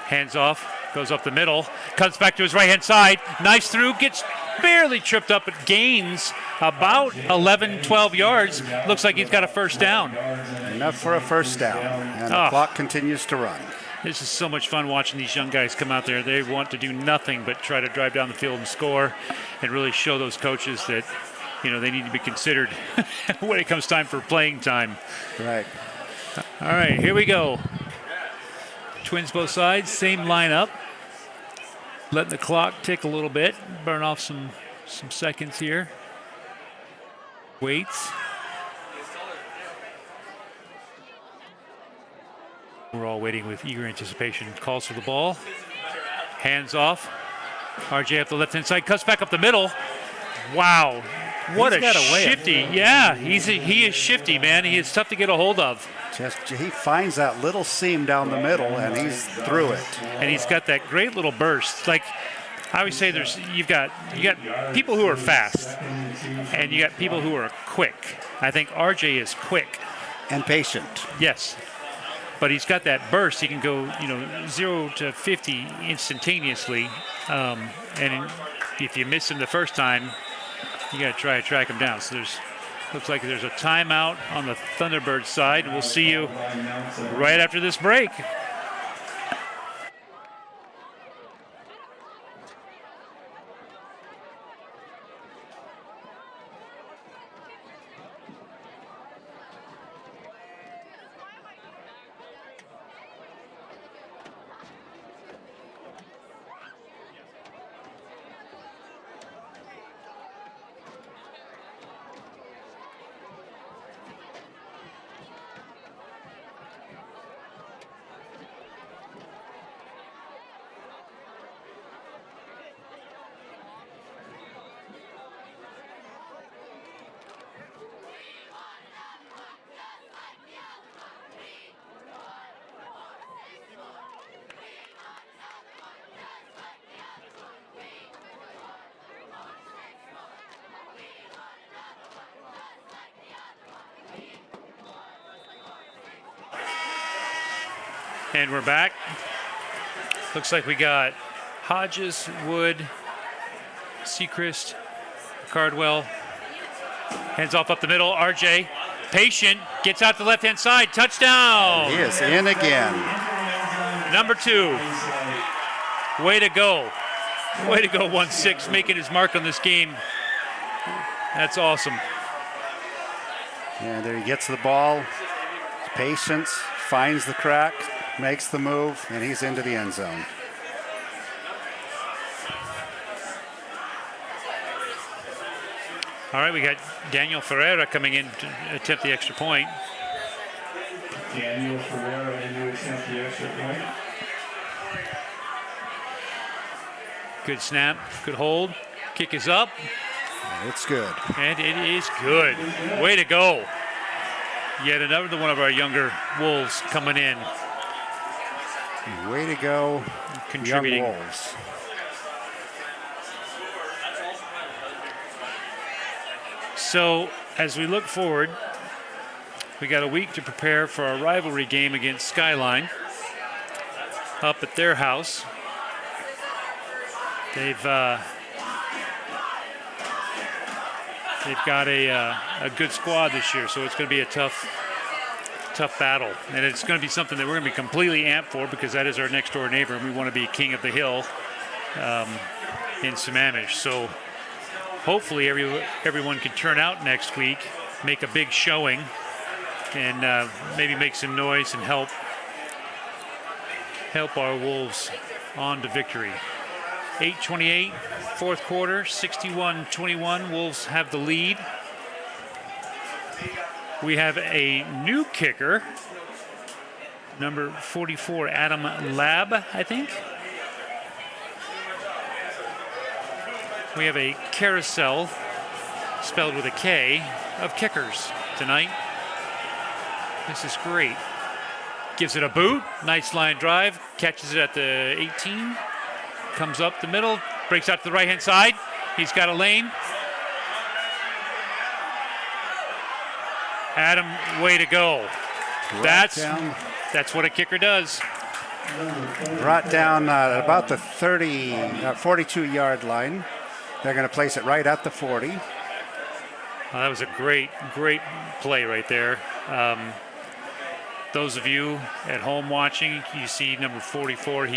Hands off. Goes up the middle. Comes back to his right-hand side. Nice through. Gets barely tripped up, but gains about 11, 12 yards. Looks like he's got a first down. Enough for a first down. And the clock continues to run. This is so much fun watching these young guys come out there. They want to do nothing but try to drive down the field and score and really show those coaches that, you know, they need to be considered when it comes time for playing time. Right. All right, here we go. Twins both sides, same lineup. Letting the clock tick a little bit, burn off some seconds here. Waits. We're all waiting with eager anticipation. Calls for the ball. Hands off. RJ up the left-hand side, cuts back up the middle. Wow, what a shifty. Yeah, he is shifty, man. He is tough to get a hold of. He finds that little seam down the middle, and he's through it. And he's got that great little burst. Like I always say, you got people who are fast, and you got people who are quick. I think RJ is quick and patient. Yes, but he's got that burst. He can go, 0 to 50 instantaneously. And if you miss him the first time, you got to try to track him down. So looks like there's a timeout on the Thunderbird side. We'll see you right after this break. And we're back. Looks like we got Hodges, Wood, Sechrist, Cardwell. Hands off up the middle. RJ, patient, gets out to the left-hand side. Touchdown. He is in again. Number 2. Way to go. Way to go, 1-6, making his mark on this game. That's awesome. Yeah, there he gets the ball. Patience, finds the crack, makes the move, and he's into the end zone. All right, we got Daniel Ferreira coming in to attempt the extra point. Daniel Ferreira in to attempt the extra point. Good snap, good hold. Kick is up. it's good. And it is good. Way to go. Yet another one of our younger Wolves coming in. Way to go, Contributing. young Wolves. So as we look forward, we got a week to prepare for our rivalry game against Skyline up at their house. They've got a good squad this year, so it's going to be a tough battle. And it's going to be something that we're going to be completely amped for because that is our next door neighbor, and we want to be king of the hill in Sammamish. So hopefully everyone can turn out next week, make a big showing, and maybe make some noise and help our Wolves on to victory. 8:28, fourth quarter, 61-21. Wolves have the lead. We have a new kicker, number 44, Adam Lab, I think. We have a carousel, spelled with a K, of kickers tonight. This is great. Gives it a boot, nice line drive, catches it at the 18, comes up the middle, breaks out to the right-hand side. He's got a lane. Adam, way to go. That's what a kicker does. Brought down about the 42-yard line. They're going to place it right at the 40. Well, that was a great play right there. Those of you at home watching, you see number 44.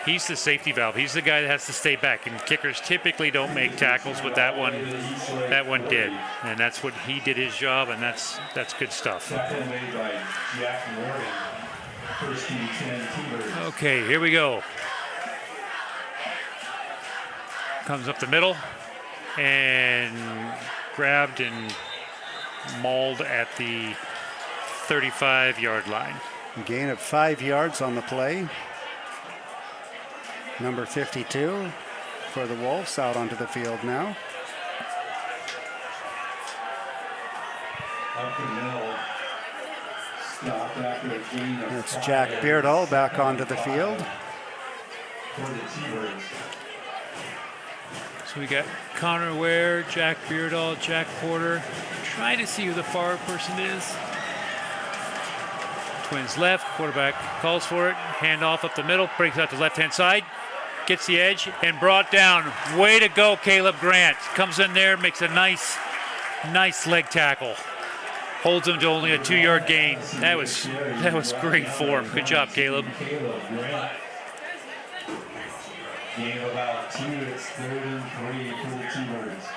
He's the safety valve. He's the guy that has to stay back. And kickers typically don't make tackles, but that one did. And that's what he did his job, and that's good stuff. Okay, here we go. Comes up the middle and grabbed and mauled at the 35-yard line. A gain of 5 yards on the play. Number 52 for the Wolves out onto the field now. It's Jack Beardall back onto the field. So we got Connor Ware, Jack Beardall, Jack Porter. Trying to see who the far person is. Twins left, quarterback calls for it. Handoff up the middle, breaks out to the left-hand side. Gets the edge and brought down. Way to go, Caleb Grant. Comes in there, makes a nice leg tackle. Holds him to only a 2-yard gain. That was great form. Good job, Caleb. Game about 2, it's 3rd and 3 for the T-Birds.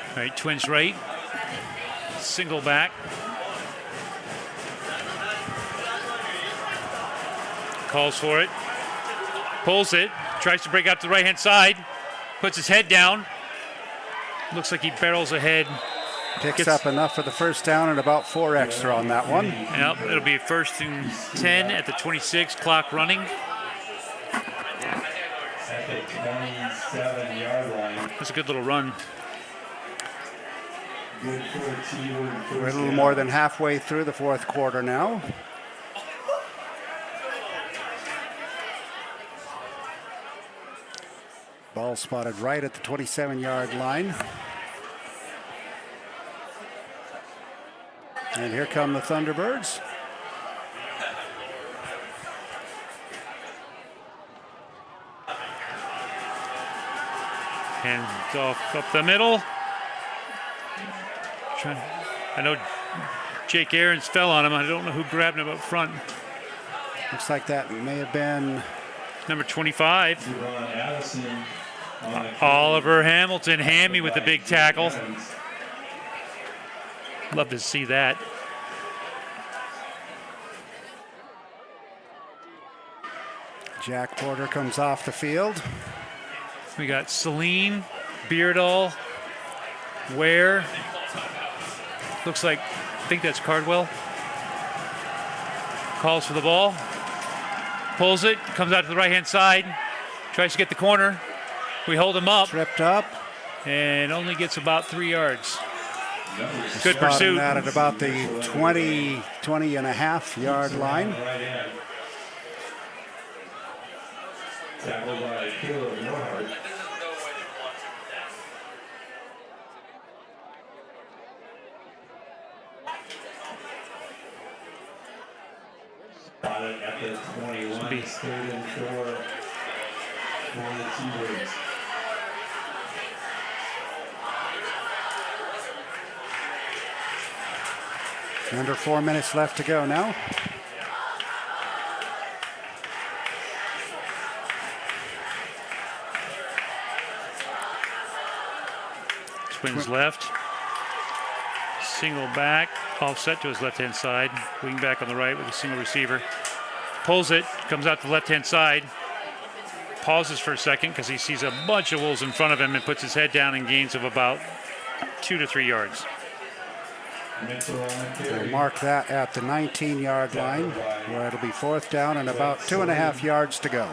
All right, Twins right. Single back. Calls for it. Pulls it. Tries to break out to the right-hand side. Puts his head down. Looks like he barrels ahead. Picks up enough for the first down and about 4 extra on that one. Yep, it'll be 1st and 10 at the 26, clock running. At the 27-yard line. That's a good little run. We're a little more than halfway through the fourth quarter now. Ball spotted right at the 27-yard line. And here come the Thunderbirds. Hands off up the middle. I know Jake Aarons fell on him. I don't know who grabbed him up front. Looks like that may have been number 25. Oliver Hamilton, Hammy with the big tackle. Love to see that. Jack Porter comes off the field. We got Celine, Beardall, Ware. Looks like, I think that's Cardwell. Calls for the ball. Pulls it, comes out to the right-hand side. Tries to get the corner. We hold him up. Tripped up. And only gets about 3 yards. Good Spotting pursuit. that at about the 20 and a half yard line. Tackled by Caleb Norhart. Spotted at the 21, third and 4 for the T-Birds. Under 4 minutes left to go now. Twins left. Single back. Offset to his left-hand side. Wing back on the right with a single receiver. Pulls it. Comes out to the left-hand side. Pauses for a second because he sees a bunch of Wolves in front of him and puts his head down and gains of about 2 to 3 yards. We'll mark that at the 19-yard line, where it'll be 4th down and about 2.5 yards to go.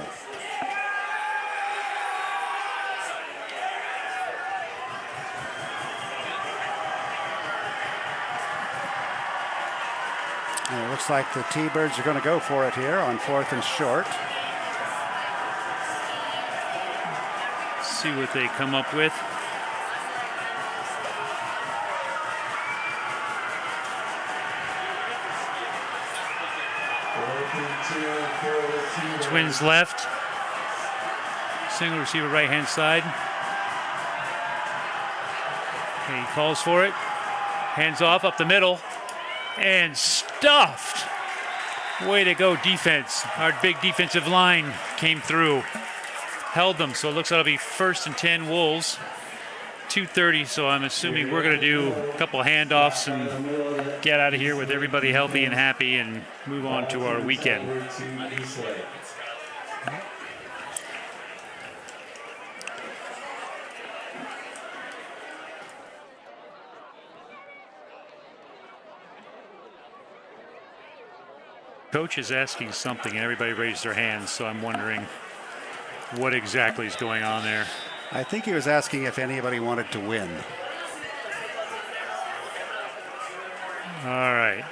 And it looks like the T-Birds are going to go for it here on 4th and short. See what they come up with. Twins left. Single receiver right-hand side. Okay, he calls for it. Hands off up the middle. And stuffed. Way to go, defense. Our big defensive line came through. Held them, so it looks like it'll be 1st and 10 Wolves. 2:30, so I'm assuming we're going to do a couple handoffs and get out of here with everybody healthy and happy and move on to our weekend. Coach is asking something, and everybody raised their hands, so I'm wondering what exactly is going on there. I think he was asking if anybody wanted to win. All right.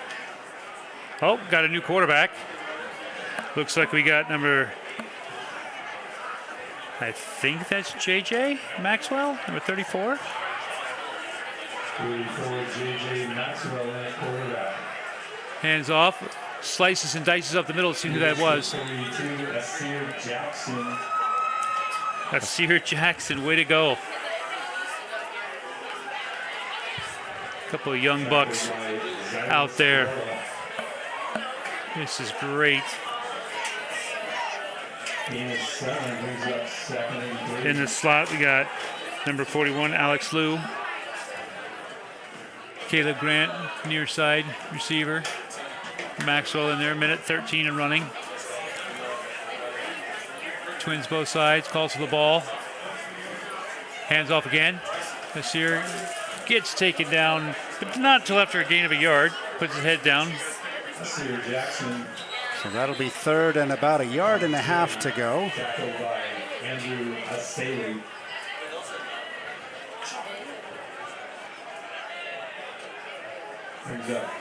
Oh, got a new quarterback. Looks like we got number, I think that's JJ Maxwell, number 34. 34, JJ Maxwell at quarterback. Hands off, slices and dices up the middle. See who that was. 32, Asir Jackson. Asir Jackson, way to go. Couple of young bucks out there. This is great. In the slot, we got number 41, Alex Liu. Caleb Grant, near side receiver. Maxwell in there, minute 13 and running. Twins both sides, calls for the ball. Hands off again. Asir gets taken down, but not until after a gain of a yard. Puts his head down. Asir Jackson. So that'll be 3rd and about 1.5 yards to go. Tackled by Andrew Asali.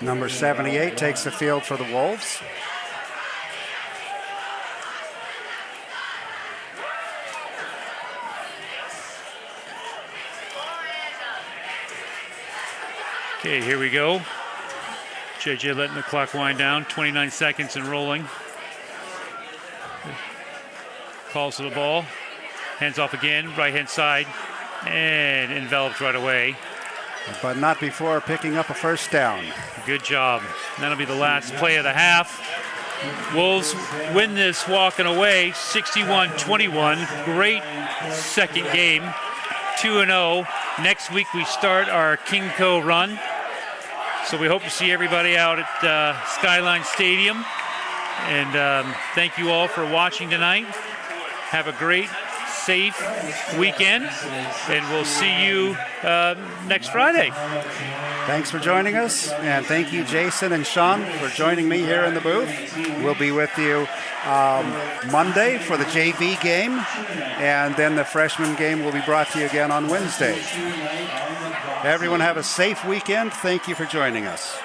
Number 78 takes the field for the Wolves. Okay, here we go. JJ letting the clock wind down. 29 seconds and rolling. Calls to the ball. Hands off again, right-hand side. And enveloped right away. But not before picking up a 1st down. Good job. That'll be the last play of the half. Wolves win this walking away, 61-21. Great second game, 2-0. Next week we start our Kingco run. So we hope to see everybody out at Skyline Stadium. And thank you all for watching tonight. Have a great, safe weekend, and we'll see you next Friday. Thanks for joining us, and thank you, Jason and Sean, for joining me here in the booth. We'll be with you Monday for the JV game, and then the freshman game will be brought to you again on Wednesday. Everyone have a safe weekend. Thank you for joining us.